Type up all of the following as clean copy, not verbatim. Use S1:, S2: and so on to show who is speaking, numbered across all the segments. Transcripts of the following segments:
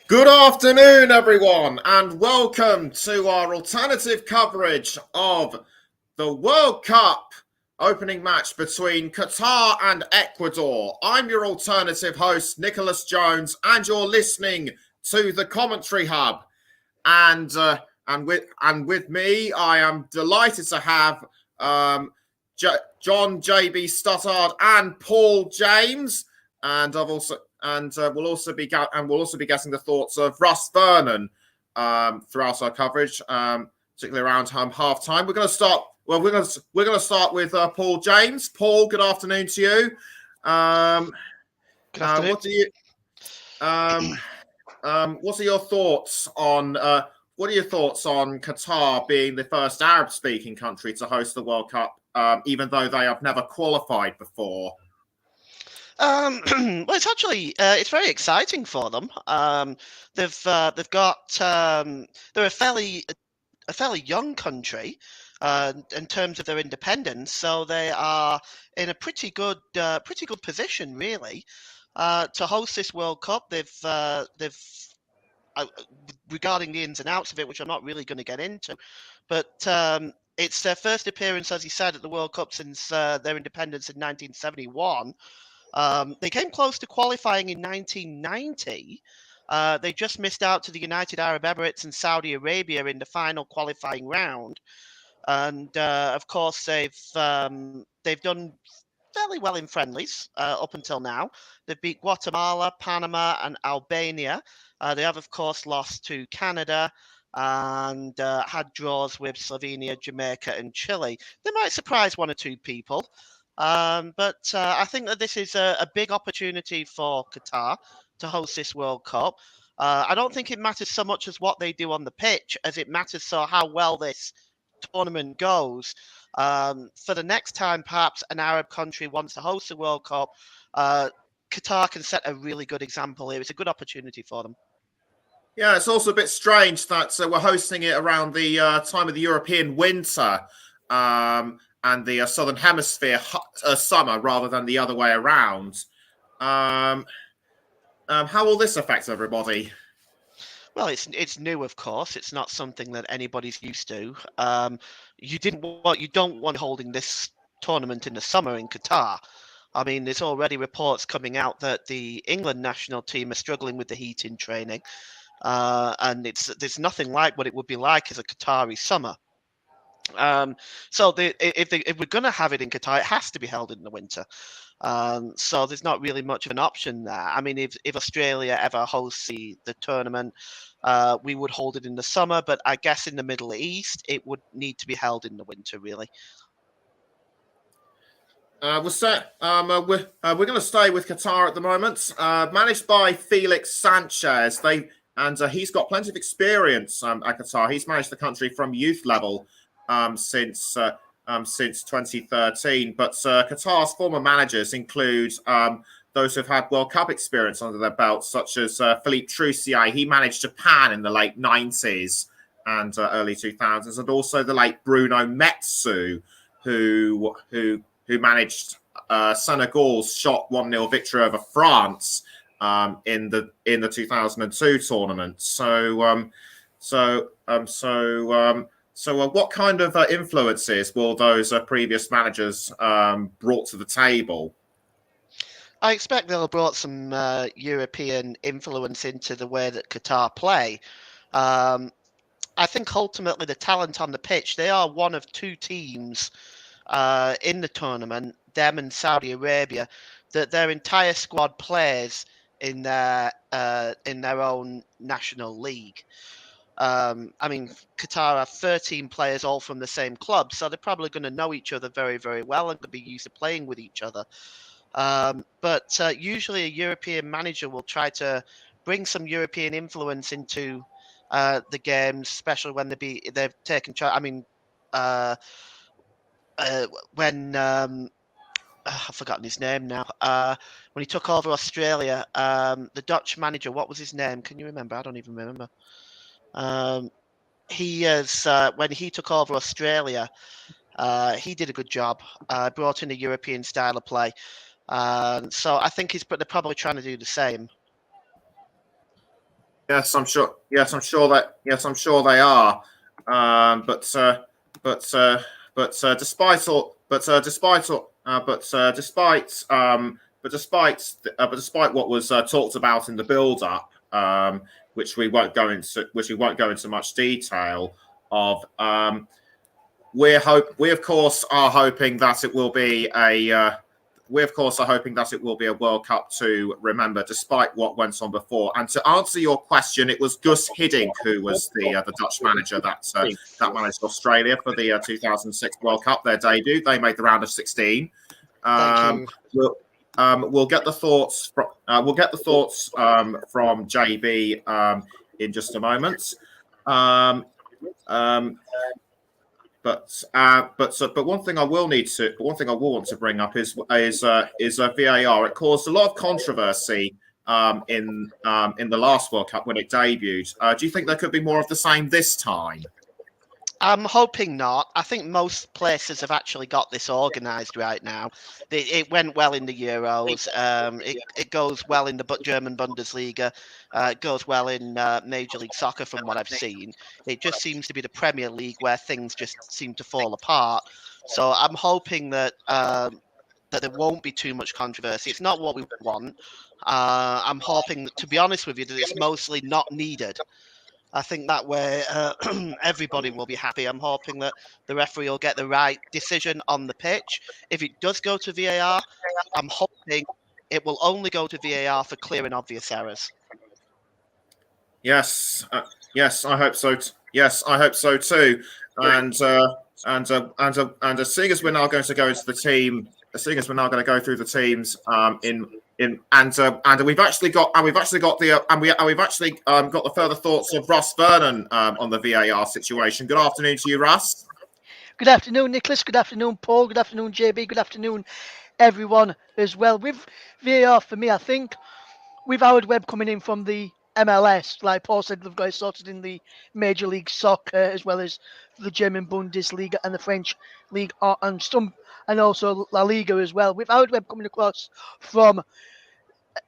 S1: Good afternoon, everyone, and welcome to our alternative coverage of the World Cup opening match between Qatar and Ecuador. I'm your alternative host, Nicholas Jones, and you're listening to the Commentary Hub. And with me, I am delighted to have John JB Stuttard and Paul James, and we'll also be getting the thoughts of Russ Vernon throughout our coverage, particularly around half time. We're going to start. Well, we're going to start with Paul James. Paul, good afternoon to you.
S2: Good afternoon.
S1: What are your thoughts on Qatar being the first Arab-speaking country to host the World Cup, even though they have never qualified before?
S2: Well, it's very exciting for them. They've got they're a fairly young country in terms of their independence, so they are in a pretty good position really to host this World Cup. They've regarding the ins and outs of it, which I'm not really going to get into, but it's their first appearance, as you said, at the World Cup since their independence in 1971. They came close to qualifying in 1990. They just missed out to the United Arab Emirates and Saudi Arabia in the final qualifying round, and of course they've done fairly well in friendlies up until now. They've beat Guatemala, Panama, and Albania. They have, of course, lost to Canada and had draws with Slovenia, Jamaica, and Chile. They might surprise one or two people. But I think that this is a big opportunity for Qatar to host this World Cup. I don't think it matters so much as what they do on the pitch as it matters so how well this tournament goes. For the next time, perhaps an Arab country wants to host the World Cup, Qatar can set a really good example here. It's a good opportunity for them.
S1: Yeah, it's also a bit strange that we're hosting it around the time of the European winter and the Southern Hemisphere summer rather than the other way around. How will this affect everybody?
S2: Well, it's new, of course. It's not something that anybody's used to. You don't want holding this tournament in the summer in Qatar. I mean, there's already reports coming out that the England national team are struggling with the heat in training, and there's nothing like what it would be like as a Qatari summer. If we're going to have it in Qatar, it has to be held in the winter. So there's not really much of an option there. I mean, if Australia ever hosts the tournament, we would hold it in the summer, but I guess in the Middle East, it would need to be held in the winter, really.
S1: We're going to stay with Qatar at the moment. Managed by Felix Sanchez. He's got plenty of experience at Qatar. He's managed the country from youth level since 2013. But Qatar's former managers include those who've had World Cup experience under their belts, such as Philippe Troussier. He managed Japan in the late 90s and early 2000s, and also the late Bruno Metsu, who managed Senegal's shock 1-0 victory over France in the 2002 tournament. So what kind of influences will those previous managers brought to the table?
S2: I expect they'll have brought some European influence into the way that Qatar play. I think ultimately the talent on the pitch, they are one of two teams in the tournament, them and Saudi Arabia, that their entire squad plays in their own national league. I mean, Qatar have 13 players all from the same club, so they're probably going to know each other very, very well and could be used to playing with each other. But usually a European manager will try to bring some European influence into the games, especially when they've taken charge. I mean, when I've forgotten his name now. When he took over Australia, the Dutch manager, what was his name? Can you remember? I don't even remember. When he took over Australia, he did a good job. Brought in a European style of play. So I think they're probably trying to do the same.
S1: Yes, I'm sure. Yes, I'm sure that. Yes, I'm sure they are. But but despite all, despite all, but despite what was talked about in the build-up, which we won't go into much detail of. We of course are hoping that it will be a we of course are hoping that it will be a World Cup to remember, despite what went on before. And to answer your question, it was Gus Hiddink who was the Dutch manager that managed Australia for the 2006 World Cup, their debut. They made the round of 16.
S2: Thank you.
S1: We'll get the thoughts from JB in just a moment. But one thing I will want to bring up is VAR. It caused a lot of controversy in the last World Cup when it debuted. Do you think there could be more of the same this time?
S2: I'm hoping not. I think most places have actually got this organised right now. It went well in the Euros. It goes well in the German Bundesliga. It goes well in Major League Soccer from what I've seen. It just seems to be the Premier League where things just seem to fall apart. So I'm hoping that that there won't be too much controversy. It's not what we want. I'm hoping, that, to be honest with you, that it's mostly not needed. I think that way everybody will be happy. I'm hoping that the referee will get the right decision on the pitch. If it does go to VAR, I'm hoping it will only go to VAR for clear and obvious errors.
S1: Yes, I hope so. Yes, I hope so too. And seeing as we're now going to go into the team, seeing as we're now going to go through the teams we've actually got the further thoughts of Russ Vernon on the VAR situation. Good afternoon to you, Russ.
S3: Good afternoon, Nicholas. Good afternoon, Paul. Good afternoon, JB. Good afternoon, everyone as well. With VAR, for me, I think with Howard Webb coming in from the MLS, like Paul said, they've got it sorted in the Major League Soccer as well as the German Bundesliga and the French League and also La Liga as well. With Howard Webb coming across from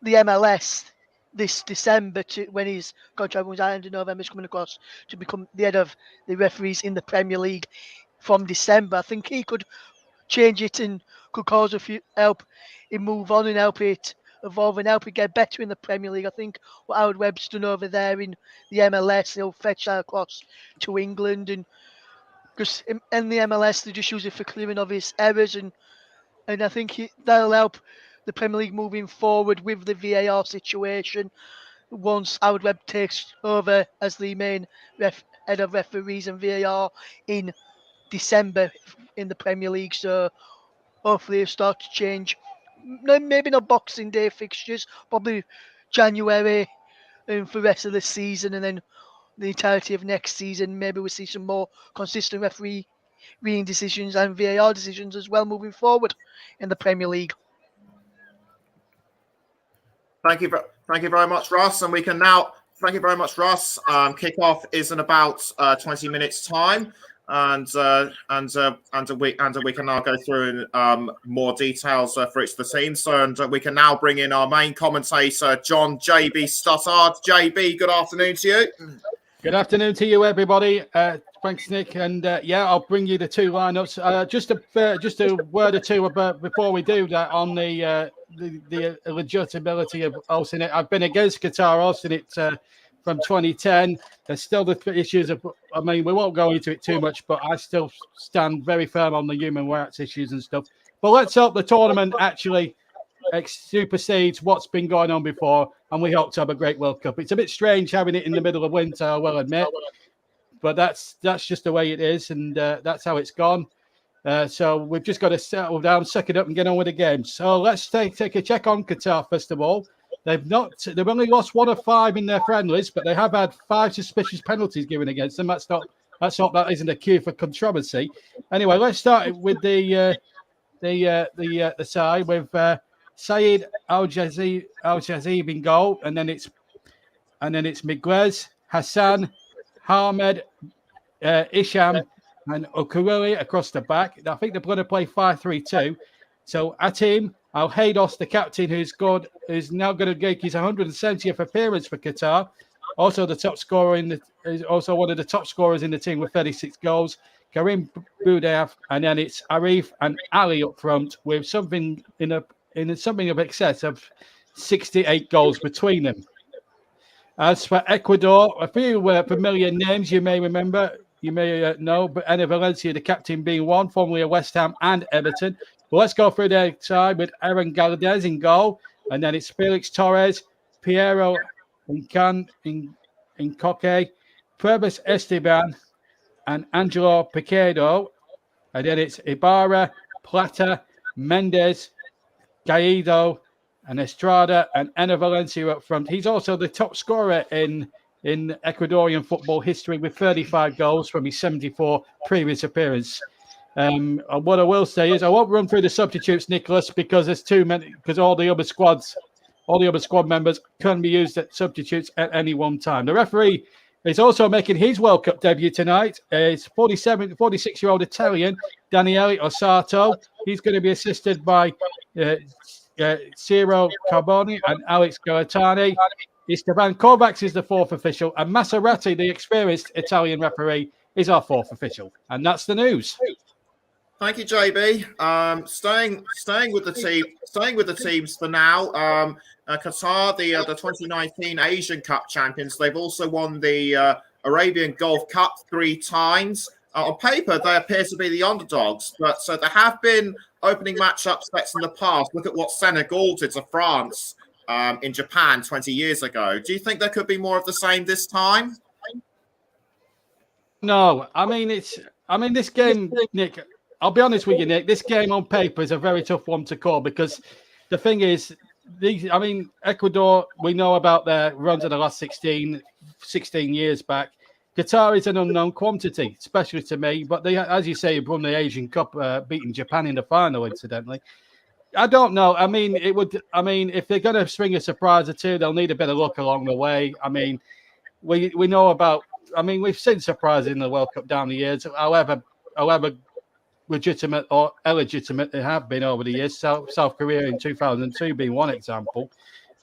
S3: the MLS this December to when his contract was at the end of November, is coming across to become the head of the referees in the Premier League from December. I think he could change it and could cause help it move on and help it evolve and help it get better in the Premier League. I think what Howard Webb's done over there in the MLS, he'll fetch that across to England, and because in the MLS they just use it for clearing obvious errors, and I think that'll help the Premier League moving forward with the VAR situation once Howard Webb takes over as the main head of referees and VAR in December in the Premier League. So hopefully it'll start to change. Maybe not Boxing Day fixtures, probably January for the rest of the season, and then the entirety of next season. Maybe we'll see some more consistent refereeing decisions and VAR decisions as well moving forward in the Premier League.
S1: Thank you very much, Russ. And we can now, thank you very much, Russ. Kickoff is in about 20 minutes' time, and we can now go through more details for each of the teams. So, and we can now bring in our main commentator, John JB Stottard. JB, good afternoon to you.
S4: Good afternoon to you, everybody. Thanks, Nick. And I'll bring you the two lineups. Just a word or two about before we do that on the legitimacy of hosting it. I've been against Qatar hosting it from 2010. There's still the issues of, I mean, we won't go into it too much, but I still stand very firm on the human rights issues and stuff. But let's hope the tournament actually supersedes what's been going on before, and we hope to have a great World Cup. It's a bit strange having it in the middle of winter, I will admit, but that's just the way it is, and that's how it's gone. So we've just got to settle down, suck it up, and get on with the game. So let's take a check on Qatar first of all. They've only lost 1 of 5 in their friendlies, but they have had 5 suspicious penalties given against them. Let's hope that isn't a cue for controversy. Anyway, let's start with the side with Saeed Al-Jazib in goal, and then it's Miguez, Hassan, Ahmed, Isham, and Okuruli across the back. I think they're going to play 5-3-2. So Atim Al-Haydos, the captain, who's now going to make his 170th appearance for Qatar, Also, the top scorer is also one of the top scorers in the team with 36 goals. Karim Boudaif, and then it's Arif and Ali up front with something in something of excess of 68 goals between them. As for Ecuador, a few familiar names you may remember, you may know, but Enner Valencia, the captain, being one, formerly of West Ham and Everton. But let's go through their side with Aaron Galdes in goal, and then it's Felix Torres, Piero Incoque, Purvis Esteban, and Angelo Piquedo. And then it's Ibarra, Plata, Mendes, Gaido, and Estrada, and Enner Valencia up front. He's also the top scorer in Ecuadorian football history with 35 goals from his 74 previous appearance. And what I will say is I won't run through the substitutes, Nicholas, because there's too many, because all the other squad members can be used as substitutes at any one time. The referee is also making his World Cup debut tonight. It's 46-year-old Italian Daniele Osato. He's going to be assisted by Ciro Carboni and Alex Galatani. Esteban Kovacs is the fourth official, and Maserati, the experienced Italian referee, is our fourth official. And that's the news.
S1: Thank you, JB. Staying with the teams for now. Qatar, the 2019 Asian Cup champions, they've also won the Arabian Gulf Cup 3 times. On paper, they appear to be the underdogs, but there have been opening match upsets in the past. Look at what Senegal did to France in Japan 20 years ago. Do you think there could be more of the same this time?
S4: No, I mean this game, Nick. I'll be honest with you, Nick. This game on paper is a very tough one to call because the thing is, Ecuador, we know about their runs in the last 16 years back. Qatar is an unknown quantity, especially to me. But they, as you say, won the Asian Cup, beating Japan in the final, incidentally. I don't know. If they're going to swing a surprise or two, they'll need a bit of luck along the way. We know about. We've seen surprises in the World Cup down the years. However legitimate or illegitimate they have been over the years. South Korea in 2002 being one example.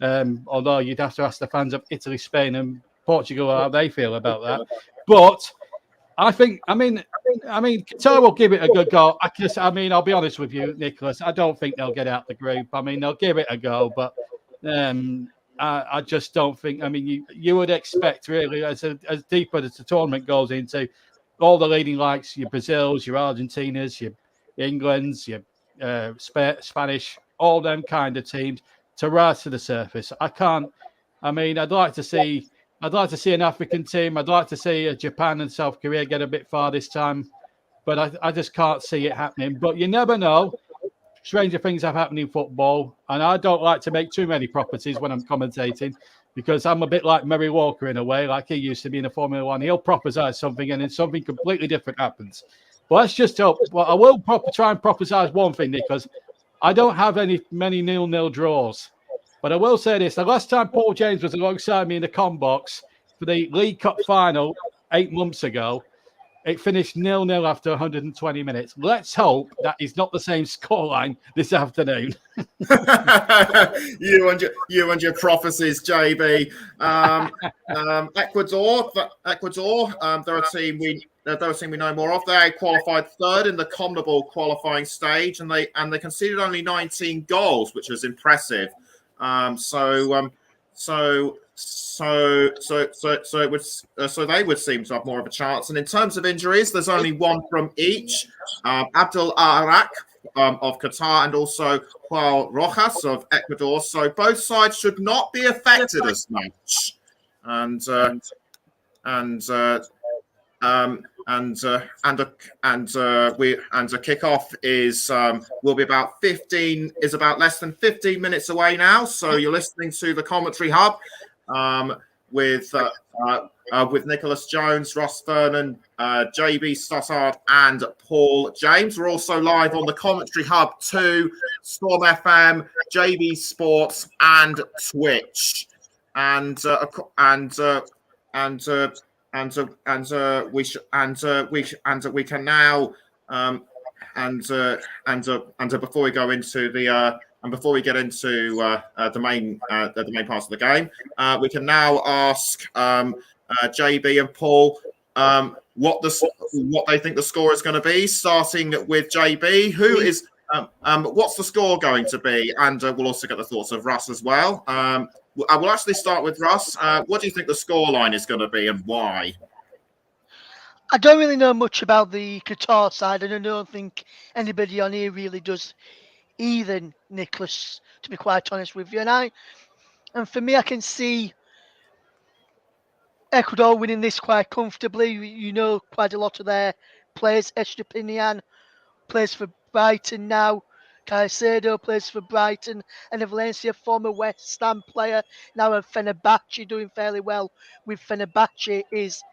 S4: Although you'd have to ask the fans of Italy, Spain, and Portugal how they feel about that. But I think, Qatar will give it a good go. I'll be honest with you, Nicholas. I don't think they'll get out the group. They'll give it a go, but I just don't think. You would expect really as deeper as the tournament goes into, all the leading likes, your Brazils, your Argentinas, your Englands, your Spanish, all them kind of teams to rise to the surface. I'd like to see an African team. I'd like to see Japan and South Korea get a bit far this time, but I just can't see it happening. But you never know. Stranger things have happened in football, and I don't like to make too many properties when I'm commentating because I'm a bit like Murray Walker in a way, like he used to be in the Formula One. He'll prophesy something, and then something completely different happens. But let's just hope. Well, I will try and prophesy one thing, because I don't have many 0-0 draws. But I will say this: the last time Paul James was alongside me in the com box for the League Cup final 8 months ago, it finished 0-0 after 120 minutes. Let's hope that is not the same scoreline this afternoon.
S1: you and your prophecies, JB. Ecuador. They're a team we know more of. They qualified third in the CONMEBOL qualifying stage, and they conceded only 19 goals, which was impressive. So they would seem to have more of a chance. And in terms of injuries, there's only one from each. Abdul Arak of Qatar and also Joao Rojas of Ecuador. So both sides should not be affected as much. And the kickoff will be about less than 15 minutes away now. So you're listening to the Commentary Hub with Nicholas Jones, Ross Vernon, JB Stossard, and Paul James. We're also live on the Commentary Hub 2, Storm FM, JB Sports, and Twitch. And we can now before we go into before we get into the main parts of the game, we can now ask JB and Paul what they think the score is going to be. Starting with JB, what's the score going to be? And we'll also get the thoughts of Russ as well. I will actually start with Russ. What do you think the score line is going to be, and why?
S3: I don't really know much about the Qatar side, and I don't think anybody on here really does either, Nicholas, to be quite honest with you. And for me, I can see Ecuador winning this quite comfortably. You know, quite a lot of their players. Estepinian plays for Brighton now. Caicedo plays for Brighton, and Valencia, former West Ham player, now at Fenerbahce, doing fairly well with Fenerbahce, is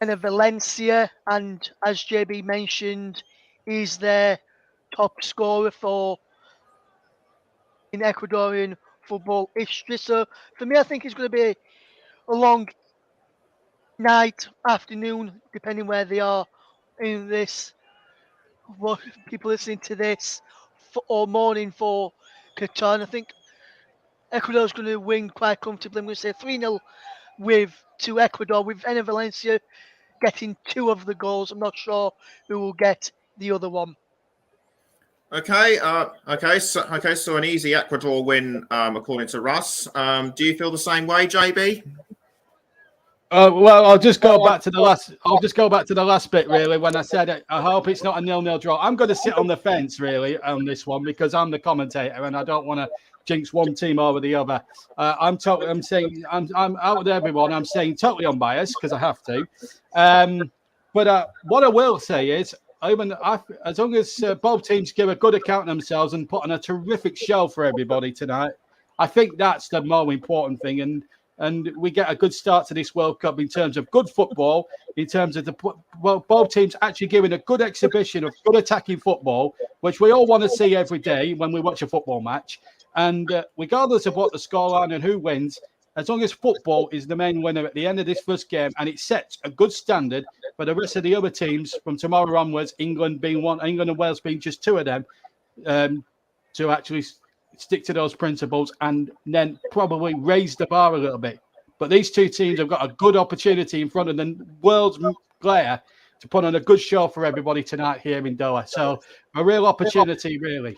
S3: Valencia, and as JB mentioned, is their top scorer in Ecuadorian football history. So for me, I think it's going to be a long night, afternoon, depending where they are in this. What people listening to this, or morning for Qatar. And I think Ecuador's going to win quite comfortably. I'm going to say 3-0 to Ecuador, with Valencia getting 2 of the goals. I'm not sure who will get the other one.
S1: Okay, so an easy Ecuador win, according to Russ. Do you feel the same way, JB?
S4: Well, I'll just go back to the last bit, really, when I said it. I hope it's not a 0-0 draw. I'm going to sit on the fence, really, on this one, because I'm the commentator and I don't want to jinx one team over the other. I'm out with everyone. I'm saying totally unbiased because I have to. But what I will say is, as long as both teams give a good account of themselves and put on a terrific show for everybody tonight, I think that's the more important thing. And we get a good start to this World Cup in terms of good football, in terms of both teams actually giving a good exhibition of good attacking football, which we all want to see every day when we watch a football match. And regardless of what the scoreline and who wins, as long as football is the main winner at the end of this first game, and it sets a good standard for the rest of the other teams from tomorrow onwards, England and Wales being just 2 of them, to actually stick to those principles and then probably raise the bar a little bit. But these 2 teams have got a good opportunity in front of the world's player to put on a good show for everybody tonight here in Doha. So a real opportunity, really.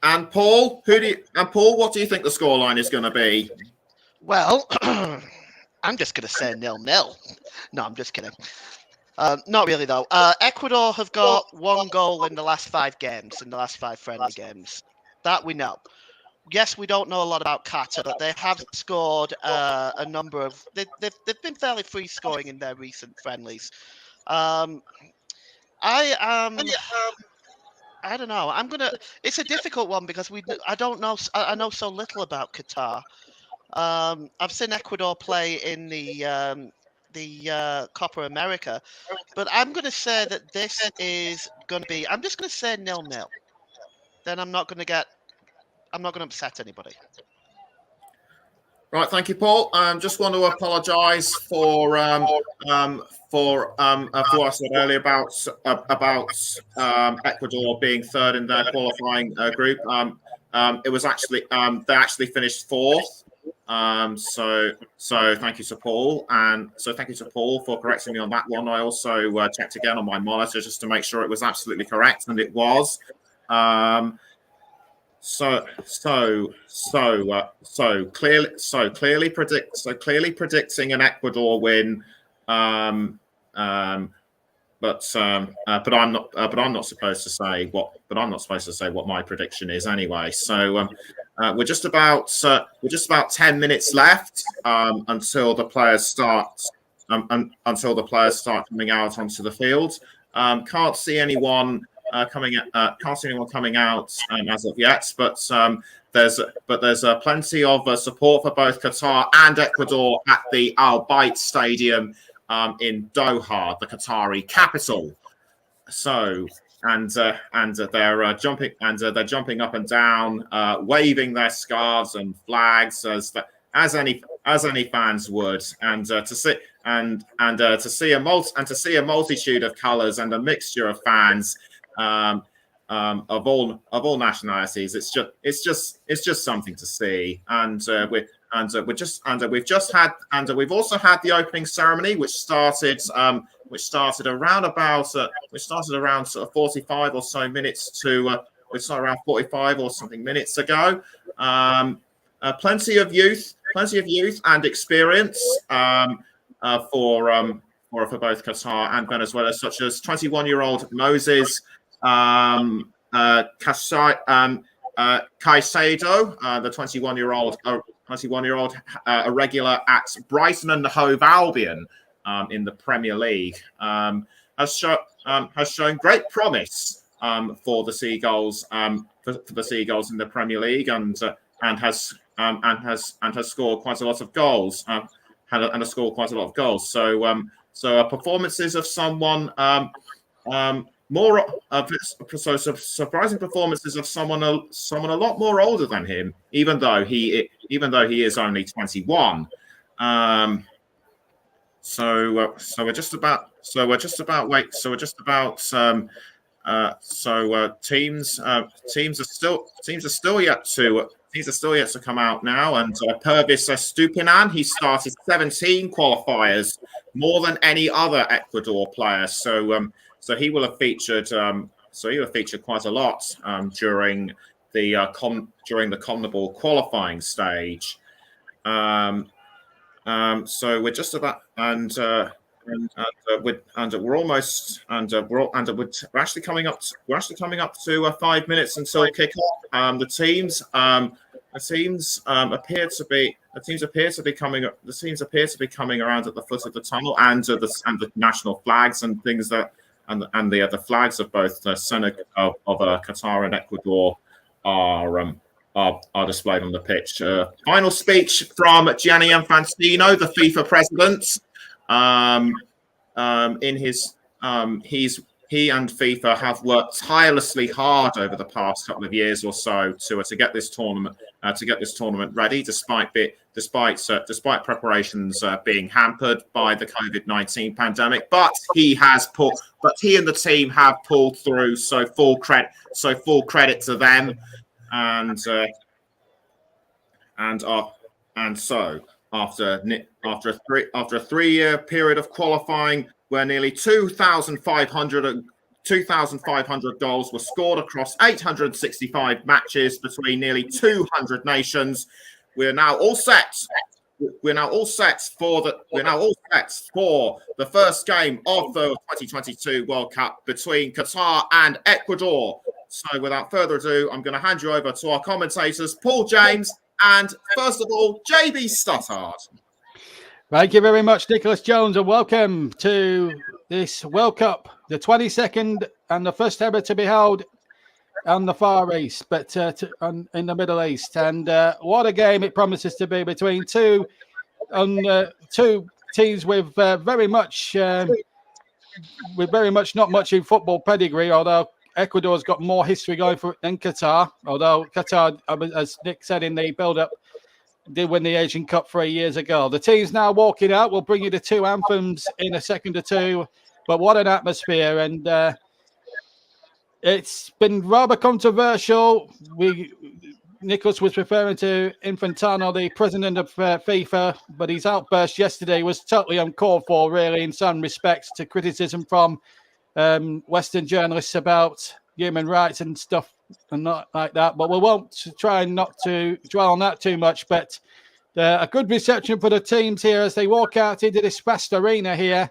S1: And Paul, what do you think the scoreline is going to be?
S2: Well, I'm just going to say 0-0. No, I'm just kidding. Not really, though. Ecuador have got 1 goal in the last 5 games, in the last 5 friendly games. That we know. Yes, we don't know a lot about Qatar, but they have scored a number of. They've been fairly free scoring in their recent friendlies. I don't know. It's a difficult one because I don't know. I know so little about Qatar. I've seen Ecuador play in the Copa America, but I'm going to say that this is going to be. I'm just going to say 0-0. Then I'm not going to upset anybody.
S1: Right, thank you, Paul. Just want to apologise for what I said earlier about Ecuador being 3rd in their qualifying group. It was actually they actually finished 4th. So thank you to Paul, and so thank you to Paul for correcting me on that one. I also checked again on my monitor just to make sure it was absolutely correct, and it was. So clearly predicting an Ecuador win, but I'm not supposed to say what my prediction is anyway. So we're just about 10 minutes left until the players start coming out onto the field. Can't see anyone coming out as of yet, but there's plenty of support for both Qatar and Ecuador at the Al Bayt Stadium in Doha, the Qatari capital. So they're jumping up and down, waving their scarves and flags as any fans would, and to see a multitude of colours and a mixture of fans of all nationalities. It's just something to see, and we've also had the opening ceremony, which started around sort of 45 or so minutes to we started around 45 or something minutes ago. Plenty of youth and experience for both Qatar and Venezuela, such as 21-year-old Moses Caicedo, the 21-year-old irregular at Brighton and Hove Albion in the Premier League, has shown great promise for the Seagulls in the Premier League, and has scored quite a lot of goals. So performances of someone surprising performances of someone a lot more older than him, even though he is only 21. So teams are still yet to come out now, and Pervis Estupinan, he started 17 qualifiers, more than any other Ecuador player. So he will have featured quite a lot during the CONMEBOL qualifying stage. So we're just about we're actually coming up to 5 minutes until kickoff. The teams appear to be coming around at the foot of the tunnel, and the national flags and things that and the flags of both Senegal of Qatar and Ecuador are displayed on the pitch. Final speech from Gianni Infantino, the FIFA president. He and FIFA have worked tirelessly hard over the past couple of years or so to get this tournament ready, despite preparations being hampered by the COVID-19 pandemic. But he and the team have pulled through. So full credit to them. And so after a 3-year period of qualifying, where nearly 2,500 goals were scored across 865 matches between nearly 200 nations, we're now all set. We're now all set for the first game of the 2022 World Cup between Qatar and Ecuador. So without further ado, I'm going to hand you over to our commentators, Paul James and, first of all, JB Stuttard.
S4: Thank you very much, Nicholas Jones, and welcome to this World Cup, the 22nd and the first ever to be held on the Far East, but in the Middle East. And what a game it promises to be between two teams with very much not much in football pedigree, although Ecuador's got more history going for it than Qatar. Although Qatar, as Nick said in the build-up, did win the Asian Cup 3 years ago. The team's now walking out. We'll bring you the two anthems in a second or two. But what an atmosphere. And it's been rather controversial. Nicholas was referring to Infantino, the president of FIFA, but his outburst yesterday was totally uncalled for, really, in some respects, to criticism from Western journalists about human rights and stuff and not like that. But we won't try not to dwell on that too much. But a good reception for the teams here as they walk out into this vast arena here.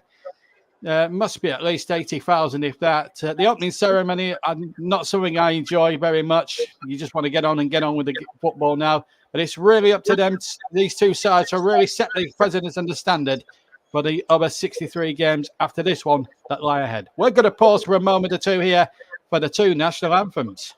S4: Must be at least 80,000, if that. The opening ceremony, not something I enjoy very much. You just want to get on with the football now. But it's really up to them, these two sides, to really set the precedents and the standard for the other 63 games after this one that lie ahead. We're going to pause for a moment or two here for the two national anthems.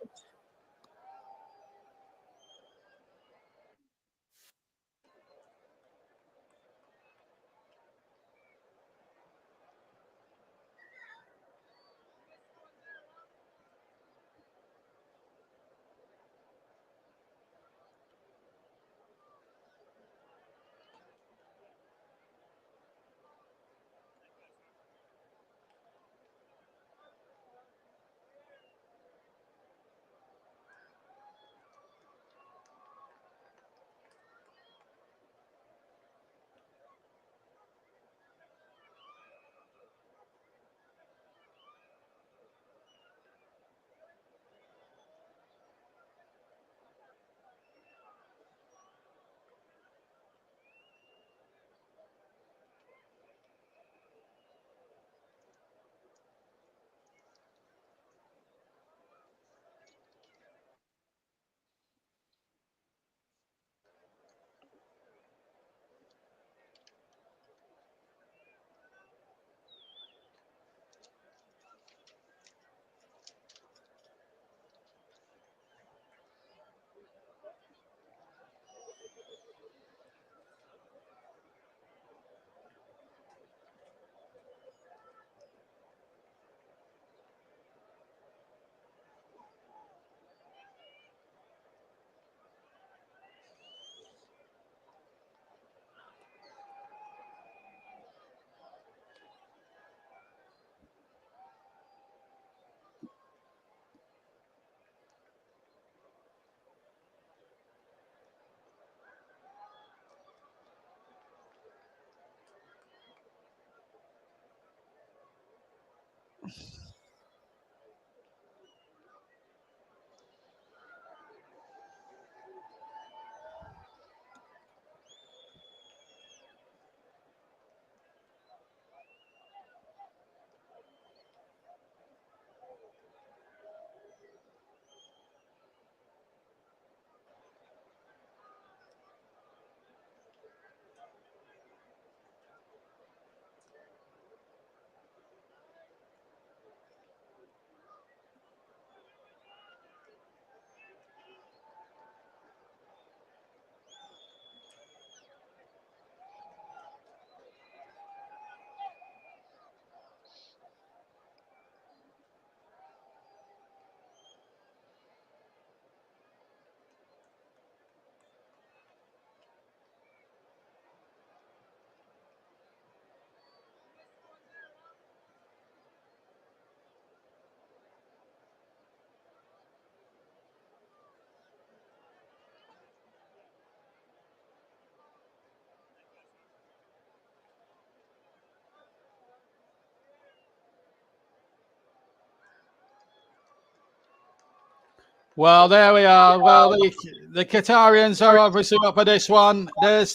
S4: Well, there we are. Well, the Qatarians are obviously up for this one. There's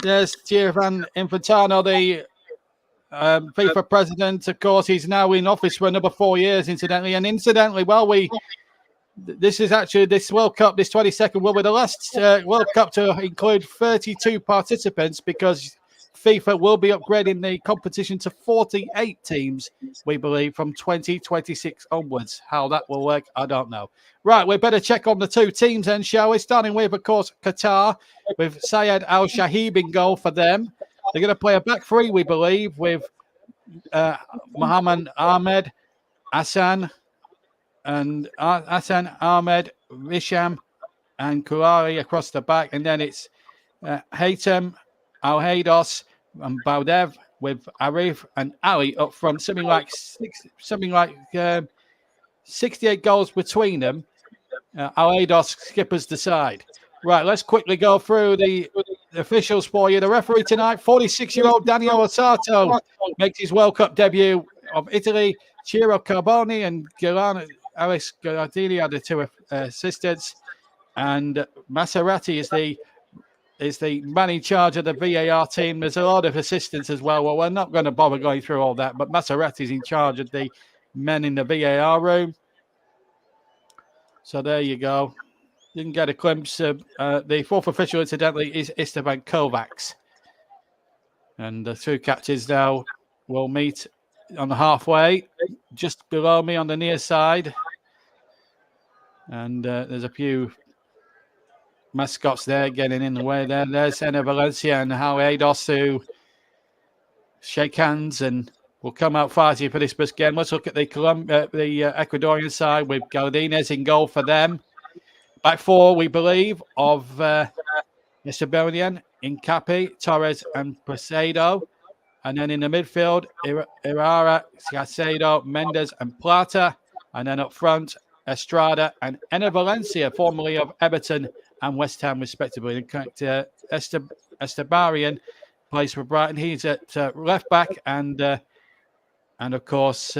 S4: Giovanni Infantino, the FIFA president. Of course, he's now in office for another 4 years, incidentally. And incidentally, this is actually this World Cup, this 22nd will be the last World Cup to include 32 participants, because FIFA will be upgrading the competition to 48 teams, we believe, from 2026 onwards. How that will work, I don't know. Right, we better check on the two teams then, shall we? Starting with, of course, Qatar, with Syed Al-Shahib in goal for them. They're going to play a back three, we believe, with Mohammed Ahmed, Hassan, Ahmed, Risham, and Kurari across the back. And then it's Haytham, Al-Haydos, and Baldev, with Arif and Ali up front. Something like 68 goals between them. Al-Haydos skippers the side. Right, let's quickly go through the officials for you. The referee tonight, 46-year-old Daniel Osato, makes his World Cup debut of Italy. Ciro Carboni and Alice Gardini are the two assistants. And Maserati is the man in charge of the VAR team. There's a lot of assistants as well. Well, we're not going to bother going through all that, but Maserati's in charge of the men in the VAR room. So there you go. Didn't get a glimpse of the fourth official, incidentally, is Esteban Kovacs. And the two captains now will meet on the halfway, just below me on the near side. And there's a few mascots there getting in the way there. There's Enner Valencia and Al-Haydos, who shake hands and will come out fighting for this first game. Let's look at the Ecuadorian side with Galdines in goal for them. Back four, we believe, of Estebonian, Incapi, Torres, and Presedo. And then in the midfield, Irara, Scacedo, Mendes, and Plata. And then up front, Estrada and Enner Valencia, formerly of Everton and West Ham, respectively. In fact, Estebarian plays for Brighton. He's at left back, and of course,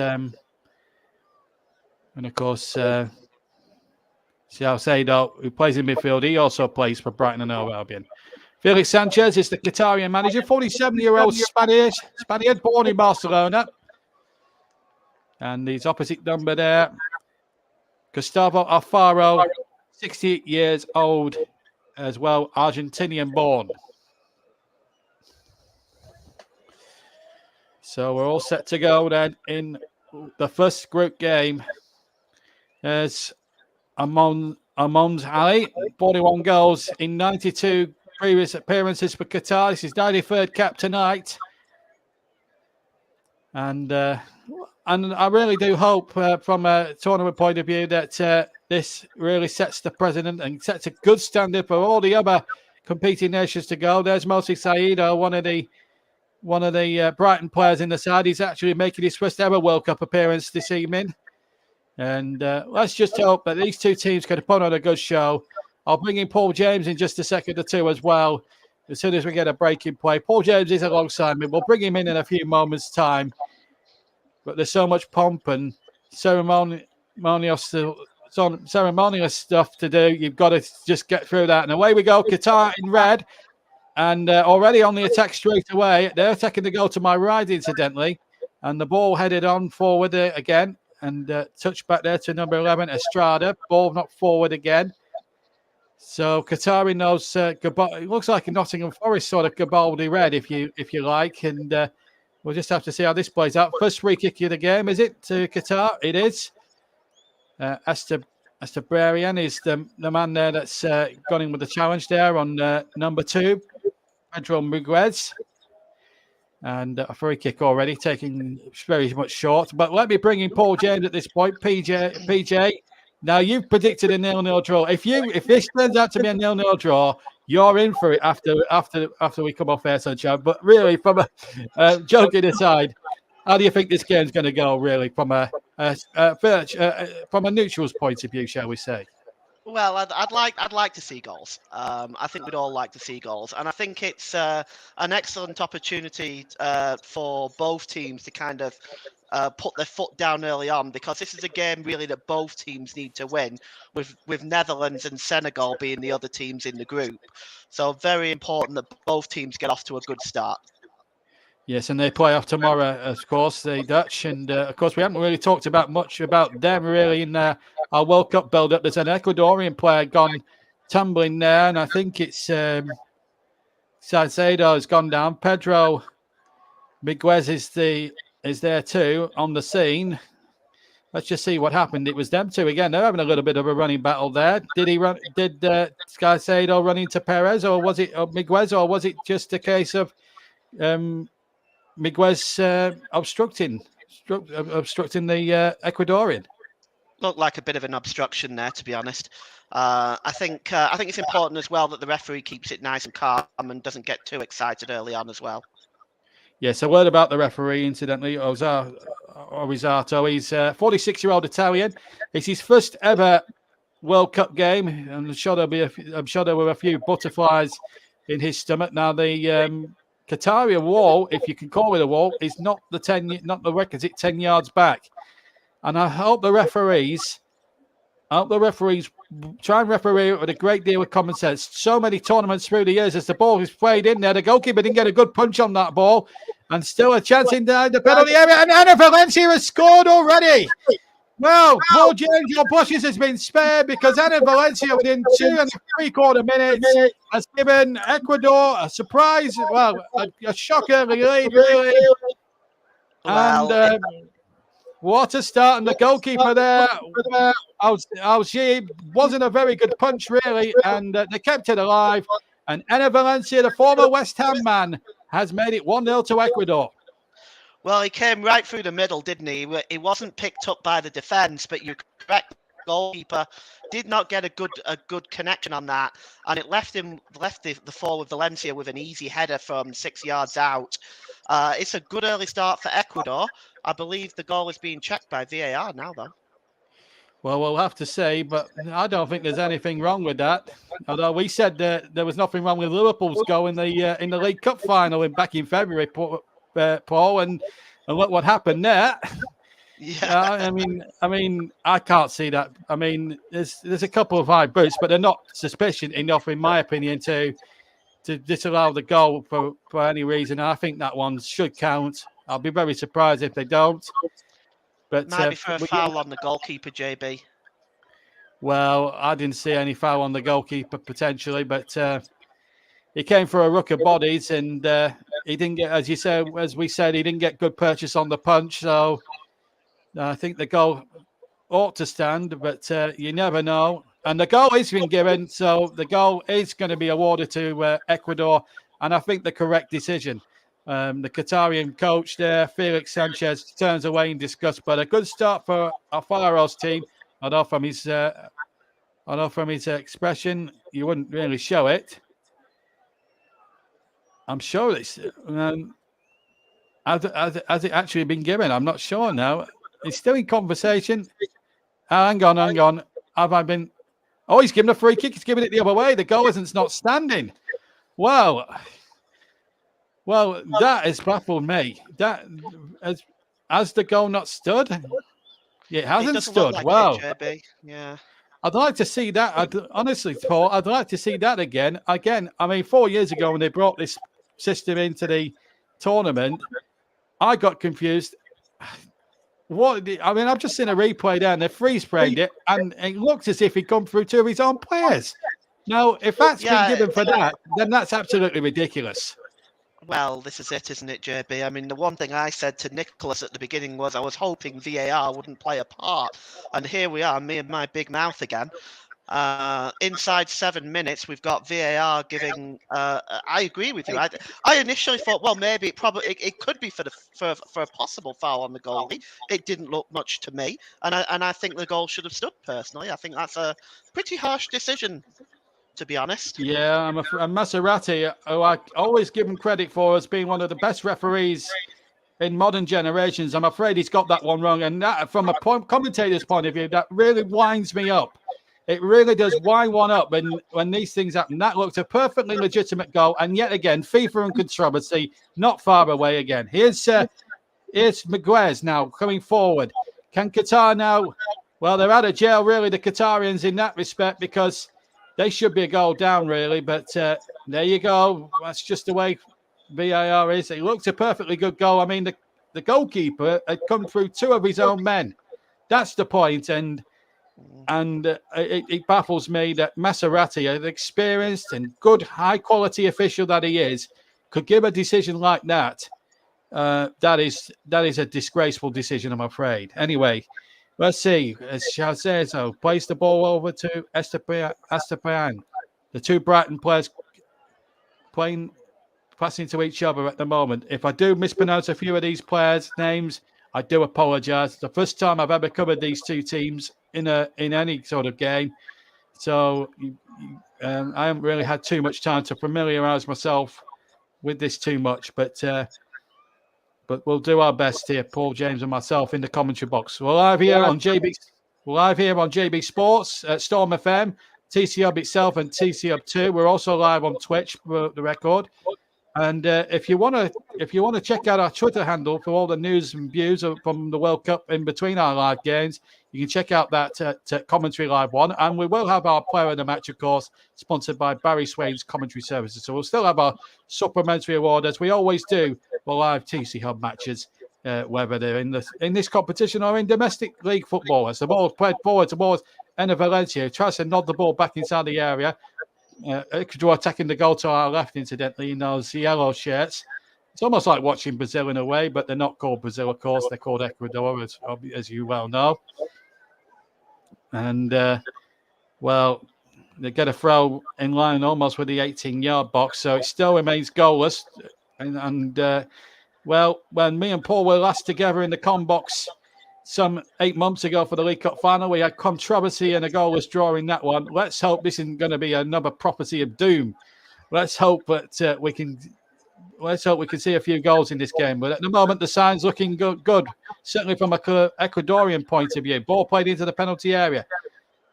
S4: Salcedo, who plays in midfield, he also plays for Brighton and Hove Albion. Felix Sanchez is the Qatarian manager, 47-year-old Spaniard, born in Barcelona. And his opposite number there, Gustavo Alfaro, 60 years old as well, Argentinian born. So we're all set to go then in the first group game. There's Amon Ali, 41 goals in 92 previous appearances for Qatar. This is 93rd cap tonight. And I really do hope from a tournament point of view that this really sets the precedent and sets a good standard for all the other competing nations to go. There's Mosi Saido, one of the Brighton players in the side. He's actually making his first ever World Cup appearance this evening. And let's just hope that these two teams can put on a good show. I'll bring in Paul James in just a second or two as well, as soon as we get a break in play. Paul James is alongside me. We'll bring him in a few moments' time. but there's so much pomp and ceremonious stuff to do. You've got to just get through that. And away we go, Qatar in red. And already on the attack straight away. They're taking the goal to my right, incidentally. And the ball headed on forward again. And touch back there to number 11, Estrada. Ball not forward again. So Qatari knows it looks like a Nottingham Forest sort of Gabaldi red, if you like. And we'll just have to see how this plays out. First free kick of the game, is it, to Qatar? It is. Estebrarian is the man there that's gone in with the challenge there on number 2, Pedro Miguez. And a free kick already, taking very much short. But let me bring in Paul James at this point. PJ, now you've predicted a 0-0 draw. If this turns out to be a 0-0 draw, you're in for it after we come off air, Sunshine. But really, from a joking aside, how do you think this game's going to go? Really, from a neutral's point of view, shall we say?
S2: Well, I'd like to see goals. I think we'd all like to see goals, and I think it's an excellent opportunity for both teams to kind of put their foot down early on, because this is a game really that both teams need to win, with Netherlands and Senegal being the other teams in the group. So very important that both teams get off to a good start. Yes,
S4: and they play off tomorrow, of course, the Dutch. And, of course, we haven't really talked much about them, really, in our World Cup build-up. There's an Ecuadorian player gone tumbling there, and I think it's Salcedo has gone down. Pedro Miguez is there too, on the scene. Let's just see what happened. It was them two again. They're having a little bit of a running battle there. Did Salcedo run into Perez, or was it Miguez, or was it just a case of Miguez obstructing the Ecuadorian?
S2: Looked like a bit of an obstruction there, to be honest. I think it's important as well that the referee keeps it nice and calm and doesn't get too excited early on as well.
S4: Yes, a word about the referee, incidentally, Orizato. He's a 46-year-old Italian. It's his first ever World Cup game, and I'm sure there were a few butterflies in his stomach. Now, the Qatari wall, if you can call it a wall, is not the requisite 10 yards back. And I hope the referees try and referee it with a great deal of common sense. So many tournaments through the years, as the ball is played in there, the goalkeeper didn't get a good punch on that ball, and still a chance in the penalty area, and Ana Valencia has scored already. Well, Paul James, your bushes has been spared, because Ana Valencia, within 2 3/4 minutes, has given Ecuador a surprise, a shock early lead, really. And what a start. And the goalkeeper there, Algie, wasn't a very good punch, really, and they kept it alive. And Ana Valencia, the former West Ham man, has made it 1-0 to Ecuador.
S2: Well, he came right through the middle, didn't he? He wasn't picked up by the defence, but you're correct. The goalkeeper did not get a good connection on that, and it left the forward Valencia with an easy header from 6 yards out. It's a good early start for Ecuador. I believe the goal is being checked by VAR now, though.
S4: Well, we'll have to see, but I don't think there's anything wrong with that. Although we said there was nothing wrong with Liverpool's goal in the League Cup final back in February, Paul, and look what happened there. Yeah, I mean, I can't see that. I mean, there's a couple of high boots, but they're not suspicious enough, in my opinion, to disallow the goal for any reason. I think that one should count. I'll be very surprised if they don't. But
S2: might be for a foul on the goalkeeper, JB.
S4: Well, I didn't see any foul on the goalkeeper potentially, but he came for a ruck of bodies, and he didn't get, as we said, he didn't get good purchase on the punch. So I think the goal ought to stand, but you never know. And the goal has been given, so the goal is going to be awarded to Ecuador, and I think the correct decision. The Qatarian coach there, Felix Sanchez, turns away in disgust, but a good start for Alfaro's team. Although from his expression, you wouldn't really show it. I'm sure it's has it actually been given? I'm not sure now. It's still in conversation. Hang on. Have I been? Oh, he's given a free kick. He's given it the other way. The goal isn't not standing. Well, that has baffled me. has the goal not stood? It hasn't
S2: doesn't look
S4: stood.
S2: like
S4: Wow.
S2: it, JB. Yeah.
S4: I'd like to see that. Honestly, Paul, I'd like to see that again. Again, I mean, 4 years ago when they brought this system into the tournament, I got confused. I've just seen a replay there, and they freeze-framed it, and it looks as if he'd come through two of his own players. Now, if that's been given for that, then that's absolutely ridiculous.
S2: Well, this is it, isn't it, JB? I mean, the one thing I said to Nicholas at the beginning was I was hoping VAR wouldn't play a part. And here we are, me and my big mouth again. Inside 7 minutes, we've got VAR giving. I agree with you. I initially thought, well, maybe it could be for a possible foul on the goalie. It didn't look much to me, and I think the goal should have stood. Personally, I think that's a pretty harsh decision, to be honest.
S4: Yeah, and Maserati, who I always give him credit for as being one of the best referees in modern generations, I'm afraid he's got that one wrong. And that, from a commentator's point of view, that really winds me up. It really does wind one up when these things happen. That looked a perfectly legitimate goal. And yet again, FIFA and controversy not far away again. Here's Maguires now coming forward. Can Qatar now? Well, they're out of jail, really, the Qatarians in that respect, because they should be a goal down, really. But there you go. That's just the way VAR is. It looked a perfectly good goal. I mean, the goalkeeper had come through two of his own men. That's the point. And it baffles me that Maserati, an experienced and good, high-quality official that he is, could give a decision like that. That is a disgraceful decision, I'm afraid. Anyway, let's see. As Chazezo plays the ball over to Estepan. The two Brighton players passing to each other at the moment. If I do mispronounce a few of these players' names, I do apologise. It's the first time I've ever covered these two teams in any sort of game, so I haven't really had too much time to familiarise myself with this too much. But we'll do our best here, Paul, James, and myself in the commentary box. We're live here on JB Sports at Storm FM, TC Hub itself, and TC Hub 2. We're also live on Twitch for the record. And if you want to check out our Twitter handle for all the news and views from the World Cup in between our live games, you can check out that commentary live one. And we will have our player of the match, of course, sponsored by Barry Swain's commentary services. So we'll still have our supplementary award, as we always do for live TC Hub matches, whether they're in this competition or in domestic league football. As the ball is played forward towards Enner Valencia, who tries to nod the ball back inside the area. Ecuador attacking the goal to our left, incidentally, in those yellow shirts. It's almost like watching Brazil in a way, but they're not called Brazil, of course. They're called Ecuador, as you well know. And, well, they get a throw in line almost with the 18-yard box, so it still remains goalless. Well, when me and Paul were last together in the com box some 8 months ago for the League Cup final, we had controversy and a goalless draw in that one. Let's hope this isn't going to be another prophecy of doom. Let's hope that we can see a few goals in this game. But at the moment, the sign's looking good, certainly from an Ecuadorian point of view. Ball played into the penalty area.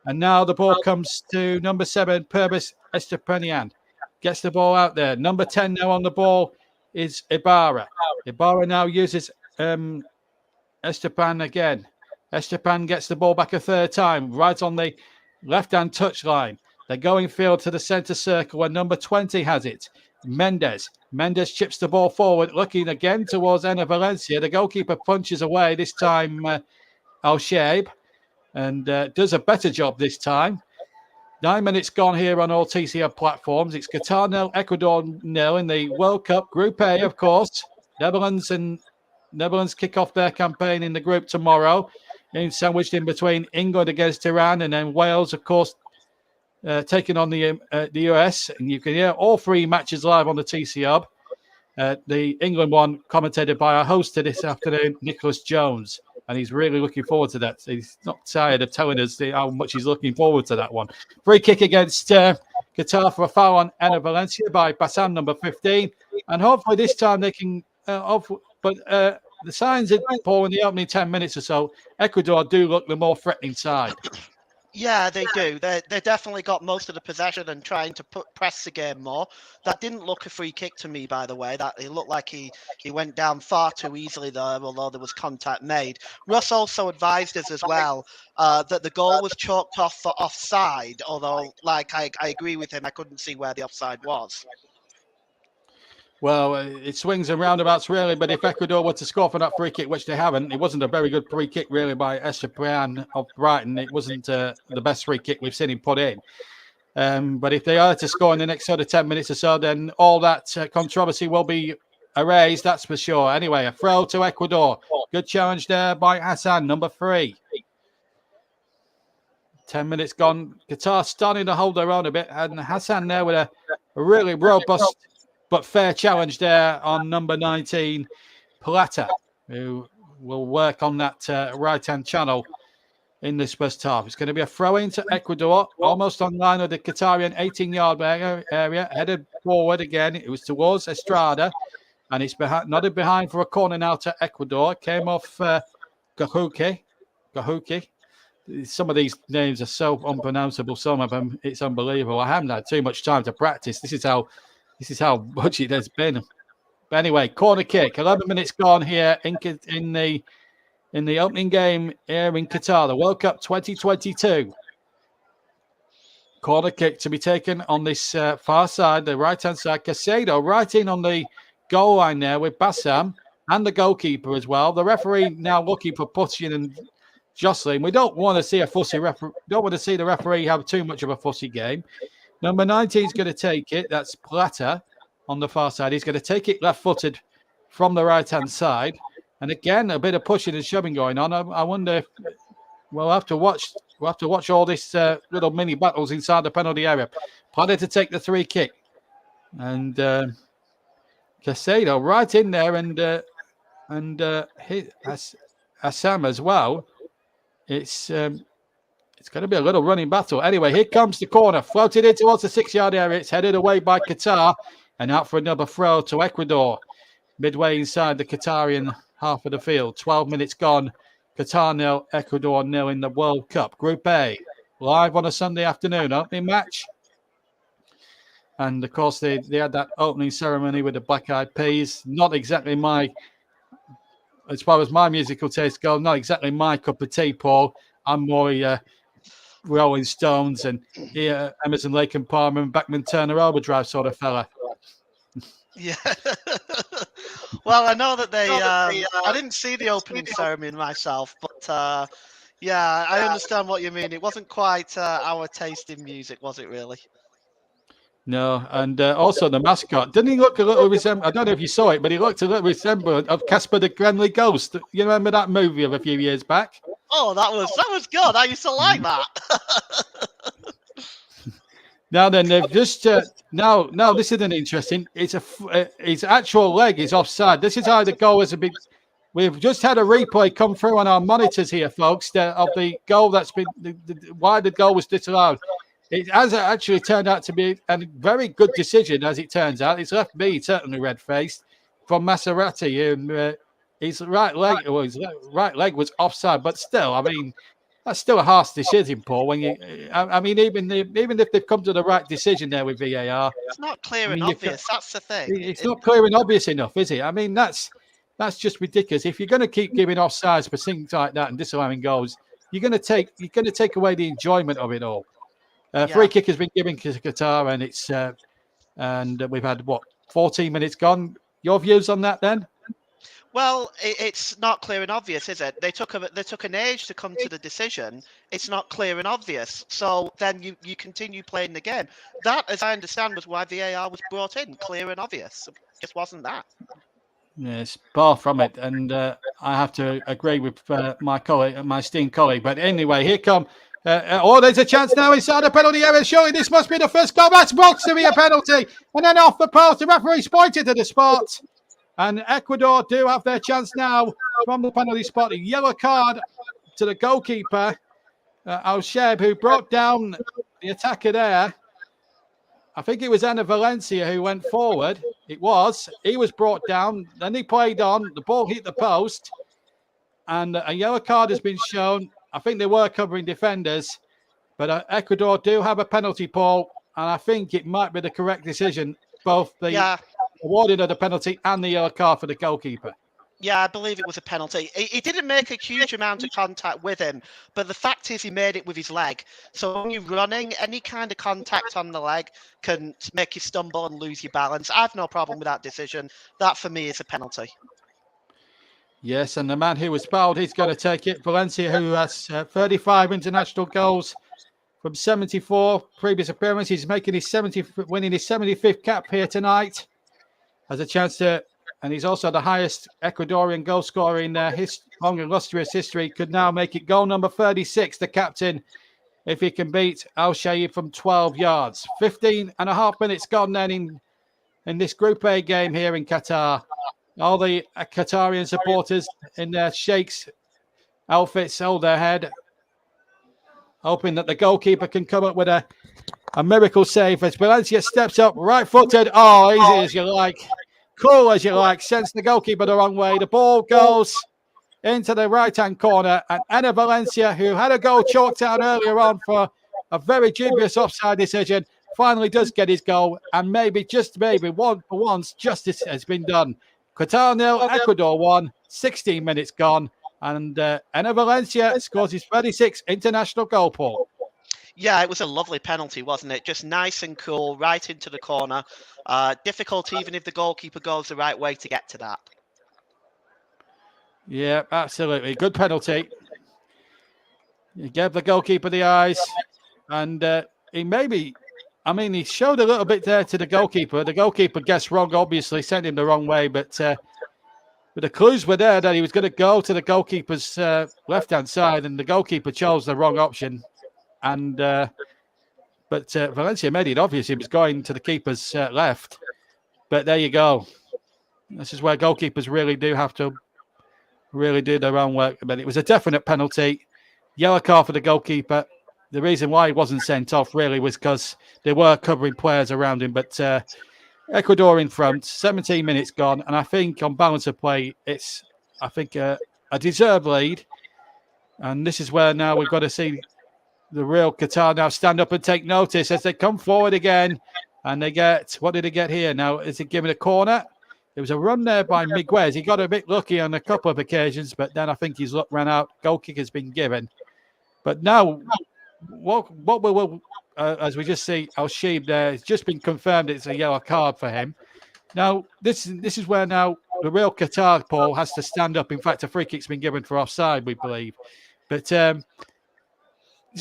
S4: And now the ball comes to number 7, Purvis Estepanian. Gets the ball out there. Number 10 now on the ball is Ibarra. Ibarra now uses Estepan again. Estepan gets the ball back a third time, right on the left-hand touchline. They're going field to the centre circle where number 20 has it. Mendes chips the ball forward, looking again towards Enner Valencia. The goalkeeper punches away, this time Al-Shaib, and does a better job this time. 9 minutes gone here on all TCF platforms. It's Qatar 0, Ecuador 0 in the World Cup Group A, of course. Netherlands kick off their campaign in the group tomorrow, sandwiched in between England against Iran and then Wales, of course, taking on the US. And you can hear all three matches live on the TC Hub. The England one commentated by our host this afternoon, Nicholas Jones. And he's really looking forward to that. He's not tired of telling us how much he's looking forward to that one. Free kick against Qatar for a foul on Enner Valencia by Bassam, number 15. And hopefully this time they can... the signs in Paul in the opening 10 minutes or so, Ecuador do look the more threatening side.
S2: Yeah, they do. They definitely got most of the possession and trying to press the game more. That didn't look a free kick to me, by the way. That it looked like he went down far too easily there, although there was contact made. Russ also advised us as well that the goal was chalked off for offside. Although, like I agree with him, I couldn't see where the offside was.
S4: Well, it swings and roundabouts, really. But if Ecuador were to score for that free kick, which they haven't, it wasn't a very good free kick, really, by Echeprian of Brighton. It wasn't the best free kick we've seen him put in. But if they are to score in the next sort of 10 minutes or so, then all that controversy will be erased, that's for sure. Anyway, a throw to Ecuador. Good challenge there by Hassan, number 3. 10 minutes gone. Qatar starting to hold their own a bit. And Hassan there with a really robust but fair challenge there on number 19, Plata, who will work on that right-hand channel in this first half. It's going to be a throw-in to Ecuador, almost on line of the Qatarian 18-yard area, headed forward again. It was towards Estrada, and it's nodded behind for a corner now to Ecuador. Came off Gahuki. Some of these names are so unpronounceable. Some of them, it's unbelievable. I haven't had too much time to practice. This is how much it has been. But anyway, corner kick. 11 minutes gone here in the opening game here in Qatar, the World Cup 2022. Corner kick to be taken on this far side, the right-hand side. Casado right in on the goal line there with Bassam and the goalkeeper as well. The referee now looking for pushing and jostling. We don't want to see a fussy referee. Don't want to see the referee have too much of a fussy game. Number 19 is going to take it. That's Plata on the far side. He's going to take it left-footed from the right-hand side. And again, a bit of pushing and shoving going on. I wonder if we'll have to watch all this little mini battles inside the penalty area. Plata to take the free kick. And Casado right in there and Assam as well. It's going to be a little running battle. Anyway, here comes the corner. Floated in towards the 6-yard area. It's headed away by Qatar. And out for another throw to Ecuador. Midway inside the Qatarian half of the field. 12 minutes gone. Qatar 0, Ecuador 0 in the World Cup. Group A. Live on a Sunday afternoon. Opening match. And, of course, they had that opening ceremony with the Black Eyed Peas. Not exactly as far as my musical taste goes, not exactly my cup of tea, Paul. I'm more Rolling Stones and Emerson, Lake and Palmer and Beckman Turner Overdrive sort of fella.
S2: Yeah. Well, I know that I didn't see the opening ceremony myself, but yeah, I understand what you mean. It wasn't quite our taste in music, was it really?
S4: No, and also the mascot. Didn't he look a little resemblant? I don't know if you saw it, but he looked a little resemblant of Casper the Friendly Ghost. You remember that movie of a few years back?
S2: Oh, that was good. I used to like that.
S4: Now then, they've just now this isn't interesting. His actual leg is offside. This is how the goal has been. We've just had a replay come through on our monitors here, folks, of the goal that's been why the goal was disallowed. It has actually turned out to be a very good decision, as it turns out. It's left me certainly red-faced from Maserati. His right leg was offside, but still, I mean, that's still a harsh decision, Paul. When I mean, even if they've come to the right decision there with VAR,
S2: it's not clear and obvious. That's the thing.
S4: It's not clear and obvious enough, is it? I mean, that's just ridiculous. If you're going to keep giving offsides for things like that and disallowing goals, you're going to take away the enjoyment of it all. Free kick has been given to Qatar, and we've had 14 minutes gone. Your views on that, then?
S2: Well, it's not clear and obvious, is it? They took an age to come to the decision. It's not clear and obvious. So then you continue playing the game. That, as I understand, was why VAR was brought in. Clear and obvious. It just wasn't that.
S4: Yes, far from it. And I have to agree with my esteemed colleague. But anyway, here come. There's a chance now inside the penalty area. Surely this must be the first goal. That's boxed to be a penalty. And then off the post, the referee's pointed to the spot. And Ecuador do have their chance now from the penalty spot. A yellow card to the goalkeeper, Al-Sheb, who brought down the attacker there. I think it was Ana Valencia who went forward. He was brought down. Then he played on. The ball hit the post. And a yellow card has been shown. I think they were covering defenders. But Ecuador do have a penalty, Paul, and I think it might be the correct decision, both the awarding of the penalty and the yellow card for the goalkeeper.
S2: Yeah, I believe it was a penalty. He didn't make a huge amount of contact with him, but the fact is he made it with his leg. So when you're running, any kind of contact on the leg can make you stumble and lose your balance. I've no problem with that decision. That, for me, is a penalty.
S4: Yes, and the man who was fouled, he's going to take it. Valencia, who has 35 international goals from 74 previous appearances, he's making winning his 75th cap here tonight. Has a chance to, and he's also the highest Ecuadorian goal scorer in his long illustrious history. Could now make it goal number 36, the captain, if he can beat Al Shaib from 12 yards. 15 and a half minutes gone then in this Group A game here in Qatar. All the Qatarian supporters in their sheikhs outfits hold their head, hoping that the goalkeeper can come up with a miracle save as Valencia steps up, right-footed. Oh, easy as you like, cool as you like, sends the goalkeeper the wrong way. The ball goes into the right-hand corner, and Enner Valencia, who had a goal chalked out earlier on for a very dubious offside decision, finally does get his goal, and maybe, just maybe, for once, justice has been done. Qatar 0, Ecuador 1, 16 minutes gone, and Enner Valencia scores his 36th international goal, Paul.
S2: Yeah, it was a lovely penalty, wasn't it? Just nice and cool, right into the corner. Difficult even if the goalkeeper goes the right way to get to that.
S4: Yeah, absolutely. Good penalty. He gave the goalkeeper the eyes, and he showed a little bit there to the goalkeeper. The goalkeeper guessed wrong, obviously, sent him the wrong way, but the clues were there that he was going to go to the goalkeeper's left-hand side, and the goalkeeper chose the wrong option. And but Valencia made it obvious he was going to the keeper's left. But there you go. This is where goalkeepers really do have to really do their own work. But it was a definite penalty. Yellow card for the goalkeeper. The reason why he wasn't sent off really was because they were covering players around him. But Ecuador in front, 17 minutes gone. And I think on balance of play, it's, a deserved lead. And this is where now we've got to see the real Qatar now stand up and take notice as they come forward again. And they get, what did they get here? Now, is it given a corner? There was a run there by Miguez. He got a bit lucky on a couple of occasions, but then I think his luck ran out. Goal kick has been given. But now, what we will, as we just see, Al Shaib there, it's just been confirmed it's a yellow card for him. Now, this is where now the real Qatar, Paul, has to stand up. In fact, a free kick's been given for offside, we believe. But this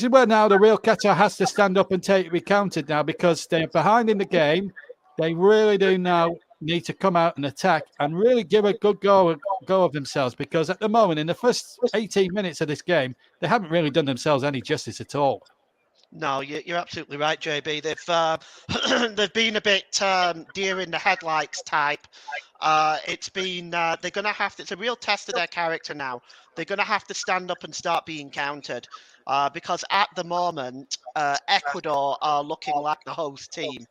S4: is where now the real Qatar has to stand up and be counted now, because they're behind in the game. They really do now need to come out and attack and really give a good go of themselves, because at the moment, in the first 18 minutes of this game, they haven't really done themselves any justice at all.
S2: No, you're absolutely right, JB. They've been a bit deer in the headlights type. It's been they're going to have to. It's a real test of their character now. They're going to have to stand up and start being counted, because at the moment, Ecuador are looking like the host team.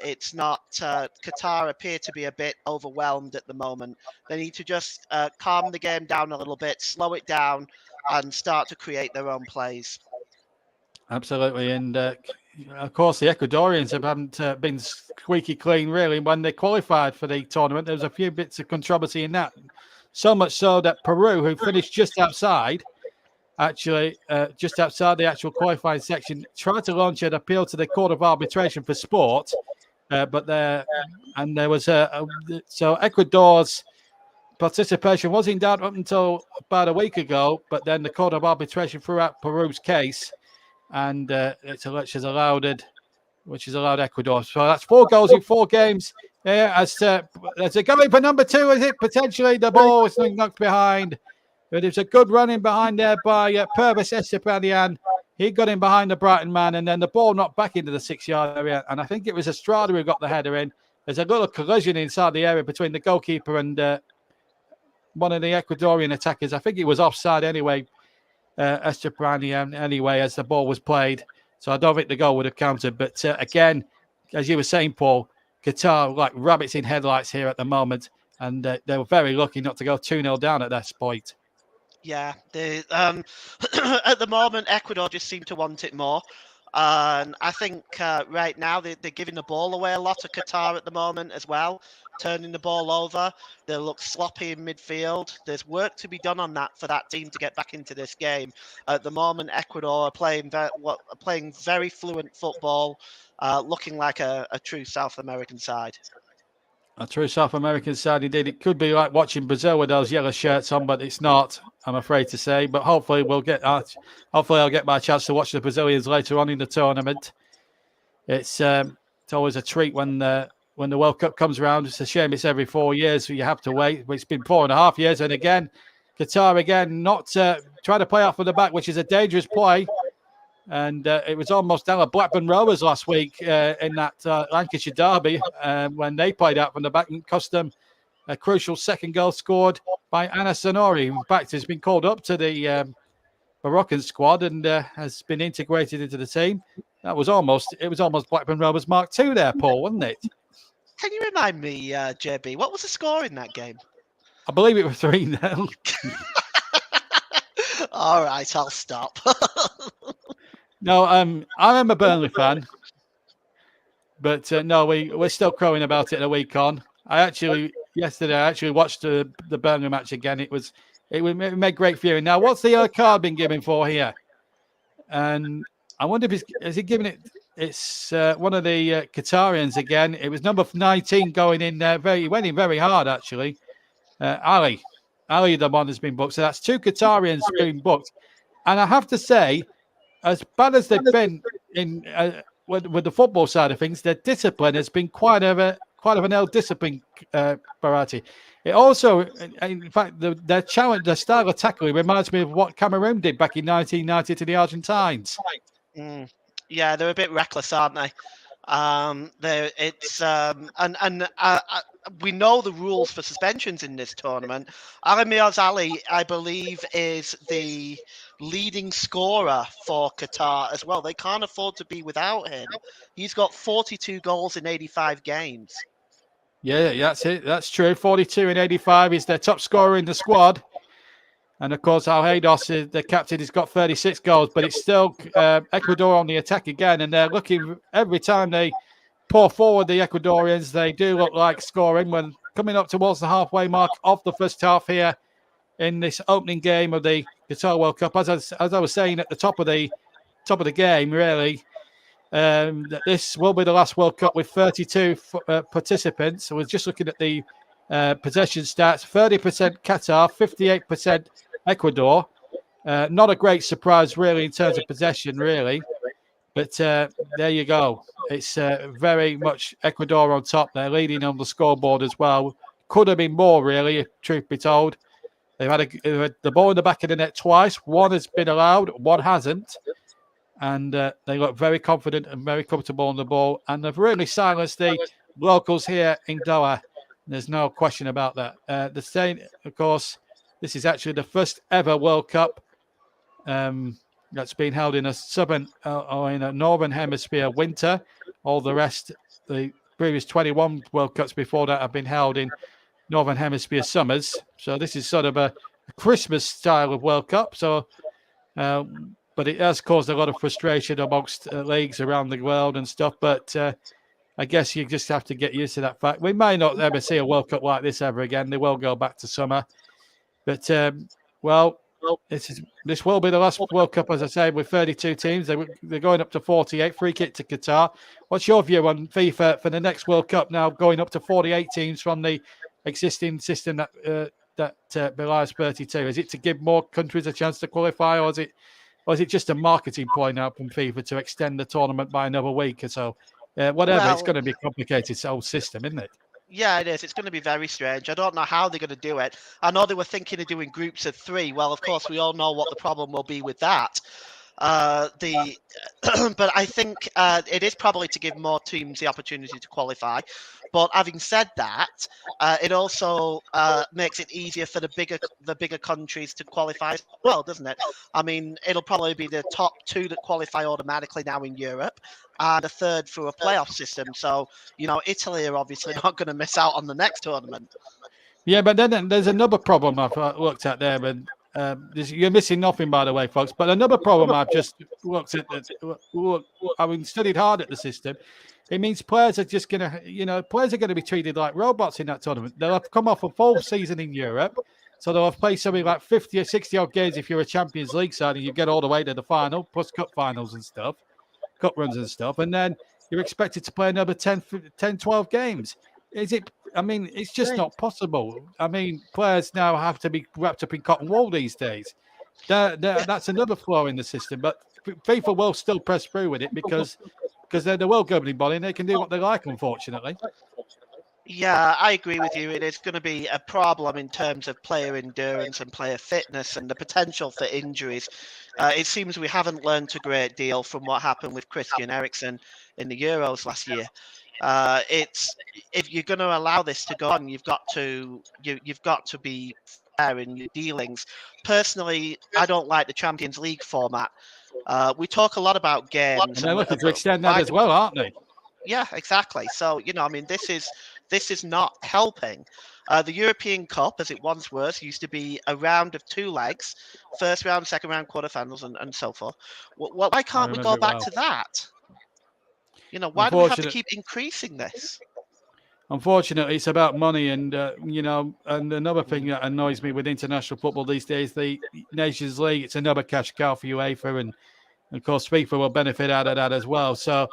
S2: It's not Qatar appear to be a bit overwhelmed at the moment. They need to just calm the game down a little bit, slow it down, and start to create their own plays.
S4: Absolutely. And of course, the Ecuadorians haven't been squeaky clean, really, when they qualified for the tournament. There was a few bits of controversy in that. So much so that Peru, who finished just outside the actual qualifying section, tried to launch an appeal to the Court of Arbitration for Sport. So Ecuador's participation was in doubt up until about a week ago, but then the Court of Arbitration threw out Peru's case, and which has allowed Ecuador. So that's 4 goals in 4 games. As they're going for number 2, is it? Potentially the ball is knocked behind. But it's a good run in behind there by Purvis Estepanian. He got in behind the Brighton man, and then the ball knocked back into the 6-yard area. And I think it was Estrada who got the header in. There's a little collision inside the area between the goalkeeper and one of the Ecuadorian attackers. I think it was offside anyway, Estepanian anyway, as the ball was played. So I don't think the goal would have counted. But again, as you were saying, Paul, Qatar like rabbits in headlights here at the moment. And they were very lucky not to go 2-0 down at that point.
S2: Yeah, at the moment, Ecuador just seem to want it more. And I think right now they're giving the ball away a lot to Qatar at the moment as well, turning the ball over. They look sloppy in midfield. There's work to be done on that for that team to get back into this game. At the moment, Ecuador are playing very fluent football, looking like a true South American side.
S4: A true South American side indeed. It could be like watching Brazil with those yellow shirts on, but it's not, I'm afraid to say. But hopefully hopefully I'll get my chance to watch the Brazilians later on in the tournament. It's always a treat when the World Cup comes around. It's a shame it's every 4 years, so you have to wait. But it's been 4.5 years, and again, Qatar again not trying to play off of the back, which is a dangerous play. And it was almost down at Blackburn Rovers last week in that Lancashire derby when they played out from the back and cost them a crucial second goal scored by Anas Sonori. In fact, has been called up to the Moroccan squad and has been integrated into the team. It was almost Blackburn Rovers Mark II there, Paul, wasn't it?
S2: Can you remind me, JB, what was the score in that game?
S4: I believe it was 3-0.
S2: All right, I'll stop.
S4: No, I'm a Burnley fan, but no, we're still crowing about it a week on. Yesterday I actually watched the Burnley match again. It made great viewing. Now, what's the card been given for here? And I wonder if is he giving it? It's one of the Qatarians again. It was number 19 going in there. He went in very hard actually. Ali, the one has been booked. So that's 2 Qatarians being booked, and I have to say, as bad as they've been in with the football side of things, their discipline has been quite of an ill-disciplined variety. It also, in fact, their challenge, their style of tackling reminds me of what Cameroon did back in 1990 to the Argentines.
S2: Yeah, they're a bit reckless, aren't they? We know the rules for suspensions in this tournament. Ali, I believe, is the leading scorer for Qatar as well. They can't afford to be without him. He's got 42 goals in 85 games.
S4: Yeah, that's it. That's true. 42 in 85. He's their top scorer in the squad. And of course, Al Haydos, the captain, has got 36 goals, but it's still Ecuador on the attack again. And they're looking, every time they pour forward, the Ecuadorians, they do look like scoring when coming up towards the halfway mark of the first half here in this opening game of the Qatar World Cup. As I was saying at the top of the game, really, that this will be the last World Cup with 32 participants. So we're just looking at the possession stats: 30% Qatar, 58% Ecuador. Not a great surprise, really, in terms of possession, really. But there you go. It's very much Ecuador on top. They're leading on the scoreboard as well. Could have been more, really, if truth be told. They've had the ball in the back of the net twice. One has been allowed, one hasn't. And they look very confident and very comfortable on the ball. And they've really silenced the locals here in Doha. There's no question about that. The same, of course, this is actually the first ever World Cup that's been held in a southern or in a northern hemisphere winter. All the rest, the previous 21 World Cups before that have been held in northern hemisphere summers. So this is sort of a Christmas style of World Cup. So, but it has caused a lot of frustration amongst leagues around the world and stuff. But I guess you just have to get used to that fact. We may not ever see a World Cup like this ever again. They will go back to summer. But, this will be the last World Cup, as I say, with 32 teams. They're going up to 48. Free kick to Qatar. What's your view on FIFA for the next World Cup now, going up to 48 teams from the existing system that belies 32? Is it to give more countries a chance to qualify, or is it just a marketing ploy now from FIFA to extend the tournament by another week or so? Whatever, it's going to be a complicated whole system, isn't it?
S2: Yeah, it is. It's going to be very strange. I don't know how they're going to do it. I know they were thinking of doing groups of 3. Well, of course, we all know what the problem will be with that. But I think it is probably to give more teams the opportunity to qualify. But having said that, it also makes it easier for the bigger countries to qualify as well, doesn't it? I mean, it'll probably be the top 2 that qualify automatically now in Europe, and a third through a playoff system. So, Italy are obviously not going to miss out on the next tournament.
S4: Yeah, but then there's another problem I've looked at there, and you're missing nothing, by the way, folks. But another problem I've just looked at, studied hard at the system. It means players are just going to, players are going to be treated like robots in that tournament. They'll have come off a full season in Europe. So they'll have played something like 50 or 60 odd games if you're a Champions League side and you get all the way to the final, plus cup finals and stuff, cup runs and stuff. And then you're expected to play another 10, 12 games. It's just not possible. Players now have to be wrapped up in cotton wool these days. That's another flaw in the system. But FIFA will still press through with it because they're the world governing body and they can do what they like, unfortunately.
S2: Yeah, I agree with you. It is going to be a problem in terms of player endurance and player fitness and the potential for injuries. It seems we haven't learned a great deal from what happened with Christian Eriksen in the Euros last year. If you're going to allow this to go on, you've got to be fair in your dealings. Personally, I don't like the Champions League format. We talk a lot about games.
S4: And they're looking to extend that as well, aren't they?
S2: Yeah, exactly. So, this is not helping. The European Cup, as it once was, used to be a round of 2 legs, first round, second round, quarterfinals, and so forth. Why can't we go back to that? Why do we have to keep increasing this?
S4: Unfortunately, it's about money, and and another thing that annoys me with international football these days, the Nations League, it's another cash cow for UEFA, and of course FIFA will benefit out of that as well. So,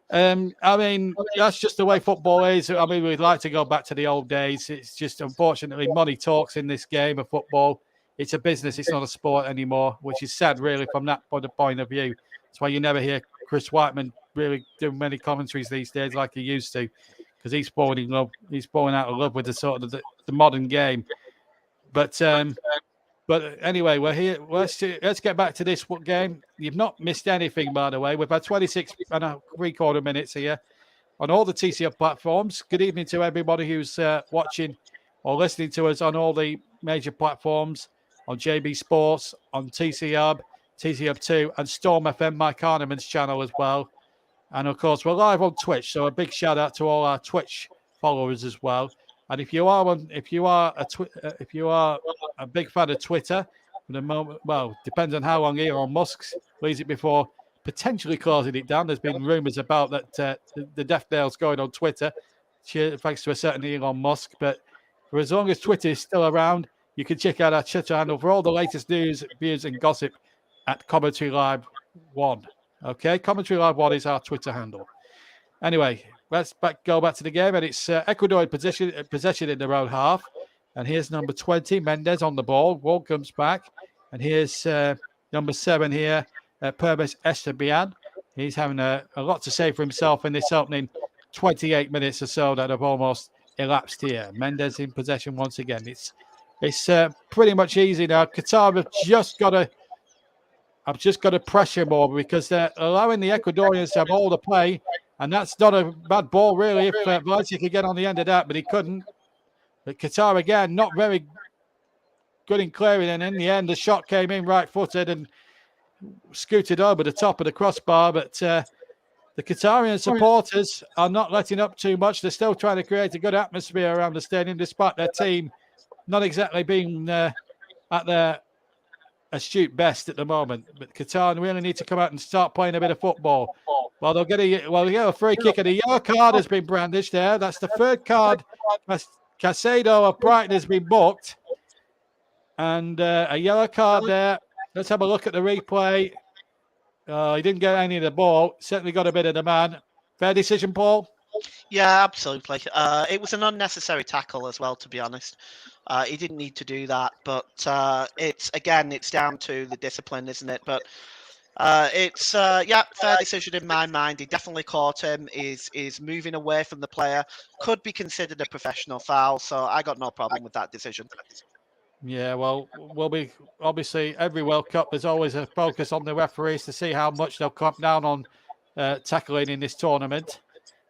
S4: that's just the way football is. We'd like to go back to the old days. It's just, unfortunately, money talks in this game of football. It's a business. It's not a sport anymore, which is sad, really, from that point of view. That's why you never hear Chris Whiteman really do many commentaries these days like he used to, because he's falling out of love with the sort of the modern game. But anyway, we're here. Let's get back to this game. You've not missed anything, by the way. We've had 26 and a three-quarter minutes here on all the TCL platforms. Good evening to everybody who's watching or listening to us on all the major platforms, on JB Sports, on TC Hub, TC Hub 2, and Storm FM, Mike Arneman's channel as well. And of course, we're live on Twitch, so a big shout out to all our Twitch followers as well. And if you are a big fan of Twitter, at the moment, well, depends on how long Elon Musk leaves it before potentially closing it down. There's been rumours about that the death knell's going on Twitter, thanks to a certain Elon Musk. But for as long as Twitter is still around, you can check out our Twitter handle for all the latest news, views, and gossip at Commentary Live 1. Okay, Commentary Live 1 is our Twitter handle. Anyway, let's go back to the game, and it's Ecuador in possession in their own half. And here's number 20, Mendes on the ball. Ball comes back, and here's number 7 here, Pervis Esteban. He's having a lot to say for himself in this opening 28 minutes or so that have almost elapsed here. Mendes in possession once again. It's pretty much easy now. Qatar have just got to. I've just got to pressure more because they're allowing the Ecuadorians to have all the play, and that's not a bad ball, really, if Valencia could get on the end of that, but he couldn't. But Qatar, again, not very good in clearing, and in the end, the shot came in right-footed and scooted over the top of the crossbar, but the Qatarian supporters are not letting up too much. They're still trying to create a good atmosphere around the stadium, despite their team not exactly being at their astute best at the moment. But Qatar really need to come out and start playing a bit of football. Well, they'll get a free kick, and a yellow card has been brandished there. That's the third card. Casado of Brighton has been booked, and a yellow card there. Let's have a look at the replay. He didn't get any of the ball. Certainly got a bit of the man. Fair decision, Paul?
S2: Yeah, absolutely. It was an unnecessary tackle as well, to be honest. He didn't need to do that, but it's down to the discipline, isn't it? But fair decision in my mind. He definitely caught him. Is moving away from the player. Could be considered a professional foul, so I got no problem with that decision.
S4: Yeah, well, we'll be obviously every World Cup. There's always a focus on the referees to see how much they'll clamp down on tackling in this tournament.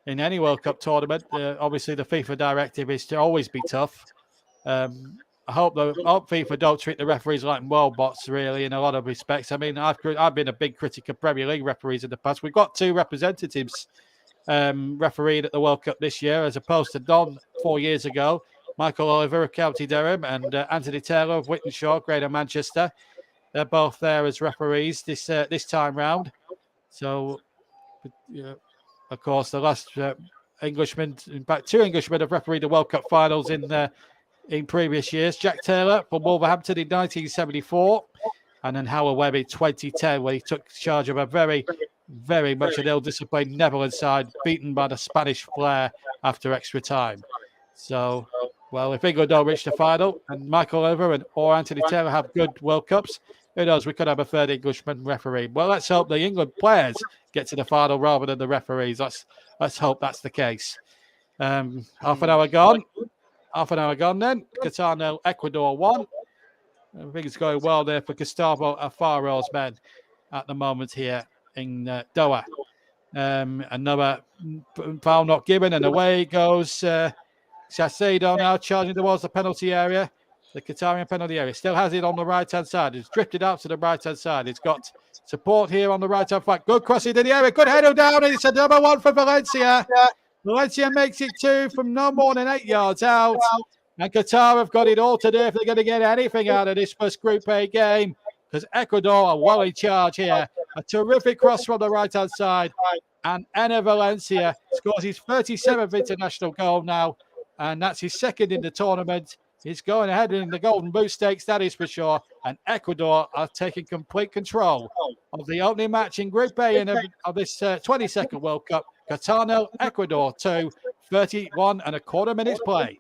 S4: In any World Cup tournament, obviously the FIFA directive is to always be tough. I hope FIFA don't treat the referees like robots, really, in a lot of respects. I mean, I've been a big critic of Premier League referees in the past. We've got 2 representatives refereed at the World Cup this year, as opposed to none 4 years ago. Michael Oliver of County Durham and Anthony Taylor of Wythenshawe, Greater Manchester. They're both there as referees this time round. So, of course, the last Englishman, in fact, 2 Englishmen have refereed the World Cup finals in previous years. Jack Taylor from Wolverhampton in 1974, and then Howard Webb in 2010, where he took charge of a very, very much an ill-disciplined Netherlands side, beaten by the Spanish flair after extra time. So, well, if England don't reach the final, and Michael Oliver or Anthony Taylor have good World Cups, who knows, we could have a third Englishman referee. Well, let's hope the England players get to the final rather than the referees. Let's hope that's the case. Half an hour gone then. Qatar 0, Ecuador 1. I think it's going well there for Gustavo Alfaro's men at the moment here in Doha. Another foul not given, and away goes Sassedo now charging towards the penalty area. The Qatarian penalty area. Still has it on the right-hand side. It's drifted out to the right-hand side. It's got support here on the right-hand flank. Good crossing in the area. Good header down. And it's a number 1 for Valencia. Valencia makes it 2 from no more than 8 yards out. And Qatar have got it all to do if they're going to get anything out of this first Group A game. Because Ecuador are well in charge here. A terrific cross from the right-hand side. And Enner Valencia scores his 37th international goal now. And that's his second in the tournament. He's going ahead in the Golden Boot Stakes, that is for sure. And Ecuador are taking complete control of the opening match in Group A of this 22nd World Cup. Qatar 0, Ecuador 2, 31 and a quarter minutes played.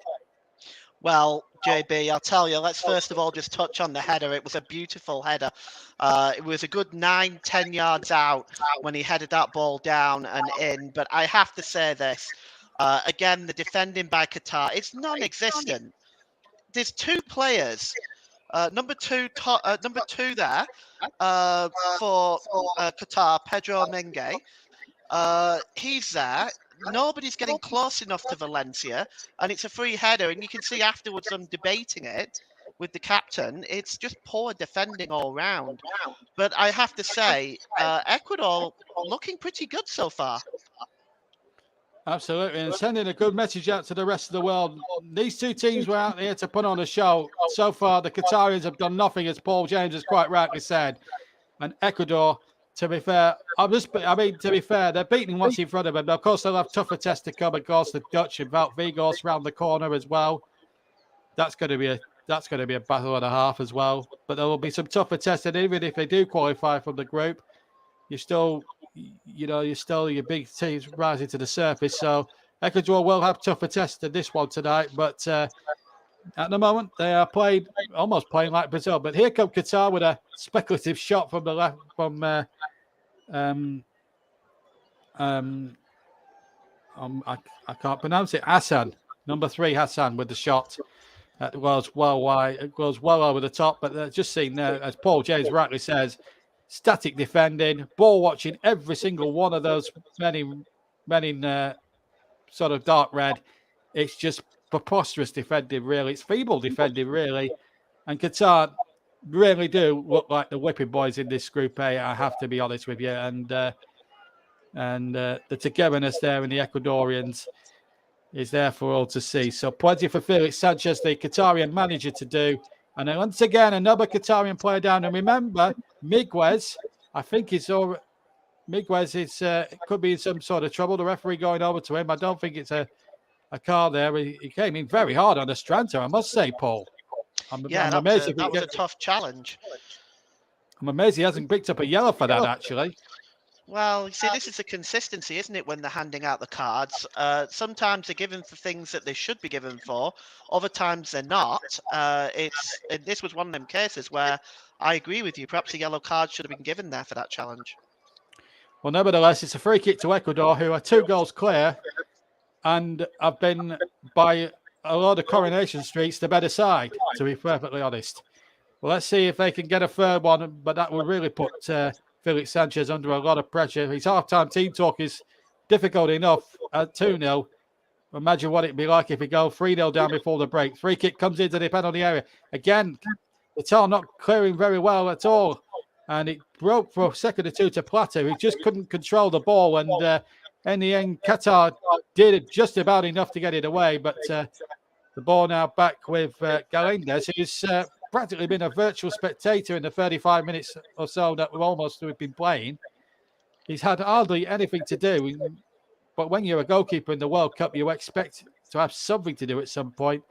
S2: Well, JB, I'll tell you, let's first of all just touch on the header. It was a beautiful header. It was a good 9-10 yards out when he headed that ball down and in. But I have to say this, again, the defending by Qatar, it's non-existent. There's 2 players, number two there for Qatar, Pedro Mengue. He's there. Nobody's getting close enough to Valencia, and it's a free header. And you can see afterwards, I'm debating it with the captain. It's just poor defending all round. But I have to say, Ecuador looking pretty good so far.
S4: Absolutely, and sending a good message out to the rest of the world. These 2 teams were out there to put on a show. So far, the Qatarians have done nothing, as Paul James has quite rightly said. And Ecuador, to be fair, they're beating what's in front of them. Of course, they'll have tougher tests to come. Of course, the Dutch and Wout Weghorst round the corner as well. That's going to be a battle and a half as well. But there will be some tougher tests, and even if they do qualify from the group, you're still your big teams rising to the surface. So Ecuador will have tougher tests than this one tonight. But at the moment, they are almost playing like Brazil. But here come Qatar with a speculative shot from the left, from I can't pronounce it. Hassan, number 3, Hassan with the shot. It goes well wide. It goes well over the top. But just seen there, as Paul James rightly says, static defending, ball watching every single one of those men in sort of dark red. It's just preposterous defending, really. It's feeble defending, really. And Qatar really do look like the whipping boys in this Group A, I have to be honest with you. And the togetherness there in the Ecuadorians is there for all to see. So plenty for Felix Sanchez, the Qatarian manager, to do. And then once again, another Qatarian player down. And remember, Miguez, I think Miguez could be in some sort of trouble. The referee going over to him. I don't think it's a card there. He came in very hard on Estranta, I must say, Paul. I'm amazed
S2: that was a tough challenge.
S4: I'm amazed he hasn't picked up a yellow for that, actually.
S2: Well, you see, this is a consistency, isn't it, when they're handing out the cards? Sometimes they're given for things that they should be given for. Other times they're not. This was one of them cases where I agree with you. Perhaps a yellow card should have been given there for that challenge.
S4: Well, nevertheless, it's a free kick to Ecuador, who are 2 goals clear and have been, by a lot of Coronation Streets, the better side, to be perfectly honest. Well, let's see if they can get a third one, but that would really put Felix Sanchez under a lot of pressure. His half-time team talk is difficult enough at 2-0. Imagine what it'd be like if we go 3-0 down before the break. Free kick comes into the penalty area. Again, the Qatar not clearing very well at all. And it broke for a second or two to Plata, who just couldn't control the ball. And in the end, Qatar did just about enough to get it away. But the ball now back with Galindez, who's practically been a virtual spectator in the 35 minutes or so that we've been playing. He's had hardly anything to do. But when you're a goalkeeper in the World Cup, you expect to have something to do at some point.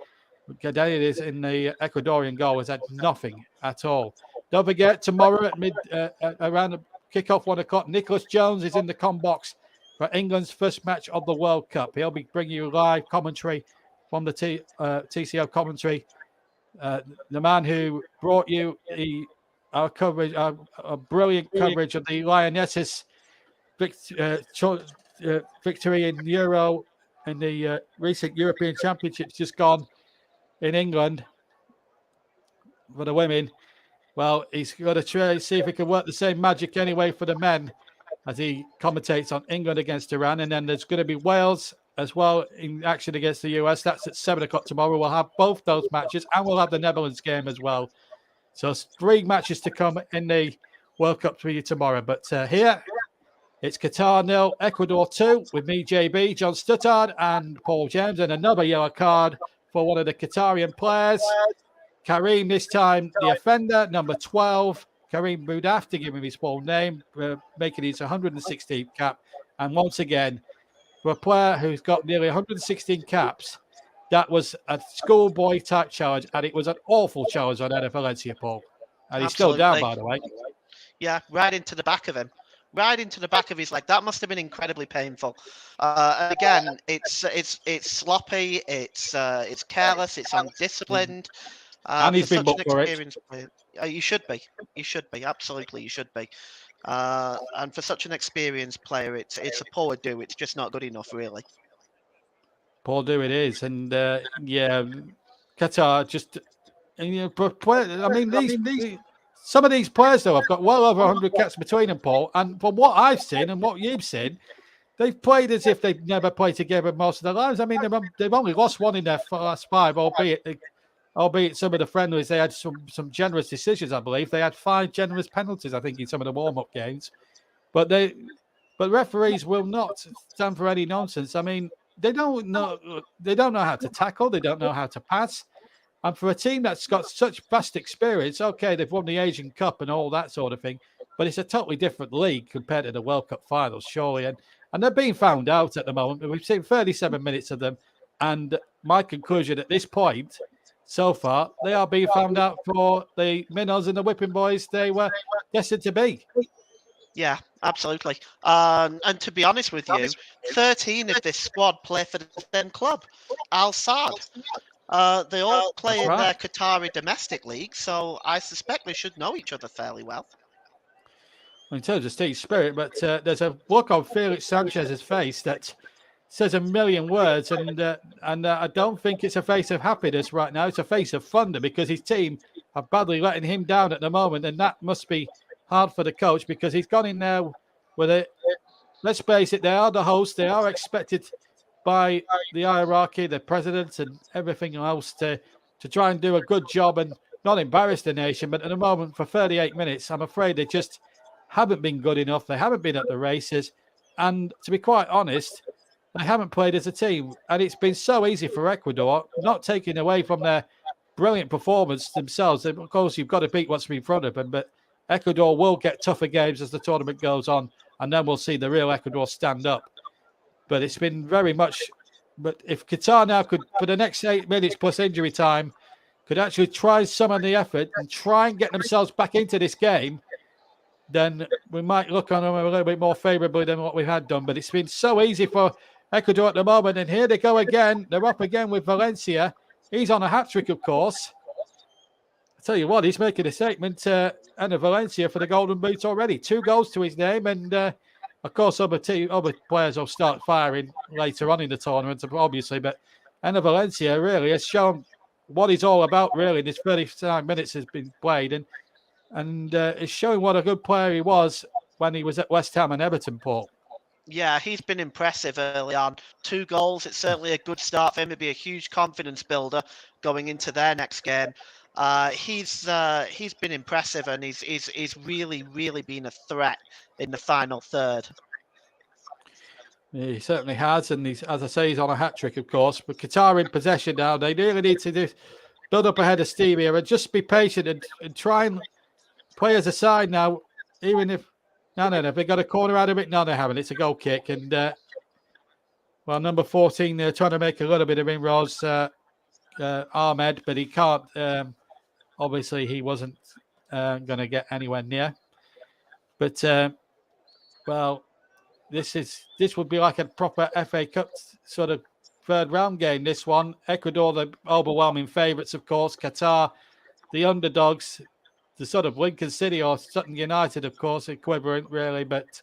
S4: Galindez in the Ecuadorian goal has had nothing at all. Don't forget, tomorrow at around the kickoff 1 o'clock, Nicholas Jones is in the com box for England's first match of the World Cup. He'll be bringing you live commentary from the TCO commentary. The man who brought you our coverage, a brilliant coverage of the Lionesses' victory in the recent European Championships just gone in England for the women. Well, he's got to try see if he can work the same magic anyway for the men as he commentates on England against Iran. And then there's going to be Wales as well in action against the US. That's at 7 o'clock tomorrow. We'll have both those matches, and we'll have the Netherlands game as well. So 3 matches to come in the World Cup for you tomorrow. But here, it's Qatar 0, Ecuador 2 with me, JB, John Stuttard, and Paul James, and another yellow card for one of the Qatarian players. Karim, this time the offender, number 12. Karim Boudaf, to give him his full name, making his 116th cap. And once again, for a player who's got nearly 116 caps, that was a schoolboy type challenge, and it was an awful challenge on Eder Valencia, Paul. And he's still down, by the way.
S2: Yeah, right into the back of him. Right into the back of his leg. That must have been incredibly painful. Again, it's sloppy, it's careless, it's undisciplined.
S4: And he's been booked for it.
S2: You should be. You should be. Absolutely, you should be. And for such an experienced player, it's a poor do. It's just not good enough, really.
S4: Poor do it is, and yeah, Qatar just. I mean, some of these players though have got well over 100 caps between them, Paul. And from what I've seen and what you've seen, they've played as if they've never played together most of their lives. I mean, they've only lost one in their last 5, albeit some of the friendlies, they had some generous decisions, I believe. They had 5 generous penalties, I think, in some of the warm-up games. But referees will not stand for any nonsense. I mean, they don't know how to tackle, they don't know how to pass. And for a team that's got such vast experience, okay, they've won the Asian Cup and all that sort of thing, but it's a totally different league compared to the World Cup finals, surely. And they're being found out at the moment. We've seen 37 minutes of them. And my conclusion at this point, so far, they are being found out for the minnows and the whipping boys they were destined to be.
S2: Yeah, absolutely. And to be honest with you, 13 of this squad play for the same club, Al Sadd. They all play in their Qatari domestic league, so I suspect they should know each other fairly well.
S4: In terms of state spirit, but there's a look on Felix Sanchez's face that says a million words, and I don't think it's a face of happiness right now. It's a face of thunder because his team are badly letting him down at the moment, and that must be hard for the coach because he's gone in there with it. Let's face it, they are the hosts. They are expected by the hierarchy, the president, and everything else to try and do a good job and not embarrass the nation. But at the moment, for 38 minutes, I'm afraid they just haven't been good enough. They haven't been at the races, and to be quite honest, they haven't played as a team. And it's been so easy for Ecuador, not taking away from their brilliant performance themselves. Of course, you've got to beat what's in front of them, but Ecuador will get tougher games as the tournament goes on, and then we'll see the real Ecuador stand up. But it's been very much. But if Qatar now could, for the next 8 minutes plus injury time, could actually try some of the effort and try and get themselves back into this game, then we might look on them a little bit more favourably than what we had done. But it's been so easy for Ecuador at the moment. And here they go again. They're up again with Valencia. He's on a hat-trick, of course. I tell you what, he's making a statement, Eder Valencia, for the Golden Boot already. 2 goals to his name. And, of course, other players will start firing later on in the tournament, obviously. But Eder Valencia really has shown what he's all about, really. This 35 minutes has been played. And it's showing what a good player he was when he was at West Ham and Everton, Paul.
S2: Yeah, he's been impressive early on. 2 goals, it's certainly a good start for him. It'd be a huge confidence builder going into their next game. He's been impressive, and he's really been a threat in the final third.
S4: He certainly has, and he's, as I say, he's on a hat trick, of course. But Qatar in possession now. They really need to build up a head of steam here and just be patient and try and play as a side now. Even if no, they got a corner out of it. No, they haven't. It's a goal kick, and well, number 14, they're trying to make a little bit of inroads, Ahmed, but he can't. Obviously, he wasn't going to get anywhere near. But well. This would be like a proper FA Cup sort of third round game. This one, Ecuador, the overwhelming favourites, of course. Qatar, the underdogs, the sort of Lincoln City or Sutton United, of course, equivalent really. But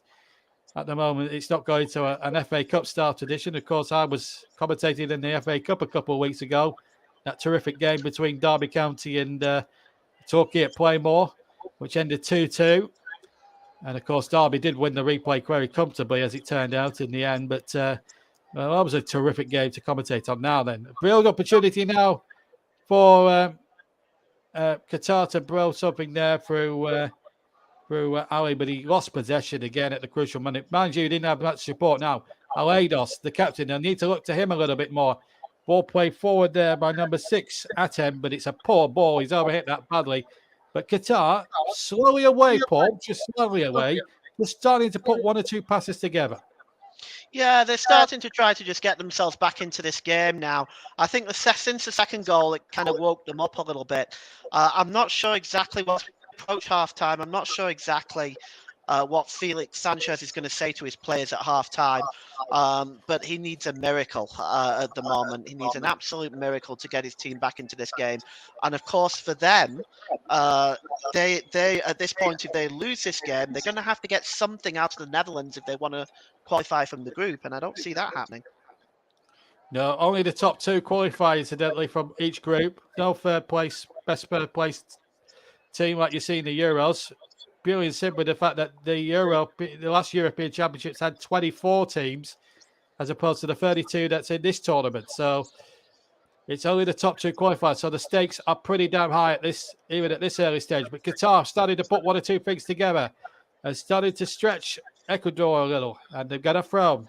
S4: at the moment, it's not going to an FA Cup style tradition. Of course, I was commentating in the FA Cup a couple of weeks ago. That terrific game between Derby County and Torquay at Playmore, which ended 2-2. And, of course, Derby did win the replay very comfortably, as it turned out in the end. But well, that was a terrific game to commentate on now then. A real opportunity now for Qatar to blow something there through Ali, but he lost possession again at the crucial minute. Mind you, he didn't have much support now. Alaidos, the captain, they'll need to look to him a little bit more. Ball played forward there by number 6, Atem, but it's a poor ball. He's overhit that badly. But Qatar, slowly away, Paul, just slowly away, just starting to put one or two passes together.
S2: Yeah, they're starting to try to just get themselves back into this game now. I think since the second goal, it kind of woke them up a little bit. I'm not sure exactly what's approach half-time. I'm not sure exactly what Felix Sanchez is going to say to his players at half-time, but he needs a miracle at the moment. He needs an absolute miracle to get his team back into this game. And of course, for them, they at this point, if they lose this game, they're going to have to get something out of the Netherlands if they want to qualify from the group, and I don't see that happening.
S4: No, only the top 2 qualify, incidentally, from each group. No third place, best third place team like you see in the Euros. Purely and simply the fact that the last European Championships had 24 teams as opposed to the 32 that's in this tournament. So it's only the top 2 qualifiers. So the stakes are pretty damn high even at this early stage. But Qatar started to put one or two things together and started to stretch Ecuador a little. And they've got a throw.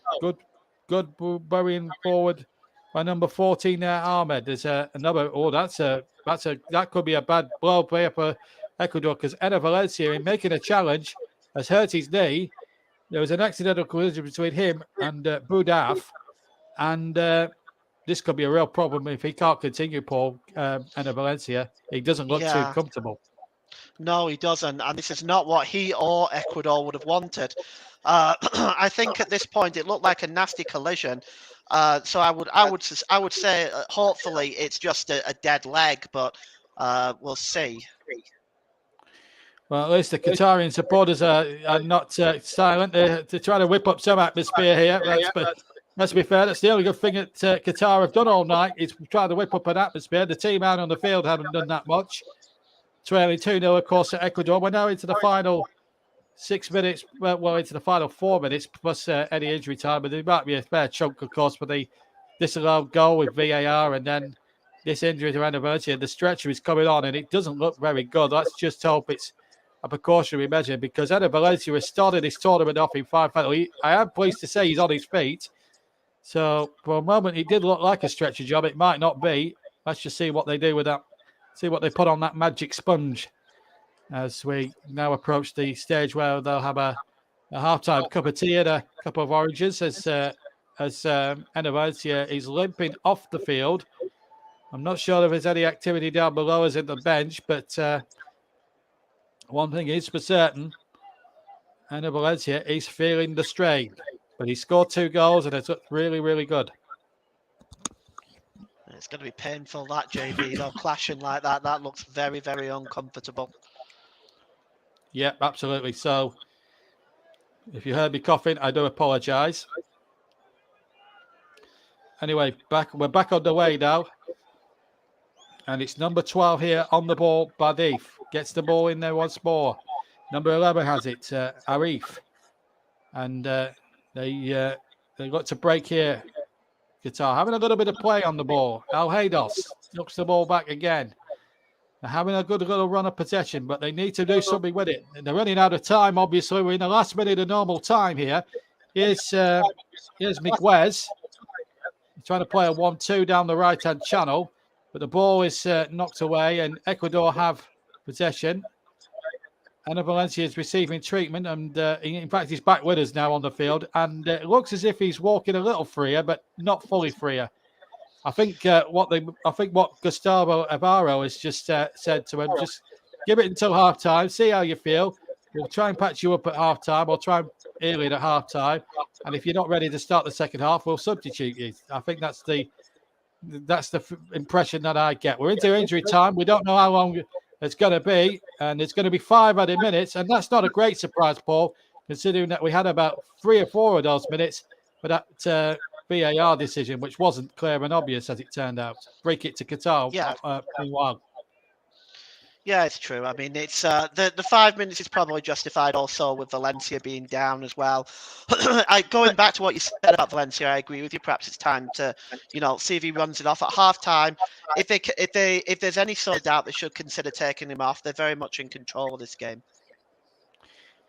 S4: Good burying forward by number 14 there, Ahmed. There's another. Oh, that could be a bad blow player for Ecuador, because Enner Valencia, in making a challenge, has hurt his knee. There was an accidental collision between him and Boudaf, and this could be a real problem if he can't continue, Paul. Enner Valencia, he doesn't look too comfortable.
S2: No, he doesn't, and this is not what he or Ecuador would have wanted. I think at this point it looked like a nasty collision. So I would say hopefully it's just a dead leg, but we'll see.
S4: Well, at least the Qatarian supporters are not silent. They're trying to whip up some atmosphere here. Let's be fair. That's the only good thing that Qatar have done all night is trying to whip up an atmosphere. The team out on the field haven't done that much. Trailing 2-0, of course, at Ecuador. We're now into the final 6 minutes. Well, into the final 4 minutes, plus any injury time. But there might be a fair chunk, of course, for the disallowed goal with VAR and then this injury to Anniversary. The stretcher is coming on and it doesn't look very good. Let's just hope it's a precautionary measure, because Enner Valencia has started this tournament off in 5 penalties. I am pleased to say he's on his feet. So for a moment, it did look like a stretcher job. It might not be. Let's just see what they do with that. See what they put on that magic sponge as we now approach the stage where they'll have a halftime cup of tea and a cup of oranges as Enner Valencia is limping off the field. I'm not sure if there's any activity down below us in the bench, but one thing is for certain, Enner Valencia is feeling the strain. But he scored 2 goals and it's looked really, really good.
S2: It's going to be painful, that, JB, though, clashing like that. That looks very, very uncomfortable.
S4: Yeah, absolutely. So, if you heard me coughing, I do apologise. Anyway, we're back on the way now. And it's number 12 here on the ball, Badif. Gets the ball in there once more. Number 11 has it, Arif. And they got to break here. Qatar having a little bit of play on the ball. Al-Haydos knocks the ball back again. They're having a good little run of possession, but they need to do something with it. And they're running out of time, obviously. We're in the last minute of normal time here. Here's Miguez. He's trying to play a 1-2 down the right-hand channel, but the ball is knocked away, and Ecuador have possession. Anna Valencia is receiving treatment, and in fact, he's back with us now on the field. And it looks as if he's walking a little freer, but not fully freer. I think what Gustavo Avaro has just said to him: just give it until half time, see how you feel. We'll try and patch you up at half time. I'll try early at half time, and if you're not ready to start the second half, we'll substitute you. I think that's the impression that I get. We're into injury time. We don't know how long it's going to be, and it's going to be 5 added minutes, and that's not a great surprise, Paul, considering that we had about 3 or 4 of those minutes for that VAR decision, which wasn't clear and obvious as it turned out. Break it to Qatar.
S2: Yeah.
S4: Meanwhile.
S2: Yeah, it's true. I mean, it's the 5 minutes is probably justified also with Valencia being down as well. Going back to what you said about Valencia, I agree with you. Perhaps it's time to, see if he runs it off at half time. If there's any sort of doubt, they should consider taking him off. They're very much in control of this game.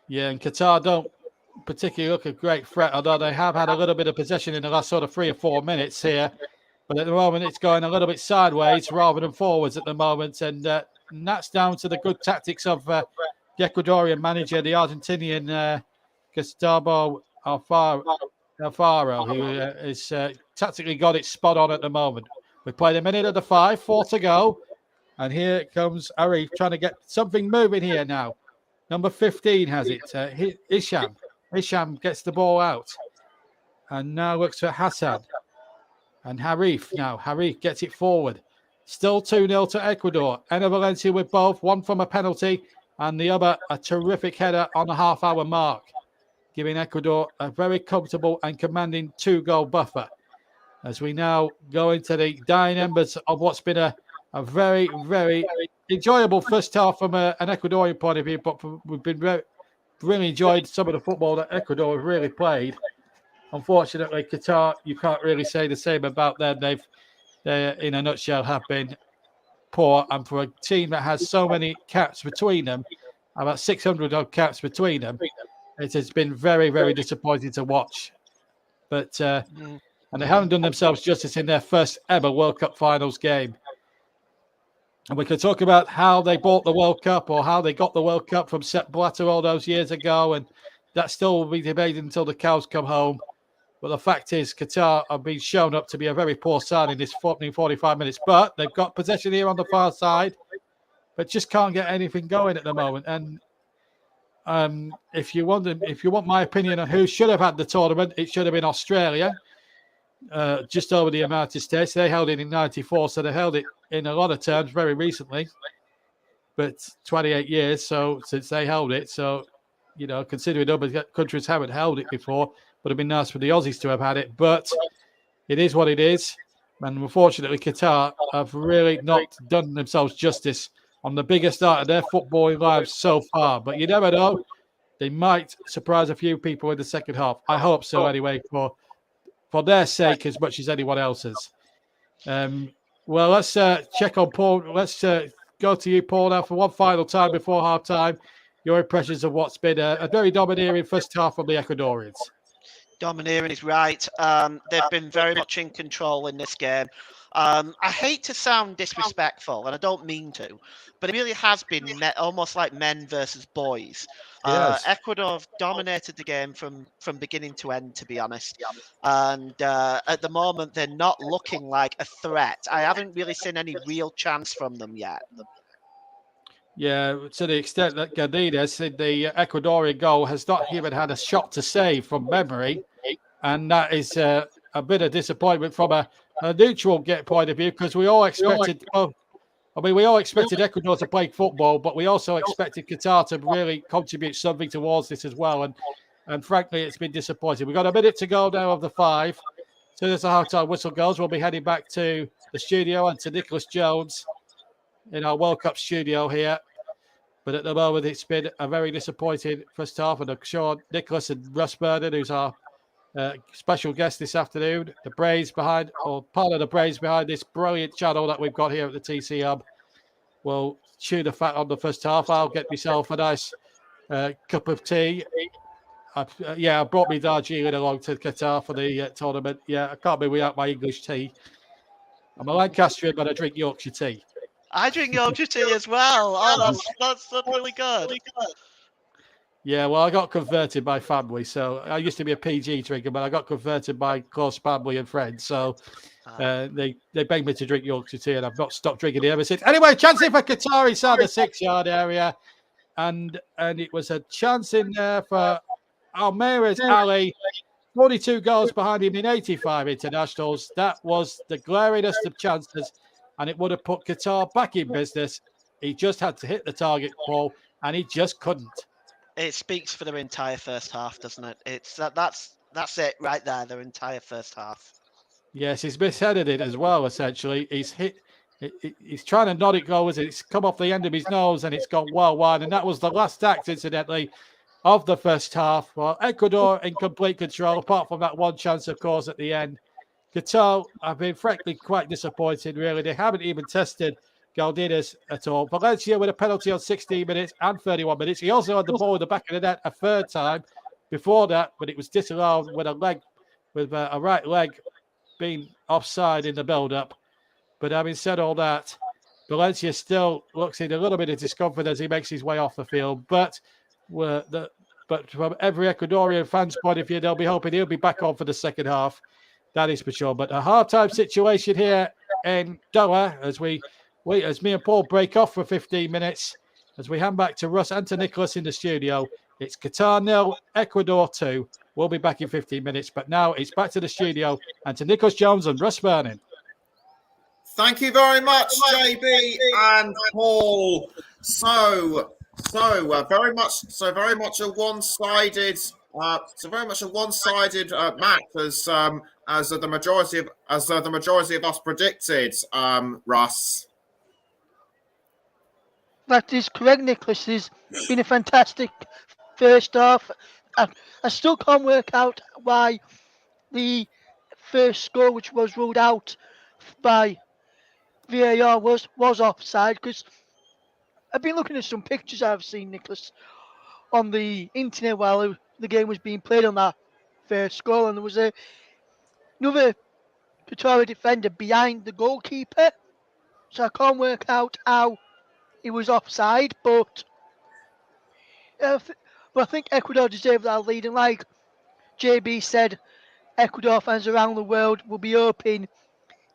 S4: Yeah, and Qatar don't particularly look a great threat, although they have had a little bit of possession in the last sort of 3 or 4 minutes here. But at the moment, it's going a little bit sideways rather than forwards at the moment, and that's down to the good tactics of the Ecuadorian manager, the Argentinian Gustavo Alfaro, who is tactically got it spot on at the moment. We played a minute of the 5, 4 to go, and here comes Arif trying to get something moving here now. Number 15 has it. Isham gets the ball out, and now looks for Hassan. And Harif gets it forward. Still 2-0 to Ecuador. Enna Valencia with both, one from a penalty and the other a terrific header on the half-hour mark, giving Ecuador a very comfortable and commanding 2-goal buffer. As we now go into the dying embers of what's been a very, very enjoyable first half from an Ecuadorian point of view, but we've been really enjoyed some of the football that Ecuador have really played. Unfortunately, Qatar, you can't really say the same about them. They, in a nutshell, have been poor. And for a team that has so many caps between them, about 600 odd caps between them, it has been very, very disappointing to watch. But and they haven't done themselves justice in their first ever World Cup finals game. And we could talk about how they bought the World Cup or how they got the World Cup from Sepp Blatter all those years ago, and that still will be debated until the cows come home. But the fact is, Qatar have been shown up to be a very poor side in this 45 minutes. But they've got possession here on the far side, but just can't get anything going at the moment. And if you want my opinion on who should have had the tournament, it should have been Australia, just over the United States. They held it in '94, so they held it in a lot of terms very recently. But 28 years since they held it, so considering other countries haven't held it before. Would have been nice for the Aussies to have had it, but it is what it is. And unfortunately, Qatar have really not done themselves justice on the biggest start of their footballing lives so far. But you never know. They might surprise a few people in the second half. I hope so anyway, for their sake as much as anyone else's. Well, let's check on Paul. Let's go to you, Paul, now for one final time before half time. Your impressions of what's been a very domineering first half from the Ecuadorians.
S2: Domineering is right. They've been very much in control in this game. I hate to sound disrespectful, and I don't mean to, but it really has been almost like men versus boys.
S4: Yes.
S2: Ecuador have dominated the game from beginning to end, to be honest. And at the moment, they're not looking like a threat. I haven't really seen any real chance from them yet.
S4: Yeah, to the extent that Gadidez, the Ecuadorian goal, has not even had a shot to save from memory. And that is a bit of disappointment from a neutral point of view, because we all expected Ecuador to play football, but we also expected Qatar to really contribute something towards this as well. And frankly, it's been disappointing. We've got a minute to go now of the 5. As soon as the half-time whistle goes, we'll be heading back to the studio and to Nicholas Jones in our World Cup studio here. But at the moment, it's been a very disappointing first half. And I'm sure Nicholas and Russ Burden, who's our special guest this afternoon, the brains behind, or part of the brains behind this brilliant channel that we've got here at the TC Hub, will chew the fat on the first half. I'll get myself a nice cup of tea I brought me Darjeeling along to Qatar for the tournament. Yeah, I can't be without my English tea. I'm a Lancastrian, but I drink Yorkshire tea.
S2: I drink Yorkshire tea as well. Oh, that's really good.
S4: Yeah, well, I got converted by family. So I used to be a PG drinker, but I got converted by close family and friends. So they begged me to drink Yorkshire tea, and I've not stopped drinking it ever since. Anyway, chance in for Qatar inside the 6-yard area. And it was a chance in there for Almeire's Ali. 42 goals behind him in 85 internationals. That was the glaringest of chances, and it would have put Qatar back in business. He just had to hit the target ball, and he just couldn't.
S2: It speaks for their entire first half, doesn't it? It's that's it right there. Their entire first half.
S4: Yes, he's misheaded it as well. Essentially, he's hit. He's trying to nod it goals. It's come off the end of his nose, and it's gone well wide. And that was the last act, incidentally, of the first half. Well, Ecuador in complete control, apart from that one chance, of course, at the end. Qatar have been frankly quite disappointed, really. They haven't even tested Galdinas at all. Valencia with a penalty on 16 minutes and 31 minutes. He also had the ball in the back of the net a third time before that, but it was disallowed with a right leg being offside in the build-up. But having said all that, Valencia still looks in a little bit of discomfort as he makes his way off the field. But from every Ecuadorian fan's point of view, they'll be hoping he'll be back on for the second half. That is for sure. But a hard-time situation here in Doha as me and Paul break off for 15 minutes, as we hand back to Russ and to Nicholas in the studio. It's Qatar 0, Ecuador 2. We'll be back in 15 minutes. But now it's back to the studio and to Nicholas Jones and Russ Vernon.
S1: Thank you very much, JB and Paul. So very much a one-sided match as the majority of us predicted. Russ.
S3: That is correct, Nicholas. It's been a fantastic first half. I still can't work out why the first score, which was ruled out by VAR, was offside, because I've been looking at some pictures I've seen, Nicholas, on the internet while the game was being played on that first goal, and there was another Qatari defender behind the goalkeeper, so I can't work out how it was offside, but I think Ecuador deserved that lead, and like JB said, Ecuador fans around the world will be hoping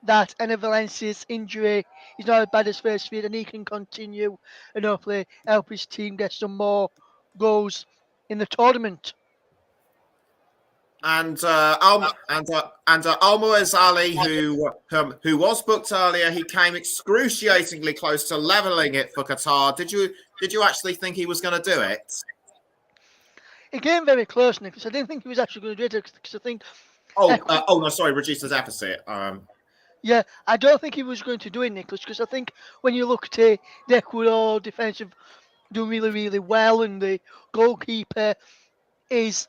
S3: that Enner Valencia's injury is not as bad as first feared, and he can continue and hopefully help his team get some more goals in the tournament.
S1: And Almoez Ali, who was booked earlier, he came excruciatingly close to leveling it for Qatar. Did you actually think he was going to do it?
S3: It came very close, Nicholas. I didn't think he was actually going to do it, because I think.
S1: Reduce the deficit.
S3: Yeah, I don't think he was going to do it, Nicholas, because I think when you look at the Ecuador defensive doing really, really well, and the goalkeeper is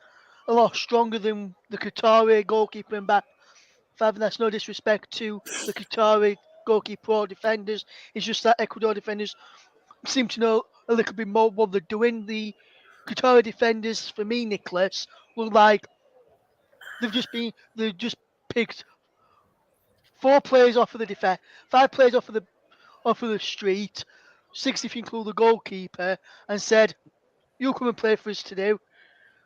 S3: a lot stronger than the Qatari goalkeeper and back five, and that's no disrespect to the Qatari goalkeeper or defenders. It's just that Ecuador defenders seem to know a little bit more what they're doing. The Qatari defenders, for me, Nicholas, were like they've just picked 4 players off of the defense, 5 players off of the street, 6 if you include the goalkeeper, and said, "You come and play for us today."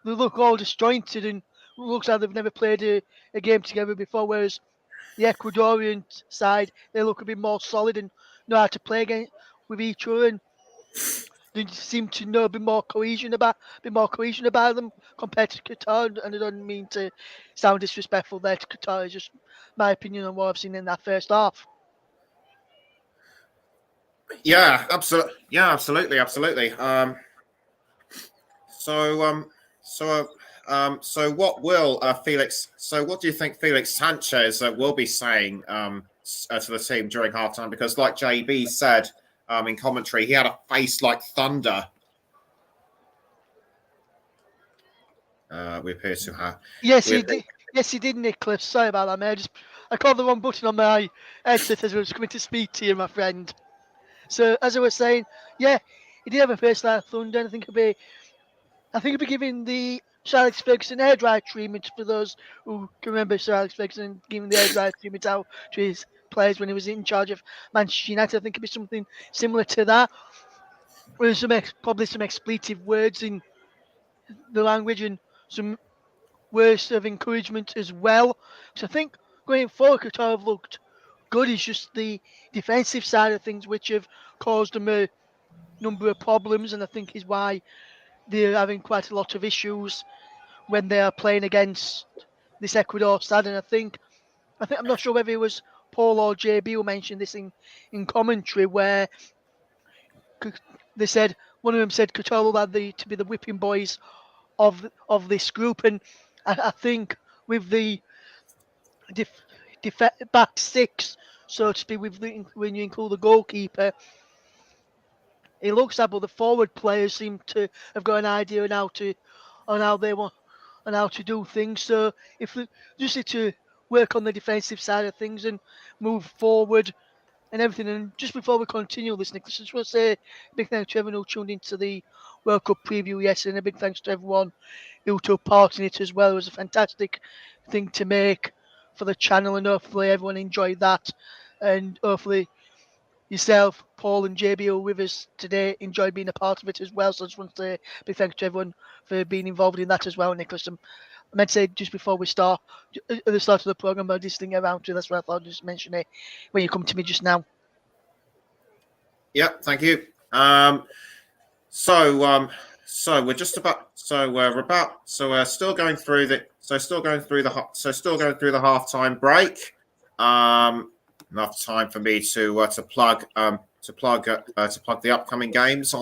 S3: They look all disjointed, and looks like they've never played a game together before. Whereas the Ecuadorian side, they look a bit more solid and know how to play with each other, and they seem to know a bit more cohesion about them compared to Qatar. And I don't mean to sound disrespectful there to Qatar. It's just my opinion on what I've seen in that first half.
S1: Yeah, absolutely. So what will Felix? So what do you think Felix Sanchez will be saying to the team during halftime? Because, like JB said in commentary, he had a face like thunder. We appear to have.
S3: Yes, he did. Yes, he did, Nicholas. Sorry about that, mate. I called the wrong button on my headset as I was coming to speak to you, my friend. So, as I was saying, yeah, he did have a face like thunder. And I think he'll be giving the Sir Alex Ferguson air dry treatment, for those who can remember Sir Alex Ferguson giving the air dry treatment out to his players when he was in charge of Manchester United. I think it'd be something similar to that. With probably some expletive words in the language and some words of encouragement as well. So I think going forward, Qatar have looked good. It's just the defensive side of things which have caused them a number of problems, and I think is why they're having quite a lot of issues when they are playing against this Ecuador side. And I think I'm not sure whether it was Paul or JB who mentioned this in commentary, where they said one of them said Qatar had to be the whipping boys of this group, and I think with the back six, so to speak, when you include the goalkeeper, it looks like, but the forward players seem to have got an idea on how they want and how to do things. So if they just need to work on the defensive side of things and move forward and everything. And just before we continue this, Nicholas, I just want to say a big thanks to everyone who tuned into the World Cup preview yesterday, and a big thanks to everyone who took part in it as well. It was a fantastic thing to make for the channel, and hopefully everyone enjoyed that, and hopefully yourself, Paul, and JB who are with us today enjoyed being a part of it as well. So I just want to say a big thanks to everyone for being involved in that as well, Nicholas. I meant to say just before we start, at the start of the programme, about this thing around to, that's why I thought I'd just mention it when you come to me just now.
S1: Yeah, thank you. So we're just about. So we're still going through the. Still going through the halftime break. Enough time for me to plug the upcoming games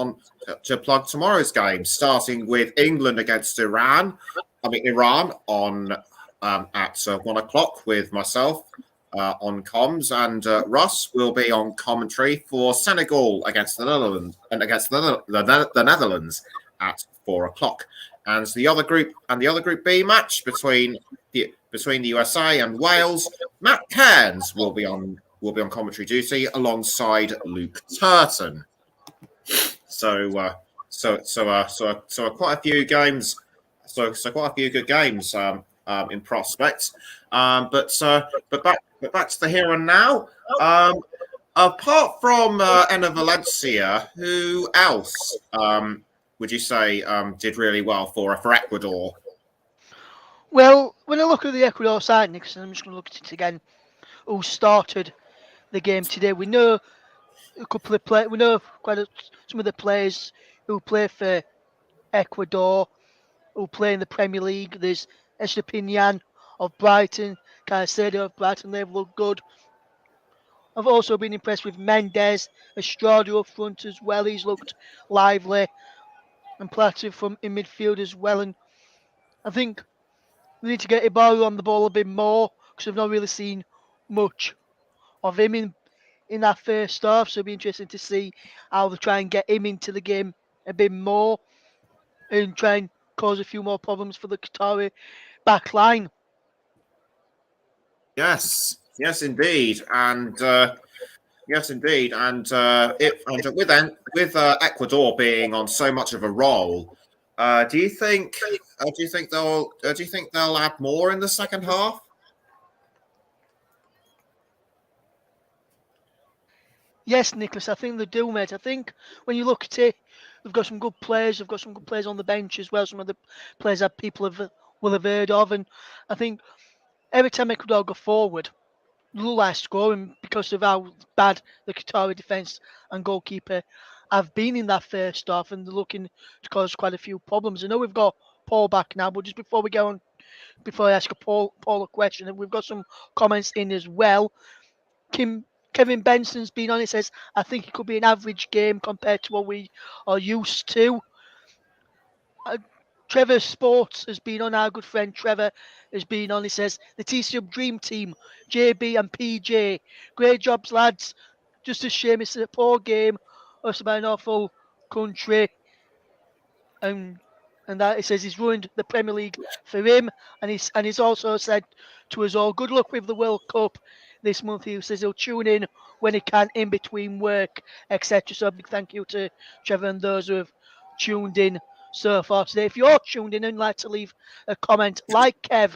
S1: to plug tomorrow's games, starting with England against Iran on at 1 o'clock with myself on comms, and Russ will be on commentary for Senegal against the Netherlands the Netherlands at 4 o'clock, and the other group B match between the USA and Wales. Matt Cairns will be on commentary duty alongside Luke Turton. So quite a few games. So quite a few good games in prospect. But back to the here and now. Apart from Enna Valencia, who else would you say did really well for Ecuador?
S3: Well, when I look at the Ecuador side, Nixon, I'm just going to look at it again. Who started the game today? We know a couple of players. We know some of the players who play for Ecuador, who play in the Premier League. There's Estepinian of Brighton, Caicedo of Brighton. They've looked good. I've also been impressed with Mendes, Estrada up front as well. He's looked lively, and Plata in midfield as well. And I think we need to get Ibarra on the ball a bit more, because I've not really seen much of him in that first half. So it'll be interesting to see how they try and get him into the game a bit more and try and cause a few more problems for the Qatari back line.
S1: Yes, indeed, and with Ecuador being on so much of a roll, do you think they'll add more in the second half?
S3: Yes, Nicholas, I think they do, mate. I think when you look at it, they've got some good players. They've got some good players on the bench as well. Some of the players that people will have heard of, and I think every time Ecuador go forward, look like scoring because of how bad the Qatari defence and goalkeeper have been in that first half, and they're looking to cause quite a few problems. I know we've got Paul back now, but just before we go on, before I ask Paul a question, we've got some comments in as well. Kevin Benson's been on. He says, I think it could be an average game compared to what we are used to. Trevor Sports has been on. Our good friend Trevor has been on. He says, the TCM Dream Team, JB and PJ. Great jobs, lads. Just a shame it's a poor game. Us about an awful country. And that, he says, he's ruined the Premier League for him. And he's also said to us all, good luck with the World Cup this month. He says he'll tune in when he can in between work, etc. So a big thank you to Trevor and those who have tuned in so far today. If you're tuned in and like to leave a comment like Kev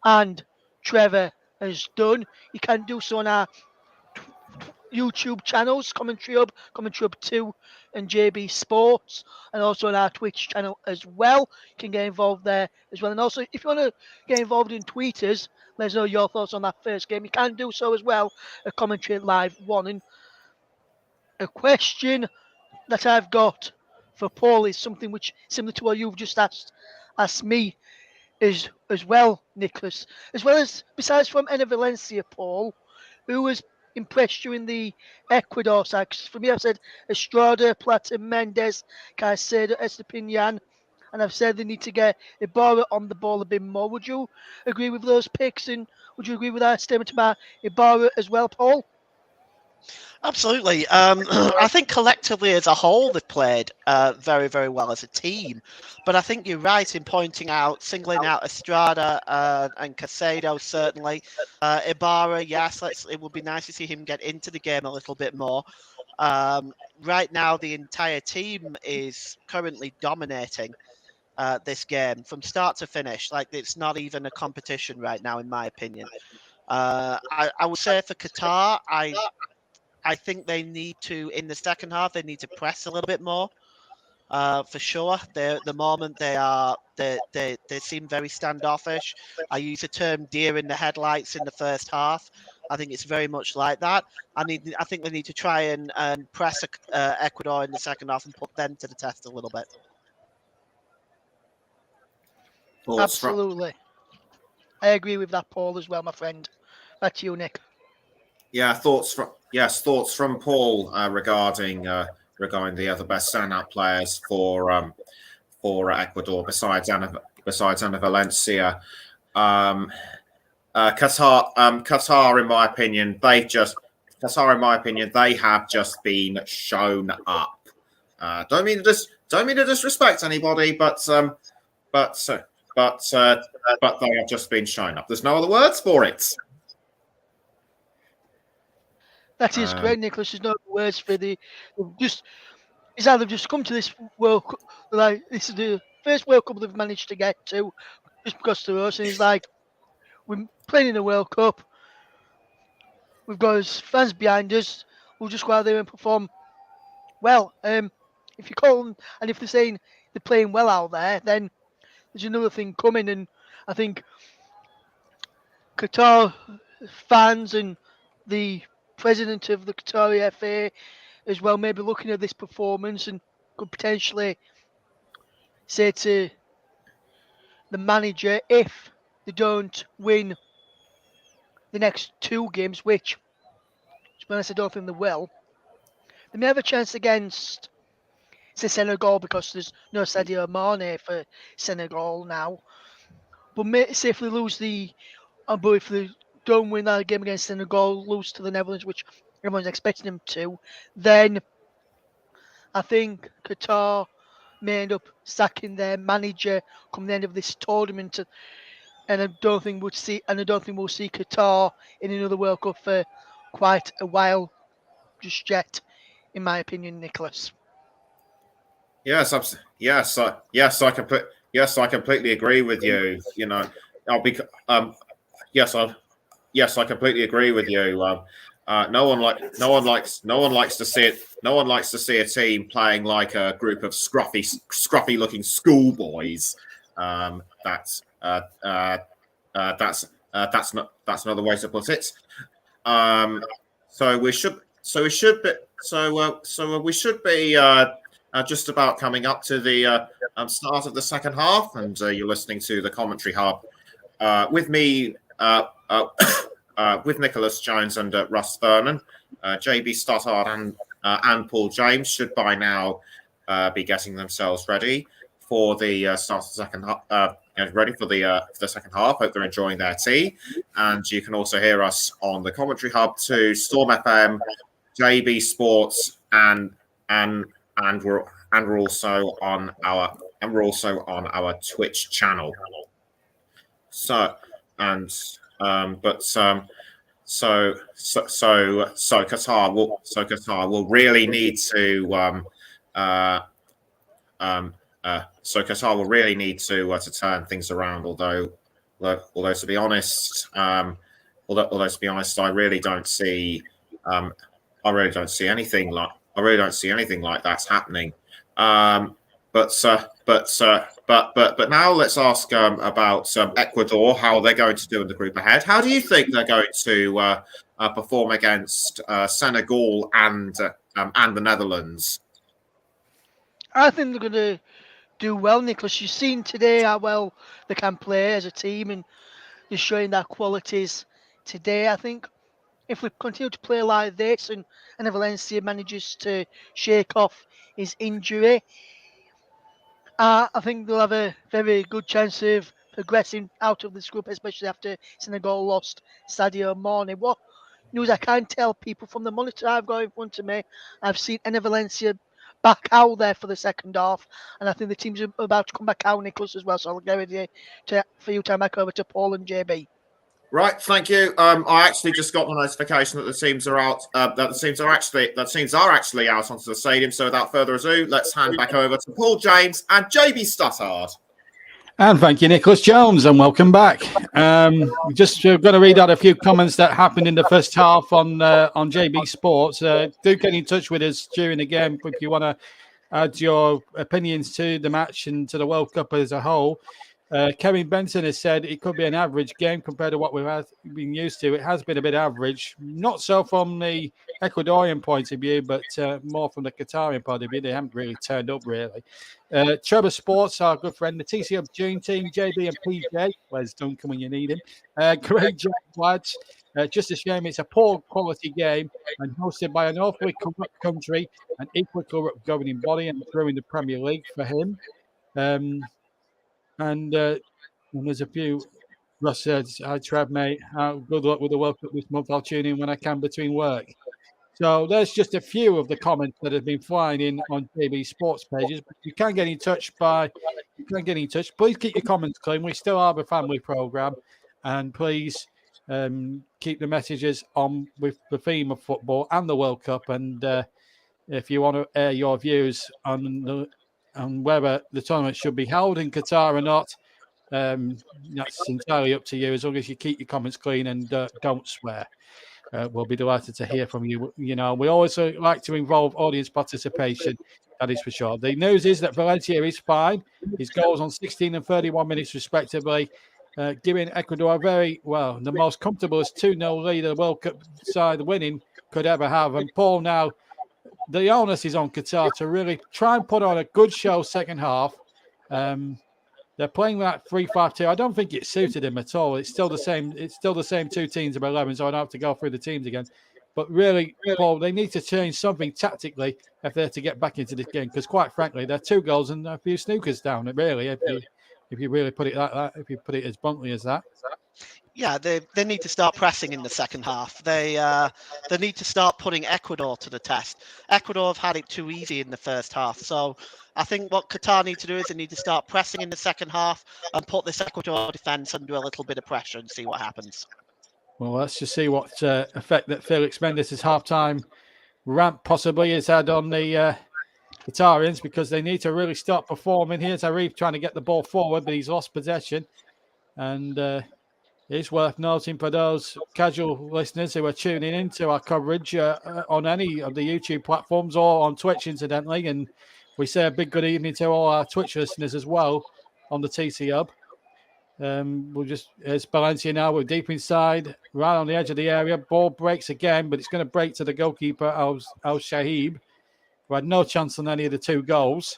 S3: and Trevor has done, you can do so on our YouTube channels, Commentary Hub 2 and JB Sports, and also on our Twitch channel as well. You can get involved there as well. And also, if you want to get involved in tweeters, let us know your thoughts on that first game. You can do so as well at Commentary Live 1. And a question that I've got for Paul is something which, similar to what you've just asked me, is as well, Nicholas. As well as, besides from Enna Valencia, Paul, who has impressed you in the Ecuador side? 'Cause for me, I've said Estrada, Plata, Mendes, Caicedo, Estepinian, and I've said they need to get Ibarra on the ball a bit more. Would you agree with those picks, and would you agree with our statement about Ibarra as well, Paul?
S2: Absolutely. I think collectively as a whole they've played very, very well as a team. But I think you're right in singling out Estrada and Casado, certainly. Ibarra, yes, it would be nice to see him get into the game a little bit more. Right now, the entire team is currently dominating this game from start to finish. Like, it's not even a competition right now, in my opinion. I would say for Qatar, I think they need to, in the second half, they need to press a little bit more. For sure, the moment they seem very standoffish. I use the term "deer in the headlights" in the first half. I think it's very much like that. I think they need to try and press Ecuador in the second half and put them to the test a little bit.
S3: Absolutely, I agree with that, Paul, as well, my friend. Back to you, Nick.
S1: Yeah, thoughts from Paul regarding the other best standout players for Ecuador besides Ana Valencia. Qatar, in my opinion, they have just been shown up. Don't mean to disrespect anybody, but they have just been shown up. There's no other words for it.
S3: That is great, Nicholas. There's no words for it's either they've just come to this World Cup, like this is the first World Cup they've managed to get to, just because to us, and it's like we're playing in the World Cup. We've got his fans behind us. We'll just go out there and perform well. If you call them, and if they're saying they're playing well out there, then there's another thing coming, and I think Qatar fans and the president of the Qatari FA as well, maybe looking at this performance and could potentially say to the manager, if they don't win the next two games, which, to be honest, I don't think they will, they may have a chance against, say, Senegal, because there's no Sadio Mane for Senegal now. But say if they lose but if they don't win that game against Senegal, lose to the Netherlands, which everyone's expecting them to, then I think Qatar may end up sacking their manager come the end of this tournament, and I don't think we'll see Qatar in another World Cup for quite a while just yet, in my opinion, Nicholas.
S1: Yes, I completely agree with you. You know, I completely agree with you. No one likes to see it. No one likes to see a team playing like a group of scruffy looking schoolboys. That's not the way to put it. So we should be just about coming up to the start of the second half, and you're listening to the Commentary Hub with me. With Nicholas Jones and Russ Vernon, JB Stoddard and Paul James should by now be getting themselves ready for the start of the second half. Ready for the second half. Hope they're enjoying their tea, and you can also hear us on the Commentary Hub to Storm FM, JB Sports, and we're also on our Twitch channel. So Qatar will really need to So Qatar will really need to turn things around. Although to be honest, I really don't see anything like that's happening. But now let's ask about Ecuador, how they're going to do in the group ahead. How do you think they're going to perform against Senegal and the Netherlands?
S3: I think they're going to do well, Nicholas. You've seen today how well they can play as a team, and they're showing their qualities today. I think if we continue to play like this, and Valencia manages to shake off his injury, I think they'll have a very good chance of progressing out of this group, especially after Senegal lost Sadio Mane. What news I can tell people from the monitor I've got in front of me, I've seen Valencia back out there for the second half, and I think the team's about to come back out, Nicholas, as well. So I'll get ready for you to turn back over to Paul and JB.
S1: Right, thank you. I actually just got the notification that the teams are out. That the teams are actually out onto the stadium. So without further ado, let's hand back over to Paul James and JB Stuttard.
S4: And thank you, Nicholas Jones, and welcome back. Just going to read out a few comments that happened in the first half on JB Sports. Do get in touch with us during the game if you want to add your opinions to the match and to the World Cup as a whole. Kevin Benson has said it could be an average game compared to what we've been used to. It has been a bit average, not so from the Ecuadorian point of view, but more from the Qatarian point of view. They haven't really turned up, really. Trevor Sports, our good friend, the TC Up June team, JB and PJ. Where's Duncan when you need him? Great job, lads. Just a shame it's a poor quality game and hosted by an awfully corrupt country, an equally corrupt governing body, and through in the Premier League for him. And there's a few. Ross says, "Hi, Trev, mate. Good luck with the World Cup this month. I'll tune in when I can between work." So there's just a few of the comments that have been flying in on JB Sports pages. But you can get in touch. Please keep your comments clean. We still have a family program, and please keep the messages on with the theme of football and the World Cup. And if you want to air your views on whether the tournament should be held in Qatar or not, that's entirely up to you. As long as you keep your comments clean and don't swear, we'll be delighted to hear from you. You know, we always like to involve audience participation. That is for sure. The news is that Valencia is fine. His goals on 16 and 31 minutes respectively, giving Ecuador the most comfortable 2-0 lead the World Cup side winning could ever have. And Paul, now the onus is on Qatar to really try and put on a good show second half. They're playing that 3-5-2. I don't think it suited him at all. It's still the same. It's still the same two teams of 11, so I don't have to go through the teams again. But really, Paul, they need to change something tactically if they're to get back into this game. Because quite frankly, they're 2 goals and a few snookers down. Really, if you really put it like that, if you put it as bluntly as that.
S2: Yeah, they need to start pressing in the second half. They need to start putting Ecuador to the test. Ecuador have had it too easy in the first half. So I think what Qatar need to do is they need to start pressing in the second half and put this Ecuador defence under a little bit of pressure and see what happens.
S4: Well, let's just see what effect that Felix Mendes' halftime rant possibly has had on the Qatarians, because they need to really start performing. Here's Arif trying to get the ball forward, but he's lost possession. And it's worth noting for those casual listeners who are tuning into our coverage on any of the YouTube platforms or on Twitch, incidentally. And we say a big good evening to all our Twitch listeners as well on the TC Hub. It's Valencia now. We're deep inside, right on the edge of the area. Ball breaks again, but it's going to break to the goalkeeper, Al Shahib, who had no chance on any of the 2 goals.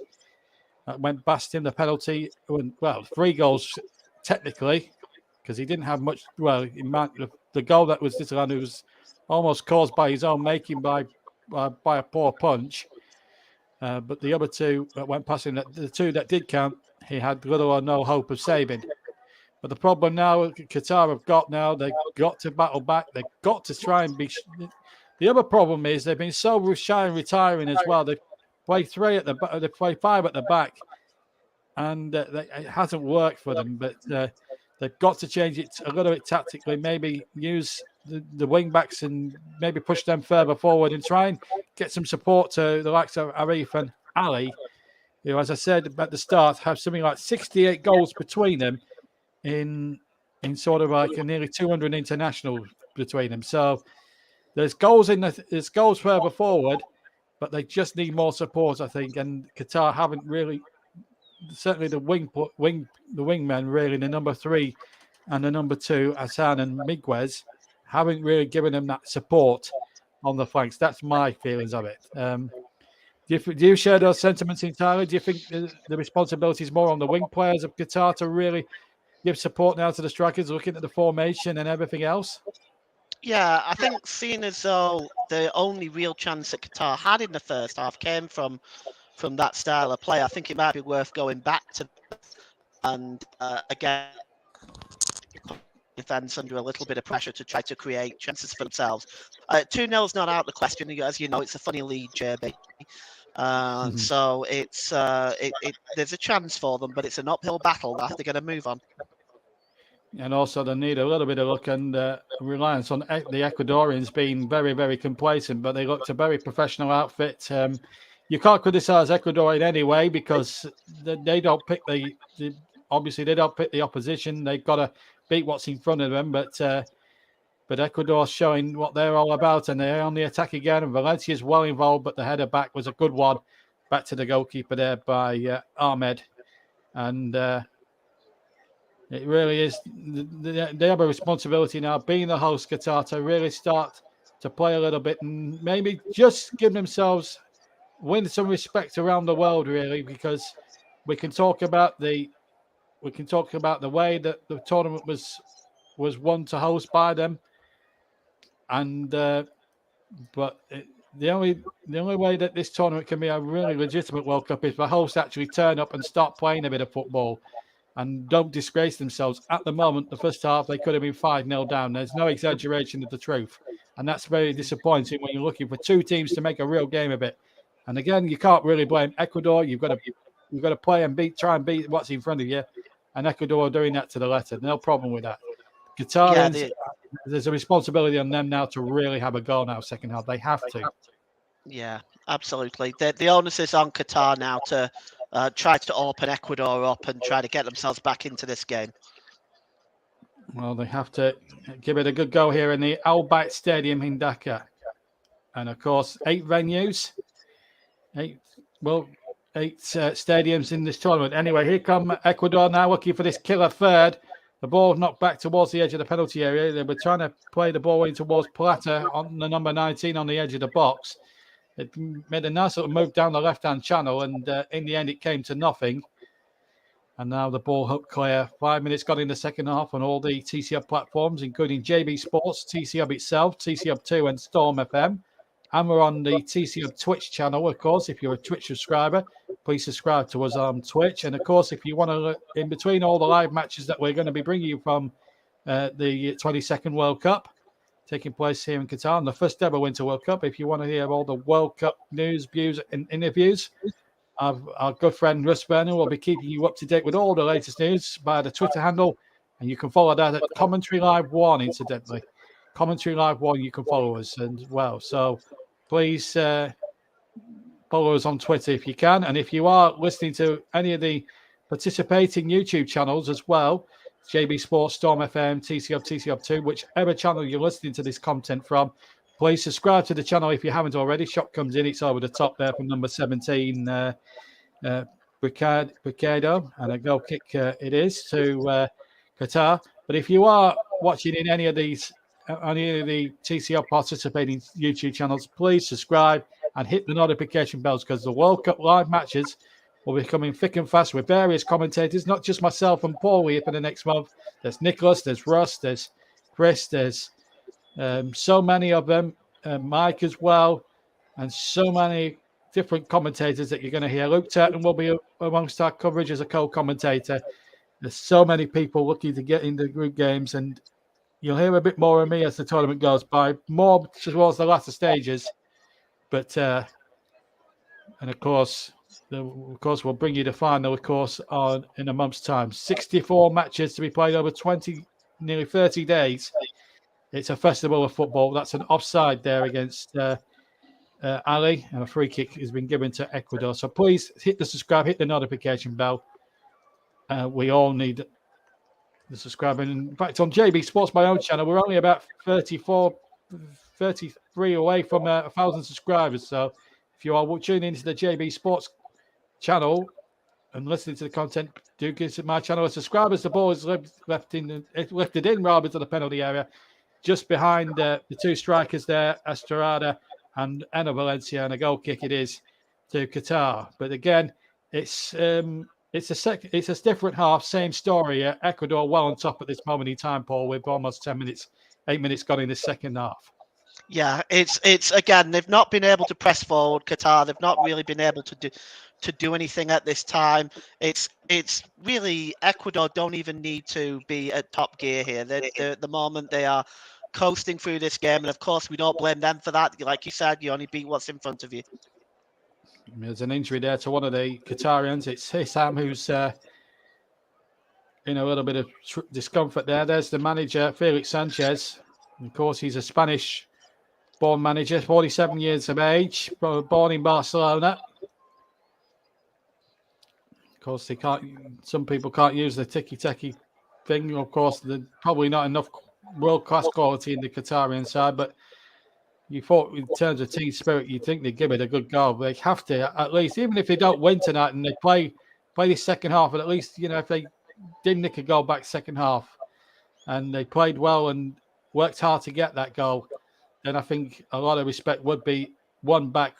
S4: That went past him. The penalty, 3 goals technically, because he didn't have much. Well, the goal that was disallowed was almost caused by his own making by a poor punch. But the other 2 that went past him, the 2 that did count, he had little or no hope of saving. But the problem now Qatar have got now, they've got to battle back. They've got to try and be. The other problem is they've been so shy and retiring as well. They play 3 at the back, they play 5 at the back, and it hasn't worked for them. But they've got to change it a little bit tactically. Maybe use the wing backs and maybe push them further forward and try and get some support to the likes of Arif and Ali who, as I said at the start, have something like 68 goals between them in sort of like nearly 200 internationals between them. So there's goals further forward, but they just need more support, I think. And Qatar haven't really, certainly the wingmen, really, the number 3 and the number 2, Hassan and Miguez, haven't really given them that support on the flanks. That's my feelings of it. Do you share those sentiments entirely? Do you think the responsibility is more on the wing players of Qatar to really give support now to the strikers, looking at the formation and everything else?
S2: Yeah, I think seeing as though the only real chance that Qatar had in the first half came from that style of play, I think it might be worth going back to and again defense under a little bit of pressure to try to create chances for themselves. 2-0 is not out of the question, as you know. It's a funny lead, JB. So it's there's a chance for them, but it's an uphill battle that they're going to move on.
S4: And also they need a little bit of luck and reliance on the Ecuadorians being very, very complacent, but they looked a very professional outfit. You can't criticize Ecuador in any way because they don't pick obviously they don't pick the opposition. They've got to beat what's in front of them, but Ecuador's showing what they're all about, and they're on the attack again. And Valencia's well involved, but the header back was a good one, back to the goalkeeper there by Ahmed, and it really is. They have a responsibility now, being the host, Qatar, to really start to play a little bit and maybe just give themselves win some respect around the world, really, because we can talk about the way that the tournament was won to host by them, and but the only way that this tournament can be a really legitimate World Cup is the hosts actually turn up and start playing a bit of football and don't disgrace themselves. At the moment, the first half, they could have been 5-0 down. There's no exaggeration of the truth. And that's very disappointing when you're looking for two teams to make a real game of it. And again, you can't really blame Ecuador. You've got to play and try and beat what's in front of you. And Ecuador are doing that to the letter. No problem with that. Qatarians, there's a responsibility on them now to really have a go now, second half. They have to.
S2: Yeah, absolutely. The onus is on Qatar now to try to open Ecuador up and try to get themselves back into this game.
S4: Well, they have to give it a good go here in the Al Bayt Stadium in Dhaka. And, of course, 8 venues. 8 stadiums in this tournament. Anyway, here come Ecuador now looking for this killer third. The ball knocked back towards the edge of the penalty area. They were trying to play the ball in towards Plata on the number 19 on the edge of the box. It made a nice little move down the left-hand channel, and in the end, it came to nothing. And now the ball hooked clear. 5 minutes got in the second half on all the TCB platforms, including JB Sports, TCB itself, TCB2 and Storm FM. And we're on the TCB Twitch channel, of course. If you're a Twitch subscriber, please subscribe to us on Twitch. And, of course, if you want to look in between all the live matches that we're going to be bringing you from the 22nd World Cup, taking place here in Qatar, and the first ever Winter World Cup. If you want to hear all the World Cup news, views, and interviews, our good friend Russ Werner will be keeping you up to date with all the latest news by the Twitter handle, and you can follow that at Commentary Live 1, incidentally. Commentary Live 1, you can follow us as well. So please follow us on Twitter if you can. And if you are listening to any of the participating YouTube channels as well, JB Sports, Storm FM, TCB, TCB2, whichever channel you're listening to this content from, please subscribe to the channel if you haven't already. Shot comes in, it's over the top there from number 17, Ricardo, and a goal kick it is to Qatar. But if you are watching in any of the TCB participating YouTube channels, please subscribe and hit the notification bells, because the World Cup live matches will be coming thick and fast with various commentators, not just myself and Paul here for the next month. There's Nicholas, there's Russ, there's Chris, there's so many of them, Mike as well, and so many different commentators that you're going to hear. Luke Turton will be amongst our coverage as a co-commentator. There's so many people looking to get into group games, and you'll hear a bit more of me as the tournament goes by, more towards the latter stages. But, and of course, we'll bring you the final, of course, in a month's time. 64 matches to be played over nearly 30 days. It's a festival of football. That's an offside there against Ali, and a free kick has been given to Ecuador. So please hit the subscribe, hit the notification bell. We all need the subscribe. And in fact, on JB Sports, my own channel, we're only about 33 away from 1,000 subscribers. So if you are tuning into the JB Sports channel and listening to the content, do give my channel a subscribe as the ball is lifted in rather to the penalty area, just behind the two strikers there, Estrada and Enner Valencia, and a goal kick it is to Qatar. But again, it's a different half, same story. Ecuador well on top at this moment in time, Paul, with almost 8 minutes gone in the second half.
S2: Yeah, it's again, they've not been able to press forward, Qatar. They've not really been able to do anything at this time. It's really, Ecuador don't even need to be at top gear here. They're at the moment they are coasting through this game, and of course we don't blame them for that. Like you said, you only beat what's in front of you.
S4: There's an injury there to one of the Qatarians. It's Hissam who's in a little bit of discomfort there. There's the manager, Felix Sanchez. Of course, he's a Spanish-born manager, 47 years of age, born in Barcelona. Of course, some people can't use the tiki-taki thing. Of course, there's probably not enough world-class quality in the Qatarian side, but you thought in terms of team spirit, you'd think they'd give it a good go. But they have to, at least, even if they don't win tonight and they play the second half, but at least, if they did nick a goal back second half and they played well and worked hard to get that goal, then I think a lot of respect would be won back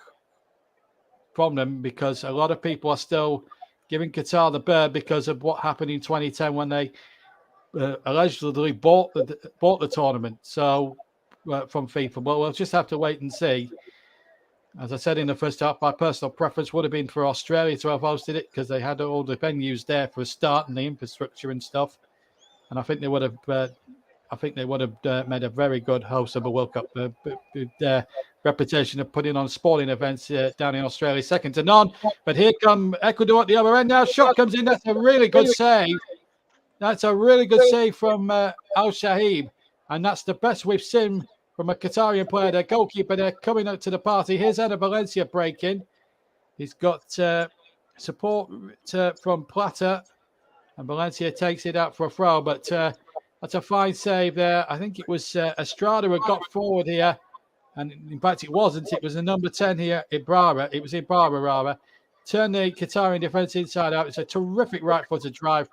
S4: from them, because a lot of people are still giving Qatar the bird because of what happened in 2010 when they allegedly bought the tournament. So from FIFA, well, we'll just have to wait and see. As I said in the first half, my personal preference would have been for Australia to have hosted it, because they had all the venues there for a start and the infrastructure and stuff. And I think they would have. Made a very good host of a World Cup. Their reputation of putting on sporting events down in Australia, second to none. But here come Ecuador at the other end now. Shot comes in. That's a really good save. That's a really good save from Al Shahib. And that's the best we've seen from a Qatarian player. Their goalkeeper, they're coming up to the party. Here's Enner Valencia breaking. He's got support from Plata. And Valencia takes it out for a throw. But that's a fine save there. I think it was Estrada who got forward here. And in fact, it wasn't. It was the number 10 here, Ibarra. It was Ibarra, rather. Turned the Qatarian defence inside out. It's a terrific right-footed drive.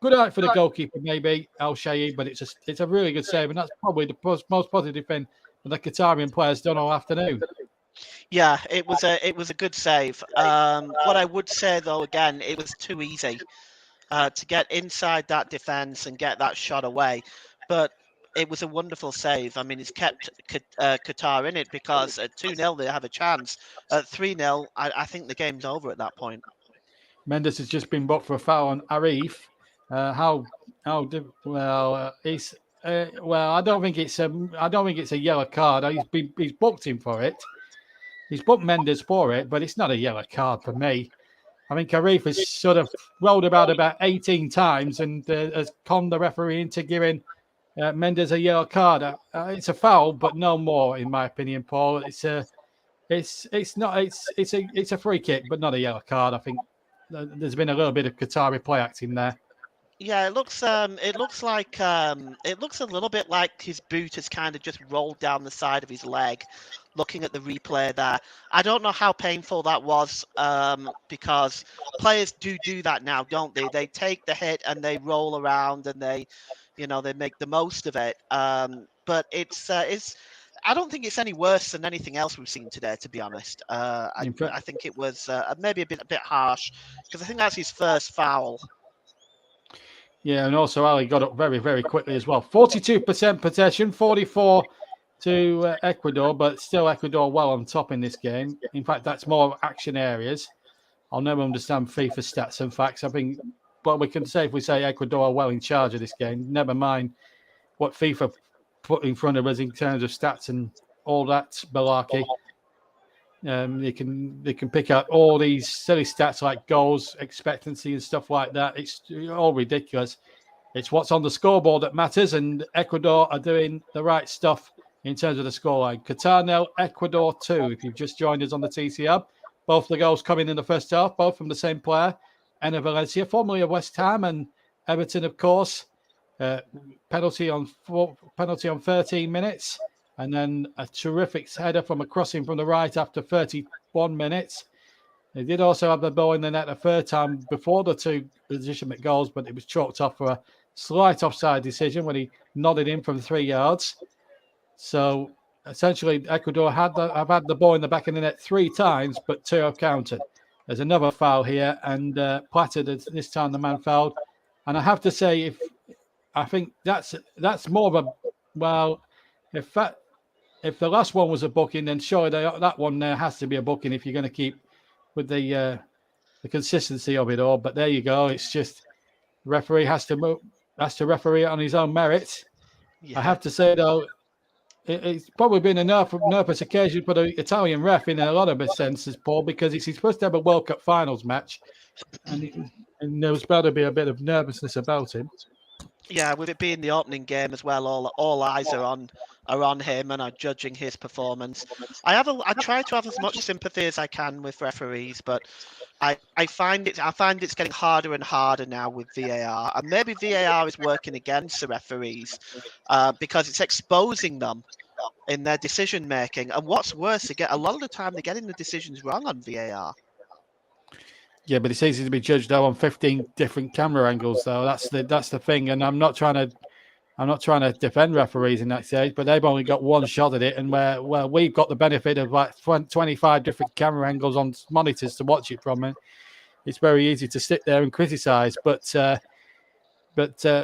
S4: Good eye for the goalkeeper, maybe, Al Shahib, but it's a really good save. And that's probably the most positive thing that the Qatarian players done all afternoon.
S2: Yeah, it was a good save. What I would say, though, again, it was too easy to get inside that defence and get that shot away. But it was a wonderful save. I mean, it's kept Qatar in it, because at 2-0 they have a chance. At 3-0, I think the game's over at that point.
S4: Mendes has just been booked for a foul on Arif. I don't think it's a yellow card. He's booked him for it. He's booked Mendes for it, but it's not a yellow card for me. I think Arif has sort of rolled about 18 times and has conned the referee into giving Mendes a yellow card. It's a foul, but no more, in my opinion, Paul. It's a free kick, but not a yellow card. I think there's been a little bit of Qatari play acting there.
S2: Yeah, it looks a little bit like his boot has kind of just rolled down the side of his leg. Looking at the replay there, I don't know how painful that was, because players do that now, don't they? They take the hit and they roll around and they make the most of it. But it's I don't think it's any worse than anything else we've seen today, to be honest. I think it was maybe a bit harsh, because I think that's his first foul.
S4: Yeah, and also Ali got up very, very quickly as well. 42% possession, 44 to Ecuador, but still Ecuador well on top in this game. In fact, that's more action areas. I'll never understand FIFA stats and facts. I think what we can say, if we say Ecuador are well in charge of this game, never mind what FIFA put in front of us in terms of stats and all that malarkey. They can pick out all these silly stats like goals, expectancy and stuff like that. It's all ridiculous. It's what's on the scoreboard that matters, and Ecuador are doing the right stuff in terms of the scoreline. Qatar 0, Ecuador 2. If you've just joined us on the TCR, both the goals coming in the first half, both from the same player, Enner Valencia, formerly of West Ham and Everton, of course. Penalty on 13 minutes, and then a terrific header from a crossing from the right after 31 minutes. They did also have the ball in the net a third time before the two legitimate goals, but it was chalked off for a slight offside decision when he nodded in from 3 yards. So essentially, Ecuador have had the ball in the back of the net 3 times, but 2 have counted. There's another foul here, and Plata this time the man fouled. And I have to say, I think that's more of a, well, if the last one was a booking, then surely that one there has to be a booking if you're going to keep with the consistency of it all. But there you go. It's just referee has to referee it on his own merit. Yeah. I have to say though, it's probably been a nervous occasion for the Italian ref in a lot of senses, Paul, because he's supposed to have a World Cup finals match, and there's bound to be a bit of nervousness about him.
S2: Yeah, with it being the opening game as well, all eyes are on him and are judging his performance. I try to have as much sympathy as I can with referees, but I find it's getting harder and harder now with VAR, and maybe VAR is working against the referees because it's exposing them in their decision making. And what's worse, a lot of the time they're getting the decisions wrong on VAR.
S4: Yeah, but it's easy to be judged though on 15 different camera angles, though. That's the thing, and I'm not trying to defend referees in that stage, but they've only got one shot at it, and where we've got the benefit of like 25 different camera angles on monitors to watch it from, and it's very easy to sit there and criticise. But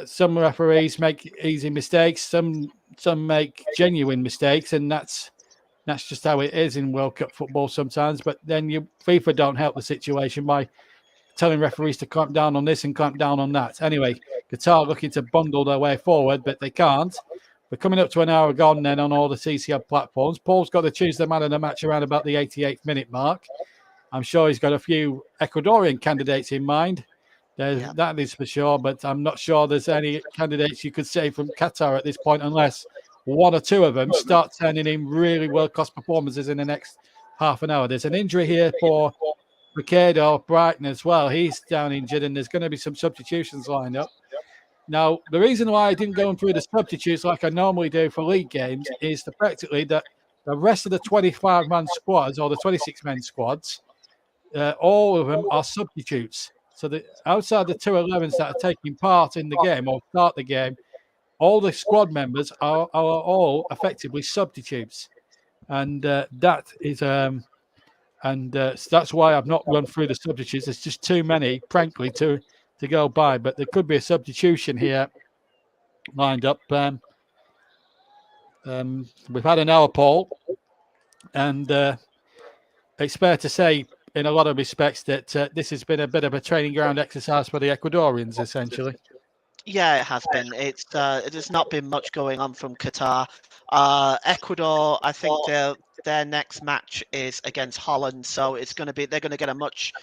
S4: some referees make easy mistakes, some make genuine mistakes, and that's just how it is in World Cup football sometimes. But then FIFA don't help the situation by telling referees to clamp down on this and clamp down on that. Anyway, Qatar looking to bundle their way forward, but they can't. We're coming up to an hour gone then on all the TCR platforms. Paul's got to choose the man of the match around about the 88th minute mark. I'm sure he's got a few Ecuadorian candidates in mind. That is for sure, but I'm not sure there's any candidates you could say from Qatar at this point, unless one or two of them start turning in really world-class performances in the next half an hour. There's an injury here for Ricardo Brighton as well. He's down injured, and there's going to be some substitutions lined up. Now, the reason why I didn't go through the substitutes like I normally do for league games is practically that the rest of the 25-man squads or the 26-man squads, all of them are substitutes. So outside the 2 11s that are taking part in the game or start the game, all the squad members are all effectively substitutes, and that is so that's why I've not run through the substitutes. There's just too many, frankly, to go by. But there could be a substitution here lined up. We've had an hour, Paul, and it's fair to say, in a lot of respects, that this has been a bit of a training ground exercise for the Ecuadorians, essentially.
S2: Yeah, it has been. There's not been much going on from Qatar. Ecuador, I think their next match is against Holland, so they're going to get a much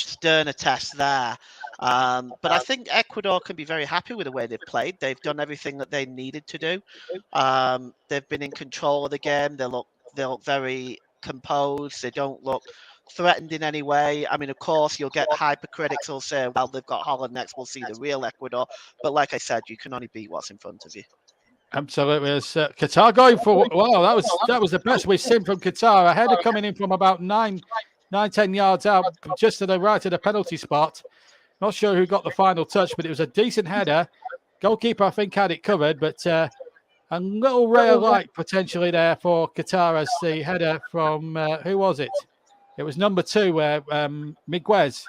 S2: sterner test there. But I think Ecuador can be very happy with the way they've played. They've done everything that they needed to do. They've been in control of the game. They look very composed. They don't look threatened in any way. I mean, of course, you'll get hypercritics who'll say, well, they've got Holland next, we'll see the real Ecuador. But like I said, you can only beat what's in front of you.
S4: Absolutely. Qatar going for, wow, that was the best we've seen from Qatar. A header coming in from about 9-10 yards out, just to the right of the penalty spot. Not sure who got the final touch, but it was a decent header. Goalkeeper, I think, had it covered, but a little ray of light potentially there for Qatar as the header from, who was it? It was number 2, Miguez,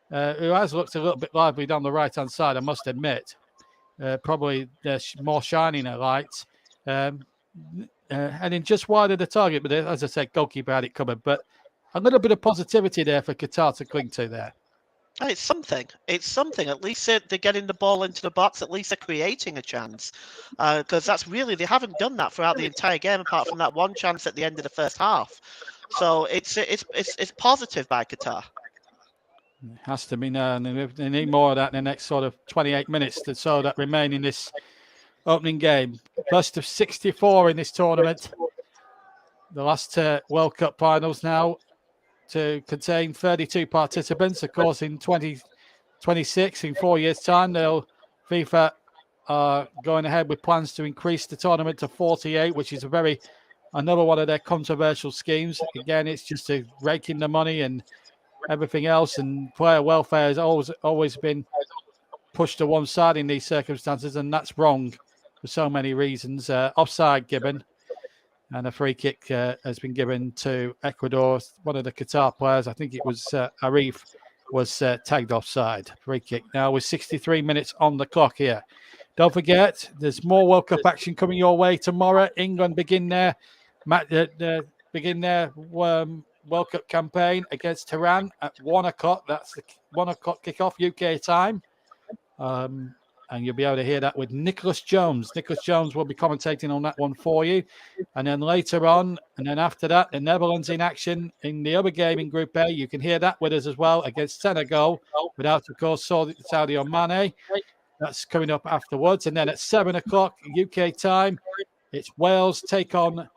S4: who has looked a little bit lively down the right-hand side, I must admit. Probably more shining a light. Heading just wide of the target, but as I said, goalkeeper had it covered. But a little bit of positivity there for Qatar to cling to there.
S2: It's something. At least they're getting the ball into the box. At least they're creating a chance. Because they haven't done that throughout the entire game, apart from that one chance at the end of the first half. So it's positive by Qatar.
S4: It has to be now, and they need more of that in the next sort of 28 minutes so that remain in this opening game. First of 64 in this tournament. The last World Cup finals now to contain 32 participants. Of course, in 2026, in 4 years' time, FIFA are going ahead with plans to increase the tournament to 48, which is another one of their controversial schemes. Again, it's just to rake in the money and everything else, and player welfare has always been pushed to one side in these circumstances, and that's wrong for so many reasons. Offside given, and a free kick has been given to Ecuador. One of the Qatar players, I think it was Arif, was tagged offside. Free kick now with 63 minutes on the clock here. Don't forget, there's more World Cup action coming your way tomorrow. England begin their World Cup campaign against Tehran at 1 o'clock. That's the 1 o'clock kickoff UK time. And you'll be able to hear that with Nicholas Jones. Nicholas Jones will be commentating on that one for you. And then later on, and then after that, the Netherlands in action in the other game in Group A. You can hear that with us as well against Senegal, without, of course, Sadio Mane. That's coming up afterwards. And then at 7 o'clock UK time, it's Wales take on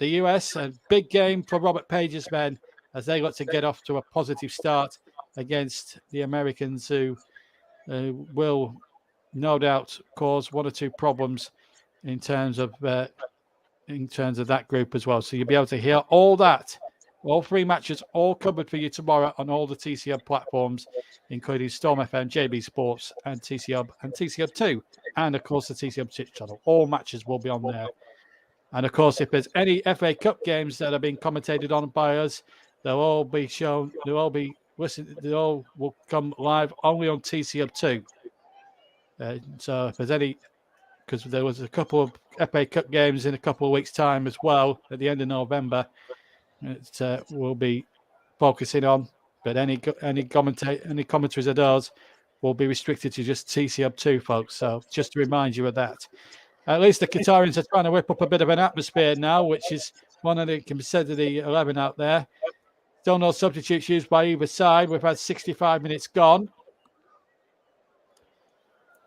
S4: the US. A big game for Robert Page's men as they look to get off to a positive start against the Americans, who will no doubt cause one or two problems in terms of that group as well. So you'll be able to hear all that, all three matches, all covered for you tomorrow on all the TC Hub platforms, including Storm FM, JB Sports, and TC Hub and TC Hub 2, and of course the TC Hub 6 channel. All matches will be on there. And of course, if there's any FA Cup games that are being commentated on by us, they'll all be shown. They'll all be listened. They all will come live only on TC Hub 2. So if there's any, because there was a couple of FA Cup games in a couple of weeks' time as well at the end of November, we'll be focusing on. But any commentaries of those will be restricted to just TC Hub 2, folks. So just to remind you of that. At least the Qatarians are trying to whip up a bit of an atmosphere now, which is one of the, can be said to the 11 out there. Still no substitutes used by either side. We've had 65 minutes gone.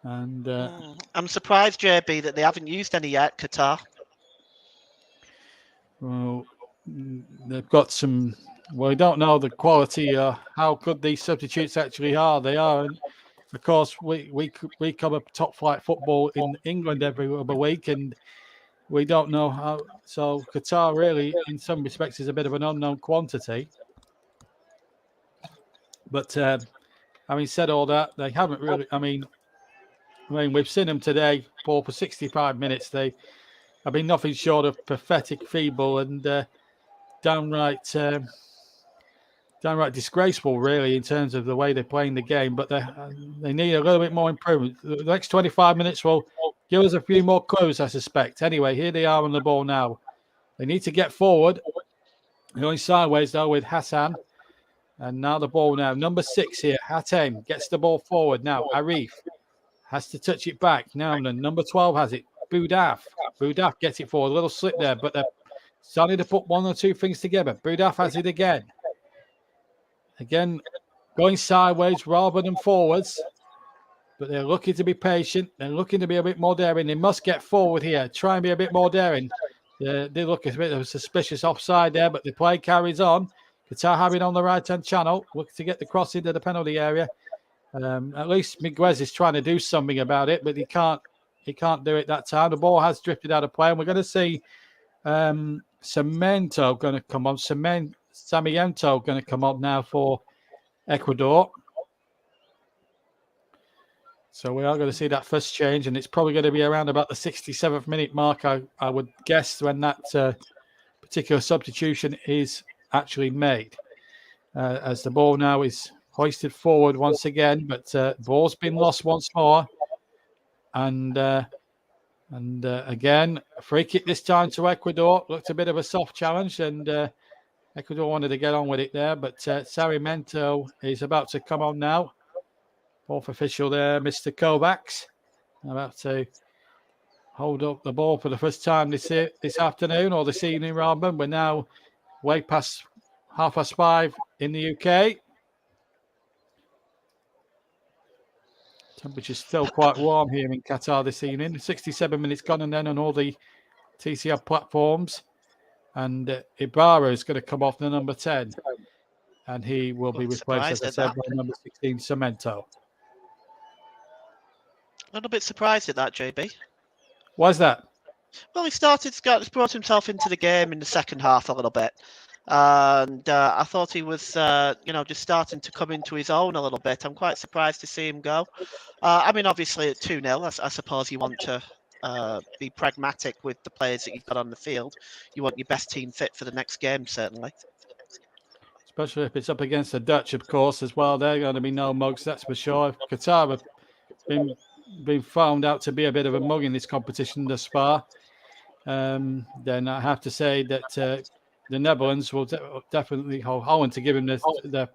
S4: And
S2: I'm surprised, JB, that they haven't used any yet, Qatar.
S4: Well, they've got some. Well, we don't know the quality or how good these substitutes actually are. They are, and of course, we cover top flight football in England every other week, and we don't know how. So Qatar really, in some respects, is a bit of an unknown quantity. But having said all that, they haven't really. I mean, we've seen them today, Paul, for 65 minutes. They have been nothing short of pathetic, feeble, and downright disgraceful, really, in terms of the way they're playing the game. But they need a little bit more improvement. The next 25 minutes will give us a few more clues, I suspect. Anyway, here they are on the ball now. They need to get forward. They're going sideways, though, with Hassan. And now the ball now. Number 6 here, Hatem, gets the ball forward now. Arif has to touch it back. Now number 12 has it. Boudaf gets it forward. A little slip there, but they're starting to put one or two things together. Boudaf has it again. Again, going sideways rather than forwards. But they're looking to be patient. They're looking to be a bit more daring. They must get forward here. Try and be a bit more daring. They look a bit of a suspicious offside there, but the play carries on. Qatar have it on the right-hand channel. Look to get the cross into the penalty area. At least Miguez is trying to do something about it, but he can't do it that time. The ball has drifted out of play, and we're going to see Cemento going to come on. Samiento going to come on now for Ecuador. So we are going to see that first change, and it's probably going to be around about the 67th minute mark, I would guess, when that particular substitution is actually made. As the ball now is hoisted forward once again, but ball's been lost once more. And again, a free kick this time to Ecuador. Looked a bit of a soft challenge, and Ecuador wanted to get on with it there, but Sarmiento is about to come on now. Fourth official there, Mr. Kovacs, about to hold up the ball for the first time this afternoon, or this evening rather. We're now way past 5:30 in the UK. Temperature's still quite warm here in Qatar this evening. 67 minutes gone, and then on all the TCL platforms. And Ibarra is going to come off the number 10. And he will be replaced, as I said, by number 16, Cemento.
S2: A little bit surprised at that, JB.
S4: Why's that?
S2: Well, he's brought himself into the game in the second half a little bit. And I thought he was, just starting to come into his own a little bit. I'm quite surprised to see him go. I mean, obviously at 2-0, I suppose you want to be pragmatic with the players that you've got on the field. You want your best team fit for the next game, certainly.
S4: Especially if it's up against the Dutch, of course, as well. They're going to be no mugs, that's for sure. Qatar have been found out to be a bit of a mug in this competition thus far. Then I have to say that the Netherlands will definitely hold Holland to give him their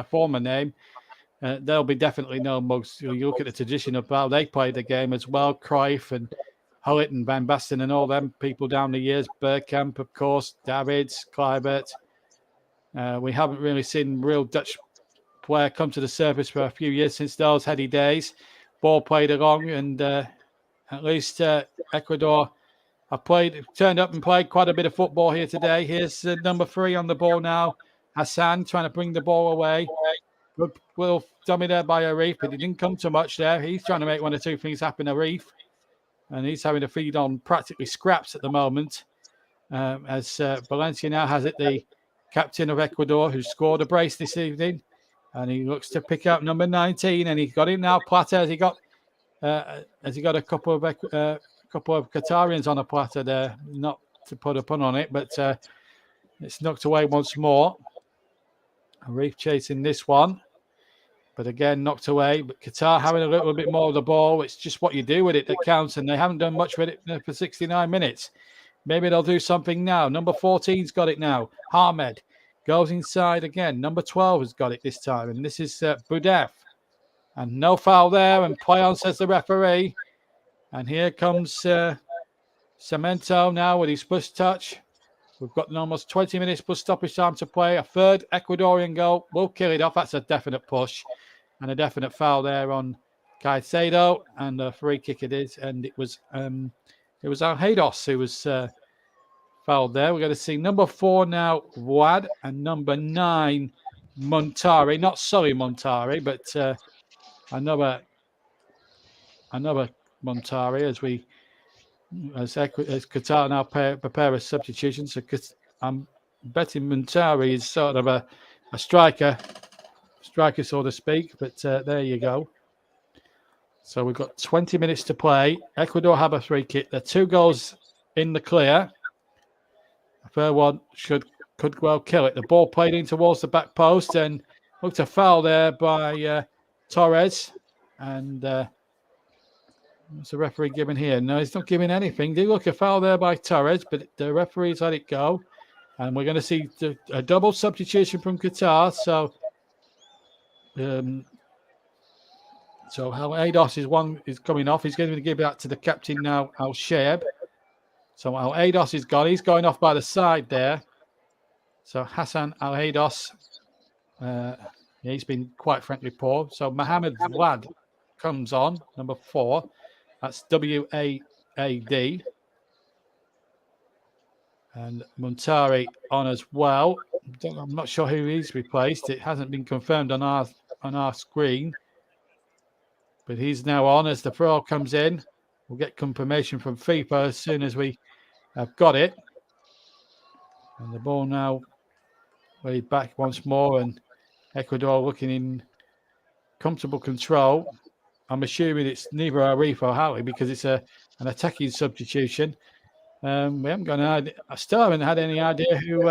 S4: former name. There'll be definitely no mugs. You look at the tradition of how they play the game as well. Cruyff and Hullet and Van Basten and all them people down the years. Bergkamp, of course, Davids, Kluivert. We haven't really seen real Dutch player come to the surface for a few years since those heady days. Ball played along, and at least Ecuador have turned up and played quite a bit of football here today. Here's number 3 on the ball now. Hassan trying to bring the ball away. Good little dummy there by Arif, but he didn't come to much there. He's trying to make one or two things happen, Arif. And he's having to feed on practically scraps at the moment. As Valencia now has it, the captain of Ecuador, who scored a brace this evening. And he looks to pick up number 19, and he's got it now. Platter, has he got a couple of Qatarians on a platter there? Not to put a pun on it, but it's knocked away once more. Arif chasing this one, but again knocked away. But Qatar having a little bit more of the ball. It's just what you do with it that counts, and they haven't done much with it for 69 minutes. Maybe they'll do something now. Number 14's got it now. Ahmed goes inside again. Number 12 has got it this time, and this is Boudef. And no foul there, and play on, says the referee. And here comes Cemento now with his push touch. We've got almost 20 minutes plus stoppage time to play. A third Ecuadorian goal will kill it off. That's a definite push, and a definite foul there on Caicedo, and a free kick it is. And it was Alheidos who was fouled there. We're going to see number 4 now, Wad, and number 9, Montari. Not Sully Montari, but another Montari as Qatar now prepare a substitution. So I'm betting Montari is sort of a striker, so to speak. But there you go. So we've got 20 minutes to play. Ecuador have a free kick. They're 2 goals in the clear. A third one could well kill it. The ball played in towards the back post, and looked a foul there by Torres. And what's the referee giving here? No, he's not giving anything. Did look a foul there by Torres, but the referee's let it go. And we're going to see a double substitution from Qatar. So Al-Aidos is coming off. He's going to give that to the captain now, Al-Shaib. So Al-Aidos is gone. He's going off by the side there. So Hassan Al-Aidos, he's been quite frankly poor. So Mohamed Wad comes on, number 4. That's W-A-A-D. And Montari on as well. I'm not sure who he's replaced. It hasn't been confirmed on our screen. But he's now on as the throw comes in. We'll get confirmation from FIFA as soon as we have got it. And the ball now way back once more, and Ecuador looking in comfortable control. I'm assuming it's neither Arif or Howie because it's an attacking substitution. We haven't got I still haven't had any idea who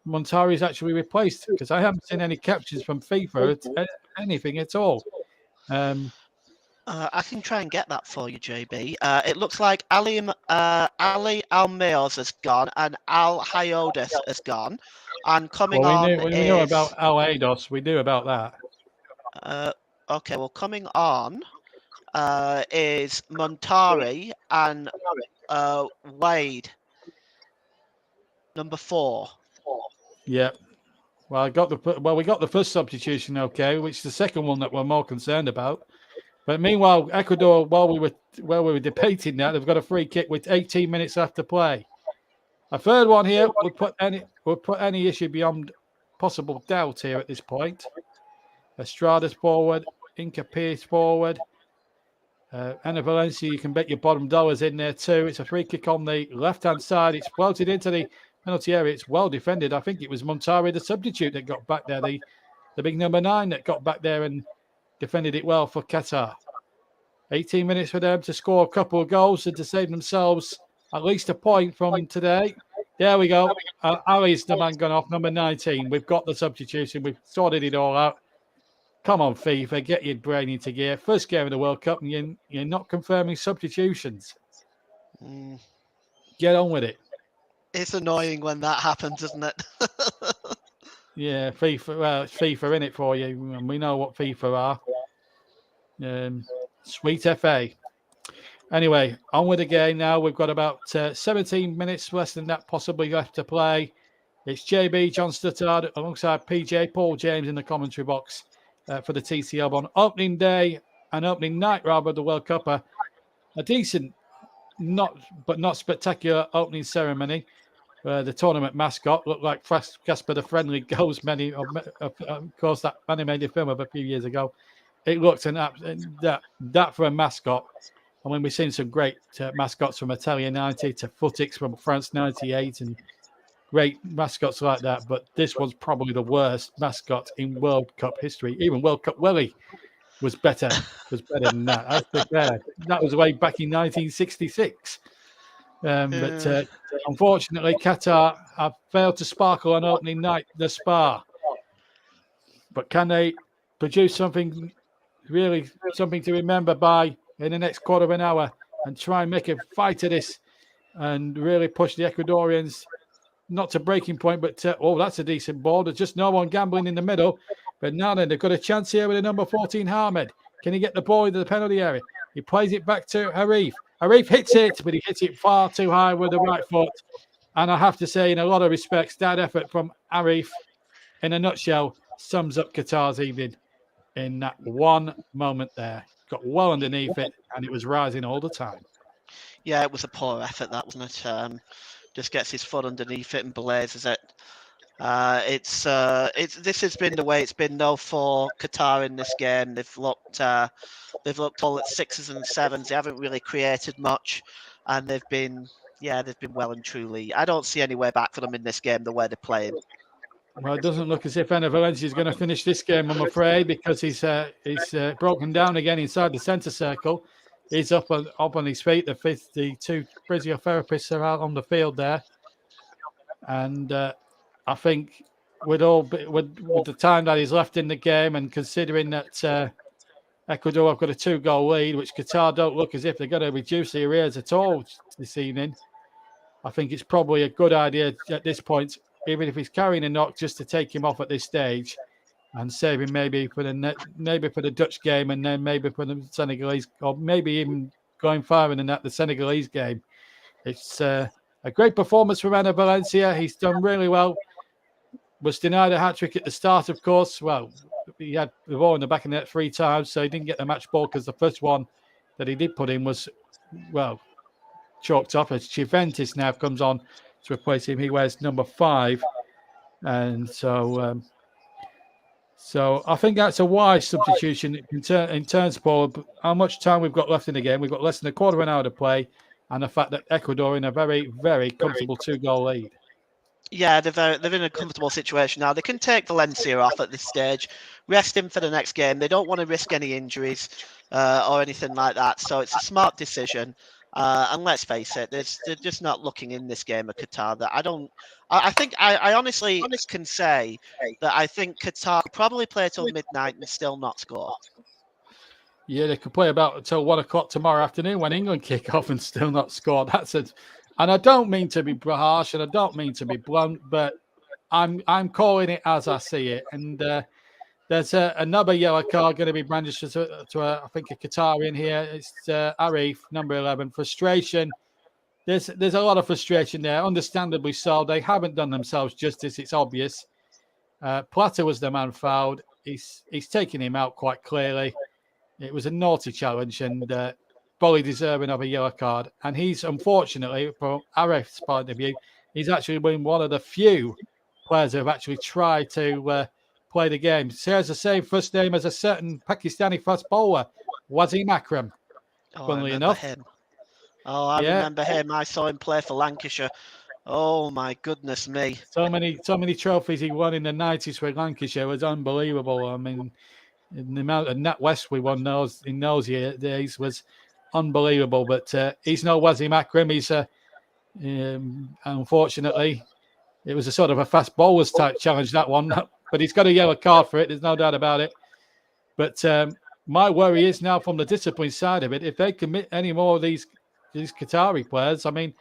S4: Montari's actually replaced, because I haven't seen any captions from FIFA, anything at all.
S2: I can try and get that for you, JB. It looks like Ali Almeos has gone and Al Hayodes has gone. And coming on
S4: we know about Al-Aidos. We knew about that.
S2: Okay, well, coming on is Montari and Wade, number 4.
S4: Yeah. Well, we got the first substitution, okay, which is the second one that we're more concerned about. But meanwhile, Ecuador, while we were debating that, they've got a free kick with 18 minutes left to play. A third one here would put any issue beyond possible doubt here at this point. Estrada's forward, Inca Pierce forward. Ana Valencia, you can bet your bottom dollars in there too. It's a free kick on the left-hand side. It's floated into the penalty area. It's well defended. I think it was Montari, the substitute, that got back there. The big number 9 that got back there and defended it well for Qatar. 18 minutes for them to score a couple of goals and to save themselves at least a point from today. There we go. Ali's the man gone off, number 19. We've got the substitution. We've sorted it all out. Come on, FIFA, get your brain into gear. First game of the World Cup, and you're not confirming substitutions. Get on with it.
S2: It's annoying when that happens, isn't it?
S4: Yeah, FIFA. Well, it's FIFA in it for you, and we know what FIFA are. Sweet FA. Anyway, on with the game now. We've got about 17 minutes, less than that, possibly left to play. It's JB, John Stuttard, alongside PJ, Paul James in the commentary box for the TCL on opening day and opening night, rather, of the World Cup. A decent, not spectacular opening ceremony. The tournament mascot looked like Casper the Friendly Ghost, of course, that animated film of a few years ago. It looked that for a mascot. I mean, we've seen some great mascots from Italia 90 to Footix from France 98 and great mascots like that. But this was probably the worst mascot in World Cup history. Even World Cup Willie was better than that. I think that was way back in 1966. But unfortunately, Qatar have failed to sparkle on opening night thus far. But can they produce something to remember by in the next quarter of an hour and try and make a fight of this and really push the Ecuadorians not to breaking point, but that's a decent ball. There's just no one gambling in the middle. But now then, they've got a chance here with the number 14, Ahmed. Can he get the ball into the penalty area? He plays it back to Arif. Arif hits it, but he hits it far too high with the right foot. And I have to say, in a lot of respects, that effort from Arif, in a nutshell, sums up Qatar's evening in that one moment there. Got well underneath it, and it was rising all the time.
S2: Yeah, it was a poor effort, that, wasn't it? Just gets his foot underneath it and blazes it. This has been the way it's been though for Qatar in this game. They've looked all at 6s and 7s. They haven't really created much, and they've been well and truly. I don't see any way back for them in this game the way they're playing.
S4: Well, it doesn't look as if Ana Valencia is going to finish this game, I'm afraid, because he's broken down again inside the centre circle. He's up on his feet. The two physiotherapists are out on the field there, and I think with the time that he's left in the game, and considering that Ecuador have got a 2-goal lead, which Qatar don't look as if they're going to reduce the arrears at all this evening, I think it's probably a good idea at this point, even if he's carrying a knock, just to take him off at this stage and save him maybe for the Dutch game, and then maybe for the Senegalese, or maybe even going farther than that, the Senegalese game. It's a great performance from Ana Valencia. He's done really well. Was denied a hat-trick at the start, of course. Well, he had the ball in the back of the net 3 times, so he didn't get the match ball because the first one that he did put in was, chalked up as Chiventis now comes on to replace him. He wears number 5. And so I think that's a wise substitution in terms, Paul, how much time we've got left in the game. We've got less than a quarter of an hour to play, and the fact that Ecuador in a very, very comfortable 2-goal lead. Yeah,
S2: they're in a comfortable situation now. They can take Valencia off at this stage, rest him for the next game. They don't want to risk any injuries or anything like that. So it's a smart decision. And let's face it, they're just not looking in this game at Qatar. That I honestly can say that I think Qatar could probably play till midnight and still not score.
S4: Yeah, they could play about until 1 o'clock tomorrow afternoon when England kick off and still not score. And I don't mean to be harsh and I don't mean to be blunt, but I'm calling it as I see it. And there's another yellow card going to be brandished to I think a Qatari here. It's Arif, number 11. Frustration. There's a lot of frustration there, understandably so. They haven't done themselves justice. It's obvious. Plata was the man fouled. He's taking him out quite clearly. It was a naughty challenge and fully deserving of a yellow card. And he's, unfortunately, from Arif's point of view, he's actually been one of the few players who have actually tried to play the game. Shares the same first name as a certain Pakistani fast bowler, Wasim Akram, funnily enough.
S2: Him. Oh, I remember him. I saw him play for Lancashire. Oh, my goodness me.
S4: So many trophies he won in the 90s for Lancashire was unbelievable. I mean, the amount of NatWest we won in those days was unbelievable. But he's no Wasim Akram. He's unfortunately, it was a sort of a fast bowlers type challenge, that one. But he's got a yellow card for it. There's no doubt about it. But my worry is now from the discipline side of it, if they commit any more of these Qatari players, I mean,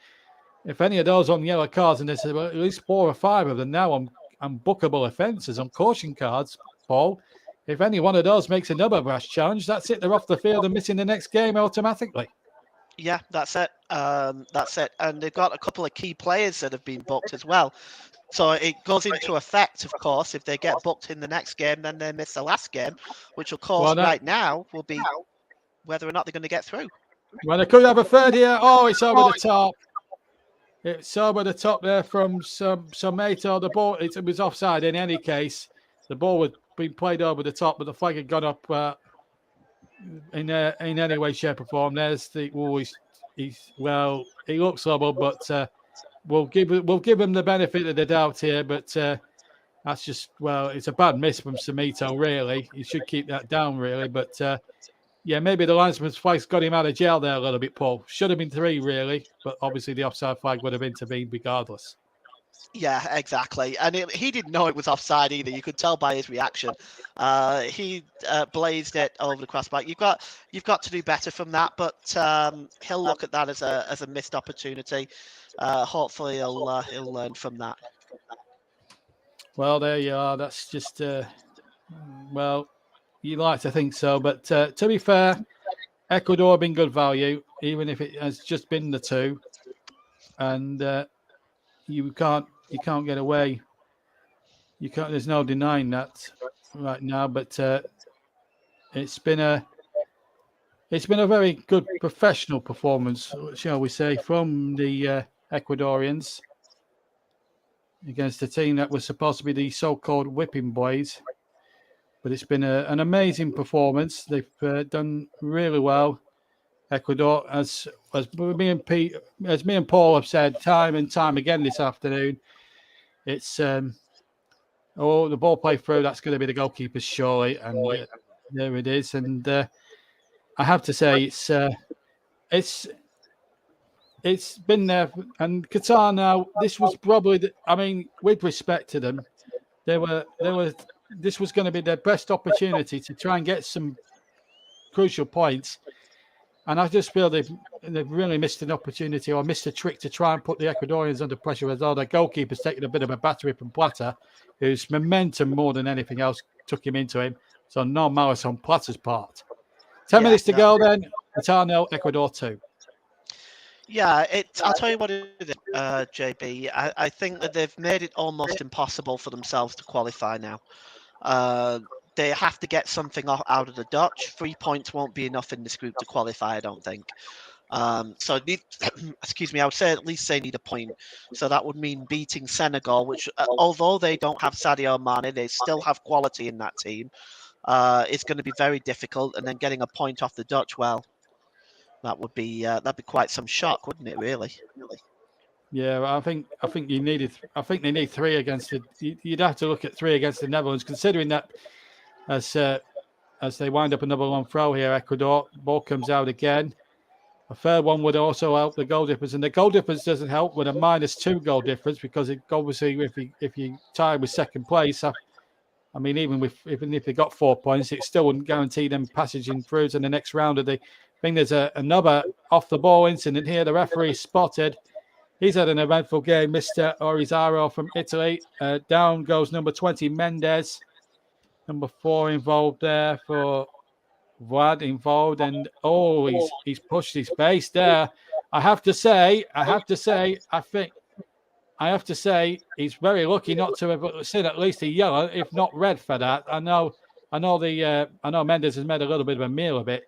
S4: if any of those on yellow cards, and there's at least 4 or 5 of them now on bookable offences, on caution cards, Paul, if any one of those makes another rash challenge, that's it. They're off the field and missing the next game automatically.
S2: Yeah, that's it. That's it. And they've got a couple of key players that have been booked as well. So it goes into effect, of course, if they get booked in the next game, then they miss the last game, which, of course, right now will be whether or not they're going to get through.
S4: Well, they could have a third here. Oh, it's over the top. It's over the top there from Somato. The ball, it was offside in any case. The ball was being played over the top, but the flag had gone up in any way, shape, or form. There's the he looks level, but we'll give him the benefit of the doubt here. But that's just it's a bad miss from Somato. Really, he should keep that down. Really, but. Yeah, maybe the linesman's flag's got him out of jail there a little bit, Paul. Should have been 3, really, but obviously the offside flag would have intervened regardless.
S2: Yeah, exactly. And he didn't know it was offside either. You could tell by his reaction. He blazed it over the crossbar. You've got to do better from that, but he'll look at that as a missed opportunity. Hopefully, he'll learn from that.
S4: Well, there you are. That's just you like to think so, but to be fair, Ecuador have been good value, even if it has just been the 2, and you can't get away. You can't. There's no denying that right now. But it's been a very good professional performance, shall we say, from the Ecuadorians against a team that was supposed to be the so-called whipping boys. But it's been an amazing performance. They've done really well. Ecuador, as me and Paul have said time and time again this afternoon, it's the ball play through. That's going to be the goalkeeper's surely, and there it is. And I have to say, it's been there. And Qatar now. This was probably, with respect to them, they were. This was going to be their best opportunity to try and get some crucial points. And I just feel they've really missed an opportunity or missed a trick to try and put the Ecuadorians under pressure, as though their goalkeeper's taken a bit of a battery from Plata, whose momentum more than anything else took him into him. So no malice on Plata's part. 10 minutes to go then. Qatar 0, Ecuador 2.
S2: Yeah, I'll tell you what it is, JB. I think that they've made it almost impossible for themselves to qualify now. They have to get something out of the Dutch. 3 points won't be enough in this group to qualify, I don't think. So, excuse me, I would say at least they need a point. So that would mean beating Senegal, which, although they don't have Sadio Mane, they still have quality in that team. It's going to be very difficult. And then getting a point off the Dutch, that'd be quite some shock, wouldn't it? Really.
S4: Yeah, I think they need 3 against it. You'd have to look at 3 against the Netherlands, considering that as they wind up another one throw here, Ecuador ball comes out again. A third one would also help the goal difference, and the goal difference doesn't help with a -2 goal difference, because it obviously if you tie with second place, even if they got 4 points, it still wouldn't guarantee them passaging through to the next round of the. I think there's another off the ball incident here. The referee spotted. He's had an eventful game, Mr. Orizaro from Italy. Down goes number 20, Mendes. Number 4 involved there for Vlad involved. And he's pushed his face there. I have to say, he's very lucky not to have seen at least a yellow, if not red, for that. I know I know Mendes has made a little bit of a meal of it,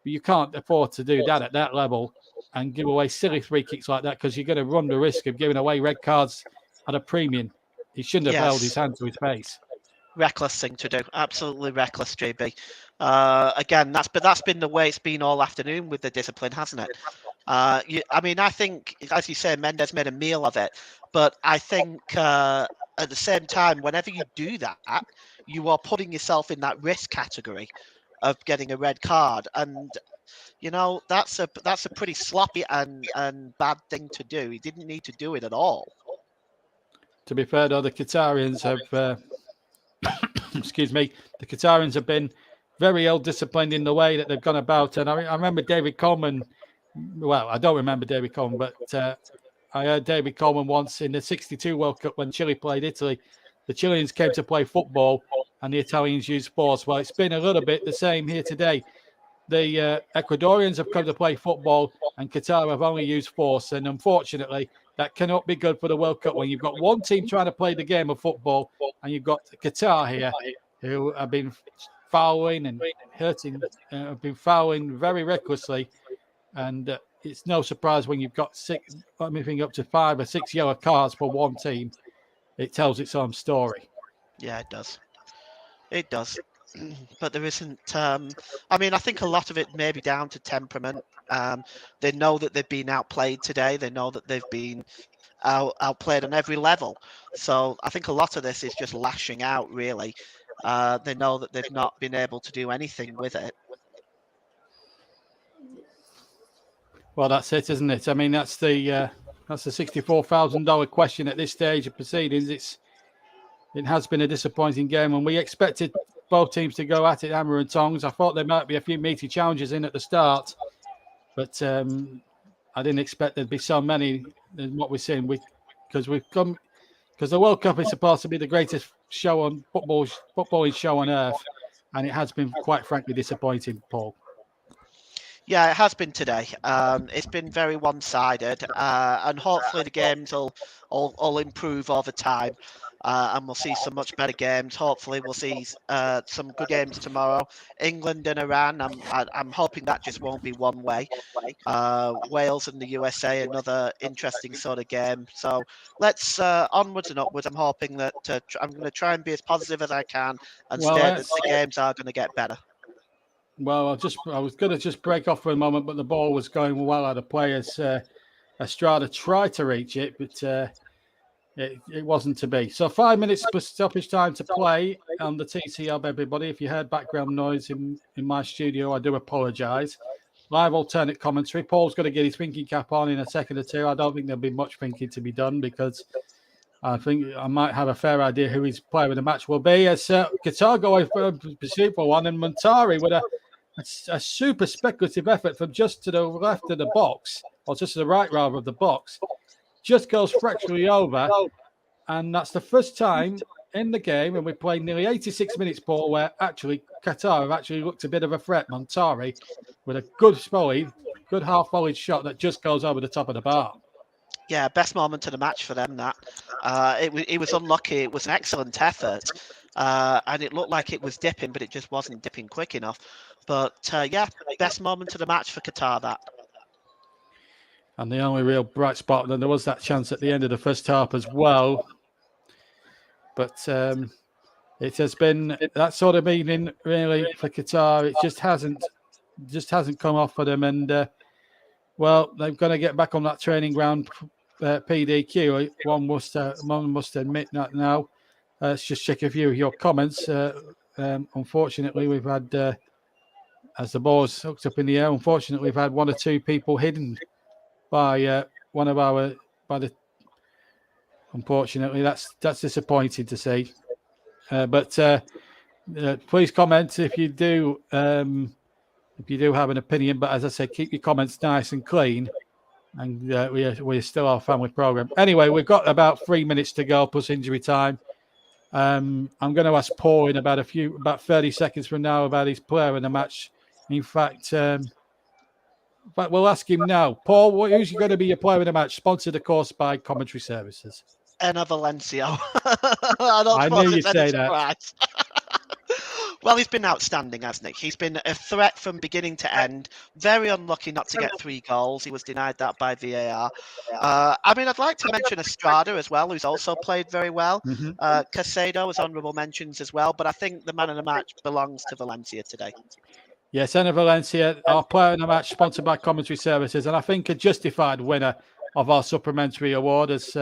S4: but you can't afford to do that at that level and give away silly free kicks like that, because you're going to run the risk of giving away red cards at a premium. He shouldn't have held his hand to his face.
S2: Reckless thing to do, absolutely reckless, JB. Again, that's been the way it's been all afternoon with the discipline, hasn't it? I think, as you say, Mendes made a meal of it, but I think at the same time, whenever you do that, you are putting yourself in that risk category of getting a red card, and that's a pretty sloppy and bad thing to do. He didn't need to do it at all.
S4: To be fair, though, the Qatarians have. Excuse me, the Qatarians have been very ill-disciplined in the way that they've gone about. And I remember David Coleman, well, I don't remember David Coleman, but I heard David Coleman once in the 62 World Cup when Chile played Italy. The Chileans came to play football and the Italians used force. Well, it's been a little bit the same here today. The Ecuadorians have come to play football and Qatar have only used force. And unfortunately, that cannot be good for the World Cup when you've got one team trying to play the game of football and you've got Qatar here who have been fouling and hurting, have been fouling very recklessly. And it's no surprise when you've got anything up to 5 or 6 yellow cards for one team. It tells its own story.
S2: Yeah, it does. It does. But there isn't. I think a lot of it may be down to temperament. They know that they've been outplayed today. They know that they've been outplayed on every level. So I think a lot of this is just lashing out, really. They know that they've not been able to do anything with it.
S4: Well, that's it, isn't it? I mean, that's the $64,000 question at this stage of proceedings. It has been a disappointing game, and we expected both teams to go at it hammer and tongs. I thought there might be a few meaty challenges in at the start, but I didn't expect there'd be so many than what we're seeing. Because the World Cup is supposed to be the greatest show on footballing show on earth, and it has been quite frankly disappointing, Paul.
S2: Yeah, it has been today. It's been very one-sided, and hopefully the games will improve over time, and we'll see some much better games. Hopefully, we'll see some good games tomorrow. England and Iran. I'm hoping that just won't be one way. Wales and the USA, another interesting sort of game. So let's onwards and upwards. I'm hoping that I'm going to try and be as positive as I can and state that the games are going to get better.
S4: Well, I was going to just break off for a moment, but the ball was going well out of play as Estrada tried to reach it, but it wasn't to be. So 5 minutes stoppage time to play on the TC Hub, everybody. If you heard background noise in my studio, I do apologise. Live alternate commentary. Paul's going to get his thinking cap on in a second or two. I don't think there'll be much thinking to be done because I think I might have a fair idea who his player of the match will be. As Qatar go away for pursuit for one, and Montari with a super speculative effort from just to the left of the box, or just to the right, rather, of the box, just goes fractionally over. And that's the first time in the game, and we played nearly 86 minutes, Paul, where actually Qatar have actually looked a bit of a threat. Montari with a good half-volleyed shot that just goes over the top of the bar.
S2: Yeah, best moment of the match for them, that. It was unlucky. It was an excellent effort. And it looked like it was dipping, but it just wasn't dipping quick enough. But, yeah, best moment of the match for Qatar, that.
S4: And the only real bright spot, then there was that chance at the end of the first half as well. But it has been that sort of evening, really, for Qatar. It just hasn't come off for them. And, well, they've got to get back on that training ground, PDQ. One must admit that now. Let's just check a few of your comments. Unfortunately, we've had, as the ball's hooked up in the air, unfortunately, we've had one or two people hidden by one of our. Unfortunately, that's disappointing to see. But please comment if you do have an opinion. But as I said, keep your comments nice and clean. And we're still our family program. Anyway, we've got about 3 minutes to go plus injury time. I'm going to ask Paul in about 30 seconds from now about his player in the match. In fact, we'll ask him now. Paul, who's going to be your player in the match? Sponsored, of course, by Commentary Services.
S2: Enna Valencia.
S4: I knew you'd say that.
S2: Well, he's been outstanding, hasn't he? He's been a threat from beginning to end. Very unlucky not to get 3 goals. He was denied that by VAR. I'd like to mention Estrada as well, who's also played very well. Casado was honourable mentions as well, but I think the man of the match belongs to Valencia today.
S4: Yes, Enner Valencia, our player in the match, sponsored by Commentary Services, and I think a justified winner of our supplementary award, as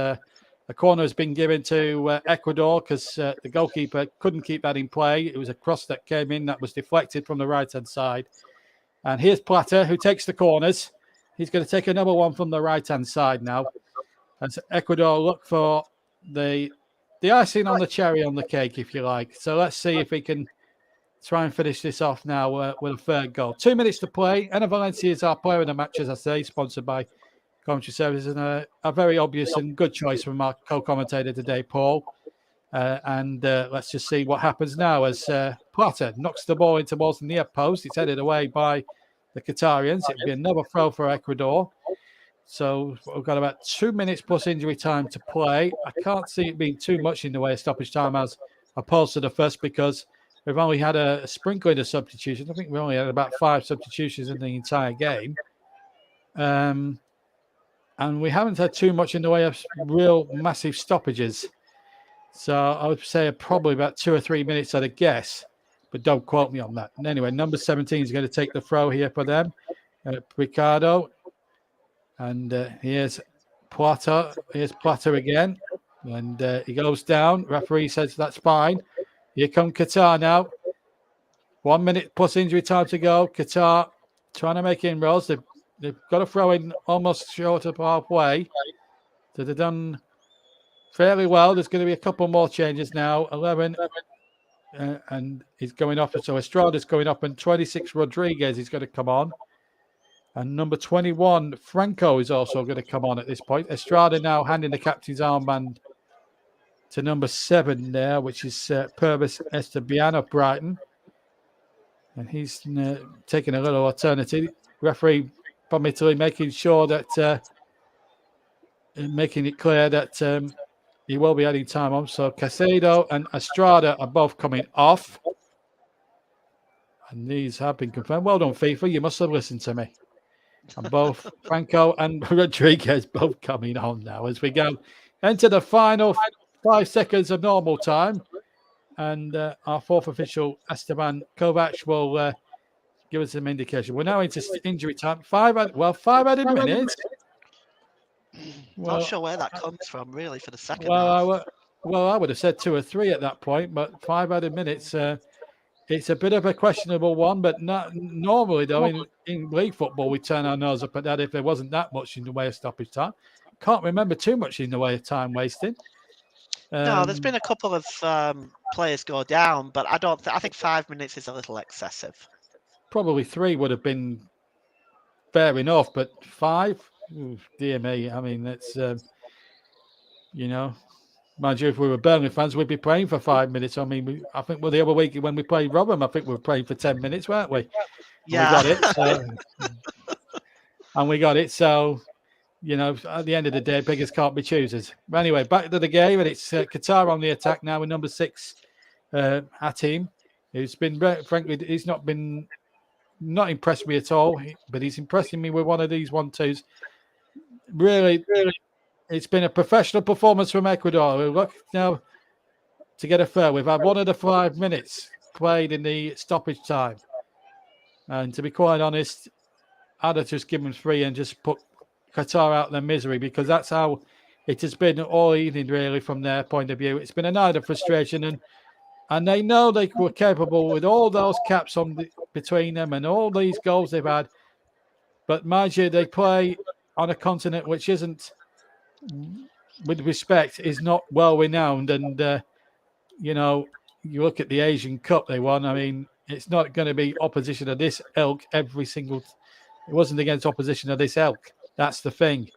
S4: a corner has been given to Ecuador because the goalkeeper couldn't keep that in play. It was a cross that came in that was deflected from the right-hand side. And here's Plata, who takes the corners. He's going to take another one from the right-hand side now. As Ecuador look for the icing on the cherry on the cake, if you like. So let's see if we can try and finish this off now with a third goal. 2 minutes to play. Enner Valencia is our player in the match, as I say, sponsored by Commentary Services, and a very obvious and good choice from our co-commentator today, Paul. Let's just see what happens now as Plata knocks the ball into towards the near post. It's headed away by the Qatarians. It'll be another throw for Ecuador. So we've got about 2 minutes plus injury time to play. I can't see it being too much in the way of stoppage time as opposed to the first, because we've only had a sprinkling of substitutions. I think we only had about 5 substitutions in the entire game. And we haven't had too much in the way of real massive stoppages. So I would say probably about 2 or 3 minutes, I'd guess. But don't quote me on that. And anyway, number 17 is going to take the throw here for them. Ricardo. And here's Plata. Here's Plata again. And he goes down. Referee says that's fine. Here come Qatar now. 1 minute plus injury time to go. Qatar trying to make inroads. They've got to throw in almost short of halfway. So they've done fairly well. There's going to be a couple more changes now. 11 and he's going off. So Estrada's going up, and 26 Rodriguez is going to come on. And number 21 Franco is also going to come on at this point. Estrada now handing the captain's armband to number 7 there, which is Purvis Esteban of Brighton. And he's taking a little alternative. Referee from Italy making sure that making it clear that he will be adding time on. So Casado and Estrada are both coming off. And these have been confirmed. Well done, FIFA. You must have listened to me. And both Franco and Rodriguez both coming on now as we go into the final 5 seconds of normal time. And our 4th official, Esteban Kovac, will give us some indication. We're now into injury time. 5 added minutes.
S2: Well, not sure where that comes from, really, for the second
S4: half. I would have said 2 or 3 at that point, but 5 added minutes. It's a bit of a questionable one, but not normally, though, in league football, we turn our nose up at that if there wasn't that much in the way of stoppage time. Can't remember too much in the way of time wasted.
S2: No, there's been a couple of players go down, but I think 5 minutes is a little excessive.
S4: Probably 3 would have been fair enough, but 5, dear me. I mean, that's mind you, if we were Burnley fans, we'd be playing for 5 minutes. I mean, I think the other week when we played Rotherham, I think we were playing for 10 minutes, weren't we?
S2: Yeah.
S4: We got it. And we got it. So, at the end of the day, beggars can't be choosers. But anyway, back to the game, and it's Qatar on the attack now with number 6, Hatim, who's been, frankly, he's not impressed me at all, but he's impressing me with one of these 1-2s. Really, it's been a professional performance from Ecuador. We look now to get a third. We've had 1 of the 5 minutes played in the stoppage time. And to be quite honest, I'd have just given 3 and just put Qatar out of their misery, because that's how it has been all evening, really, from their point of view. It's been a night of frustration, and they know they were capable with all those caps between them and all these goals they've had. But mind you, they play on a continent which isn't, with respect, is not well renowned. And you look at the Asian Cup they won. I mean, it's not going to be opposition of this ilk every single. It wasn't against opposition of this ilk. That's the thing.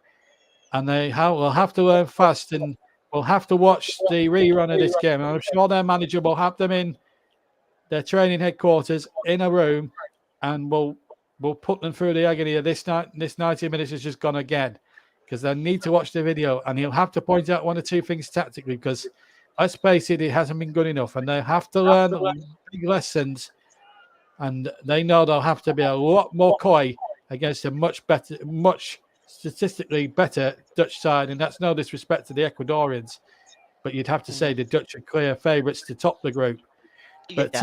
S4: And they will have to learn fast, and we'll have to watch the rerun of this game. And I'm sure their manager will have them in their training headquarters in a room, and we'll put them through the agony of this 90 minutes has just gone again, because they need to watch the video, and he'll have to point out 1 or 2 things tactically, because let's face it, it hasn't been good enough, and they have to learn big lessons. And they know they'll have to be a lot more coy against a much statistically better Dutch side. And that's no disrespect to the Ecuadorians, but you'd have to say the Dutch are clear favourites to top the group. But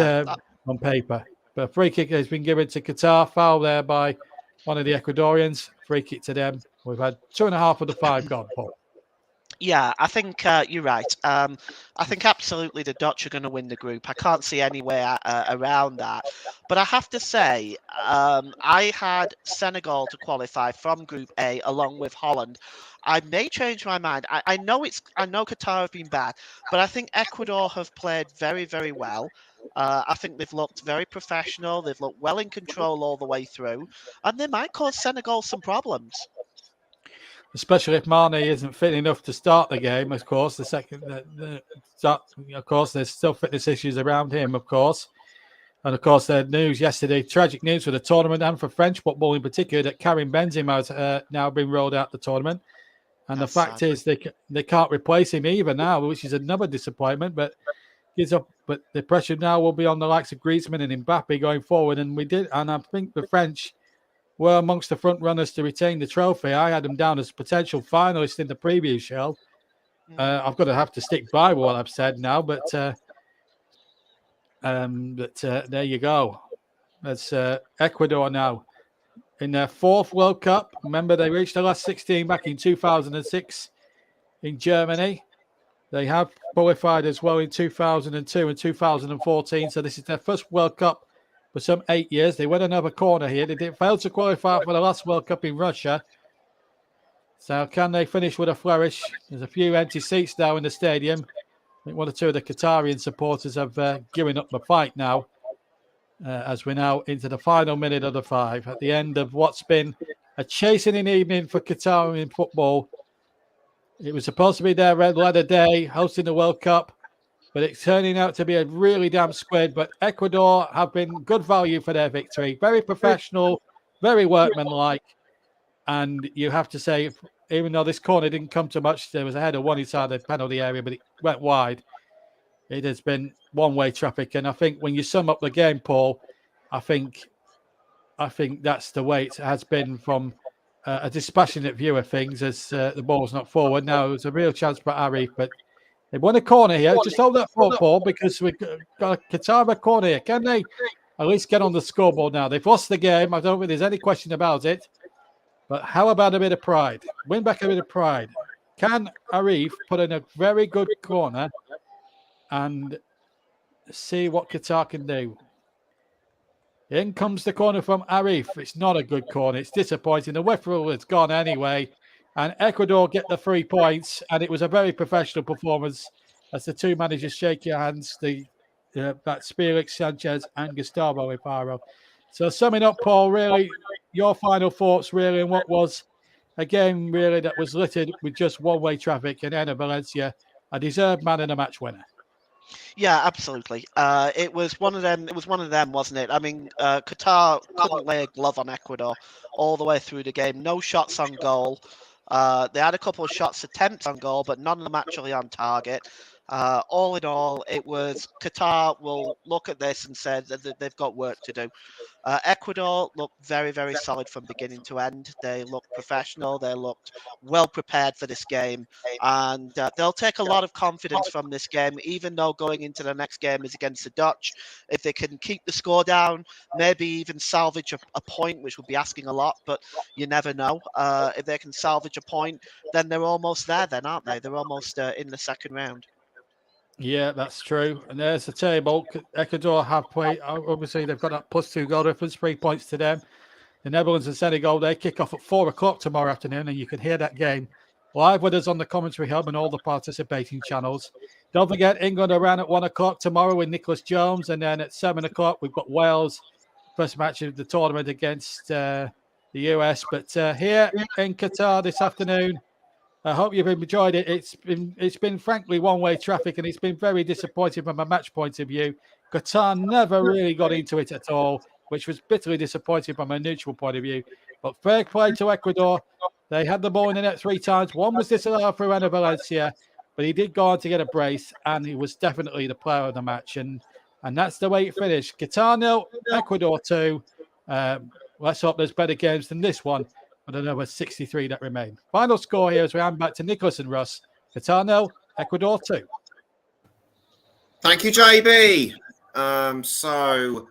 S4: on paper, but a free kick has been given to Qatar, foul there by one of the Ecuadorians. Free kick to them. We've had 2.5 of the 5 gone, Paul.
S2: Yeah, I think you're right. I think absolutely the Dutch are going to win the group. I can't see any way around that. But I have to say, I had Senegal to qualify from Group A along with Holland. I may change my mind. I know Qatar have been bad, but I think Ecuador have played very, very well. I think they've looked very professional. They've looked well in control all the way through, and they might cause Senegal some problems.
S4: Especially if Mane isn't fit enough to start the game, of course. Of course, there's still fitness issues around him, of course. And of course, the news yesterday, tragic news for the tournament and for French football in particular, that Karim Benzema has now been rolled out the tournament. And the fact is, they can't replace him either now, which is another disappointment. But the pressure now will be on the likes of Griezmann and Mbappe going forward. And I think the French were amongst the front runners to retain the trophy. I had them down as potential finalists in the preview show. I've got to have to stick by what I've said now, but there you go. That's Ecuador now in their 4th World Cup. Remember, they reached the last 16 back in 2006 in Germany. They have qualified as well in 2002 and 2014. So this is their first World Cup for some 8 years. They went another corner here. They failed to qualify for the last World Cup in Russia. So can they finish with a flourish? There's a few empty seats now in the stadium. I think 1 or 2 of the Qatarian supporters have given up the fight now, as we're now into the final minute of the 5 at the end of what's been a chastening evening for Qatarian football. It was supposed to be their red leather day, hosting the World Cup, but it's turning out to be a really damn squid. But Ecuador have been good value for their victory. Very professional, very workmanlike. And you have to say, even though this corner didn't come to much, there was a header one inside the penalty area, but it went wide. It has been one-way traffic. And I think when you sum up the game, Paul, I think that's the way it has been from a dispassionate view of things as the ball's not forward. Now, there's a real chance for Arif, but they won a corner here. Just hold that thought, Paul, because we've got a Qatar corner here. Can they at least get on the scoreboard now? They've lost the game. I don't think there's any question about it. But how about a bit of pride? Win back a bit of pride. Can Arif put in a very good corner and see what Qatar can do? In comes the corner from Arif. It's not a good corner. It's disappointing. The referee has gone anyway. And Ecuador get the 3 points. And it was a very professional performance as the 2 managers shake your hands. That's Felix Sanchez and Gustavo Ifaro. So summing up, Paul, really, your final thoughts, really, on what was a game, really, that was littered with just one-way traffic. And Enner Valencia, a deserved man and a match winner.
S2: Yeah, absolutely. It was one of them. It was one of them, wasn't it? I mean, Qatar couldn't lay a glove on Ecuador all the way through the game. No shots on goal. They had a couple of shots attempts on goal, but none of them actually on target. All in all, it was Qatar will look at this and say that they've got work to do. Ecuador looked very, very solid from beginning to end. They looked professional. They looked well prepared for this game. And they'll take a lot of confidence from this game, even though going into the next game is against the Dutch. If they can keep the score down, maybe even salvage a point, which would be asking a lot, but you never know. If they can salvage a point, then they're almost there then, aren't they? They're almost in the second round.
S4: Yeah, that's true. And there's the table. Ecuador have played. Obviously, they've got that +2 goal difference, 3 points to them. The Netherlands and Senegal, they kick off at 4 o'clock tomorrow afternoon, and you can hear that game live with us on the commentary hub and all the participating channels. Don't forget, England are around at 1 o'clock tomorrow with Nicholas Jones, and then at 7 o'clock, we've got Wales, first match of the tournament against the US. But here in Qatar this afternoon, I hope you've enjoyed it. It's been frankly one-way traffic, and it's been very disappointing from a match point of view. Qatar never really got into it at all, which was bitterly disappointing from a neutral point of view. But fair play to Ecuador. They had the ball in the net 3 times. One was disallowed for Enner Valencia. but he did go on to get a brace, and he was definitely the player of the match. And that's the way it finished. Qatar 0, Ecuador 2. Let's hope there's better games than this one. I don't know, there's 63 that remain. Final score here as we hand back to Nicholas and Russ. Qatar 0, Ecuador 2.
S1: Thank you, JB. So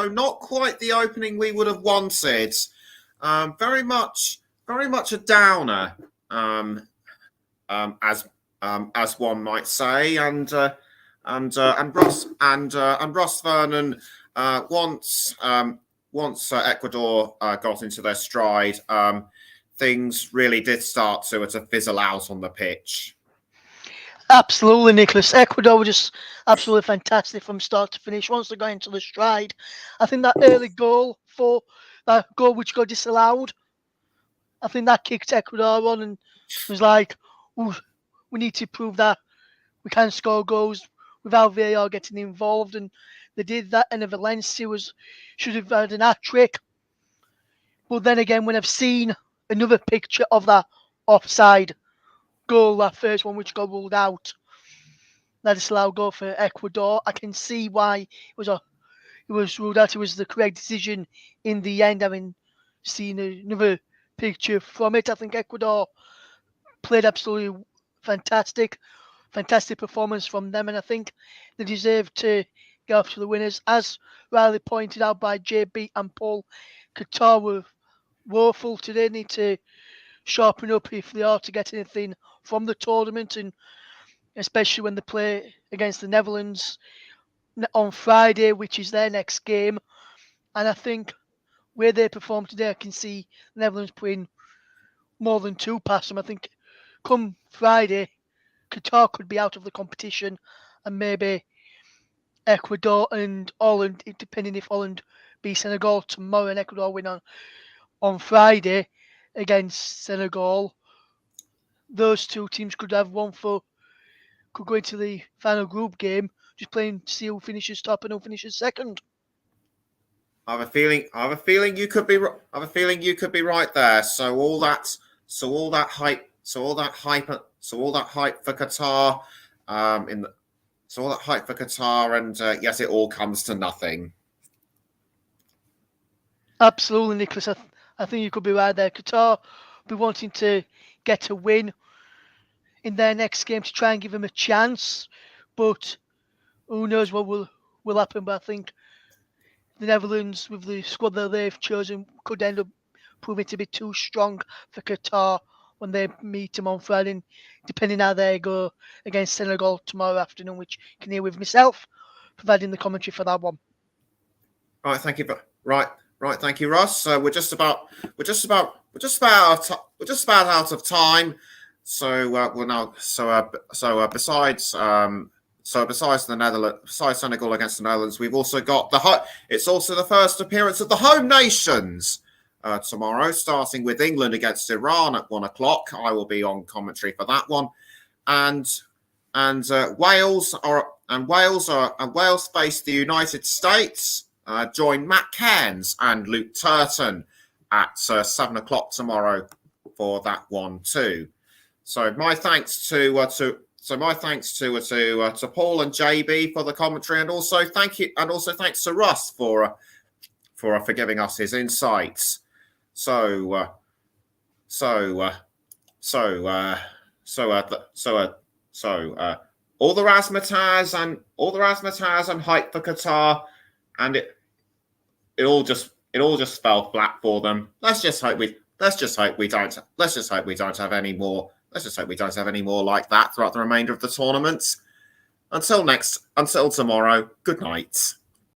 S1: not quite the opening we would have wanted. Very much a downer, as one might say, and Ross Vernon, once Ecuador got into their stride, things really did start to fizzle out on the pitch.
S3: Absolutely, Nicholas. Ecuador were just absolutely fantastic from start to finish. Once they got into the stride, I think that early goal which got disallowed, I think that kicked Ecuador on and was like, ooh, we need to prove that we can score goals without VAR getting involved, and they did that. And Valencia should have had an hat-trick. But then again, when I've seen another picture of that offside goal, that first one which got ruled out, that disallowed goal for Ecuador, I can see why it was ruled out. It was the correct decision in the end. Having seen another picture from it, I think Ecuador played absolutely fantastic performance from them, and I think they deserve to get off to the winners. As rightly pointed out by JB and Paul, Qatar were woeful today. Need to sharpen up if they are to get anything from the tournament, and especially when they play against the Netherlands on Friday, which is their next game. And I think where they performed today, I can see the Netherlands putting more than two past them. I think come Friday, Qatar could be out of the competition, and maybe Ecuador and Holland, depending if Holland beat Senegal tomorrow and Ecuador win on Friday against Senegal, those two teams could have could go into the final group game, just playing to see who finishes top and who finishes second.
S1: I have a feeling you could be right there. So all that hype for Qatar, and yes, it all comes to nothing.
S3: Absolutely, Nicholas. I think you could be right there. Qatar be wanting to get a win in their next game to try and give them a chance, but who knows what will happen. But I think the Netherlands, with the squad that they've chosen, could end up proving to be too strong for Qatar when they meet them on Friday, depending how they go against Senegal tomorrow afternoon, which you can hear with myself providing the commentary for that one.
S1: Right, thank you. Right, thank you, Ross. We're just about out of time. So besides the Netherlands, besides Senegal against the Netherlands, we've also got it's also the first appearance of the home nations tomorrow, starting with England against Iran at 1:00. I will be on commentary for that one, and Wales face the United States. Join Matt Cairns and Luke Turton at 7:00 tomorrow for that one too. So my thanks to Paul and JB for the commentary, and also thanks to Russ for giving us his insights. So all the razzmatazz and hype for Qatar, and it all just fell flat for them. Let's just hope we don't have any more. Let's just hope we don't have any more like that throughout the remainder of the tournament. Until tomorrow, good night.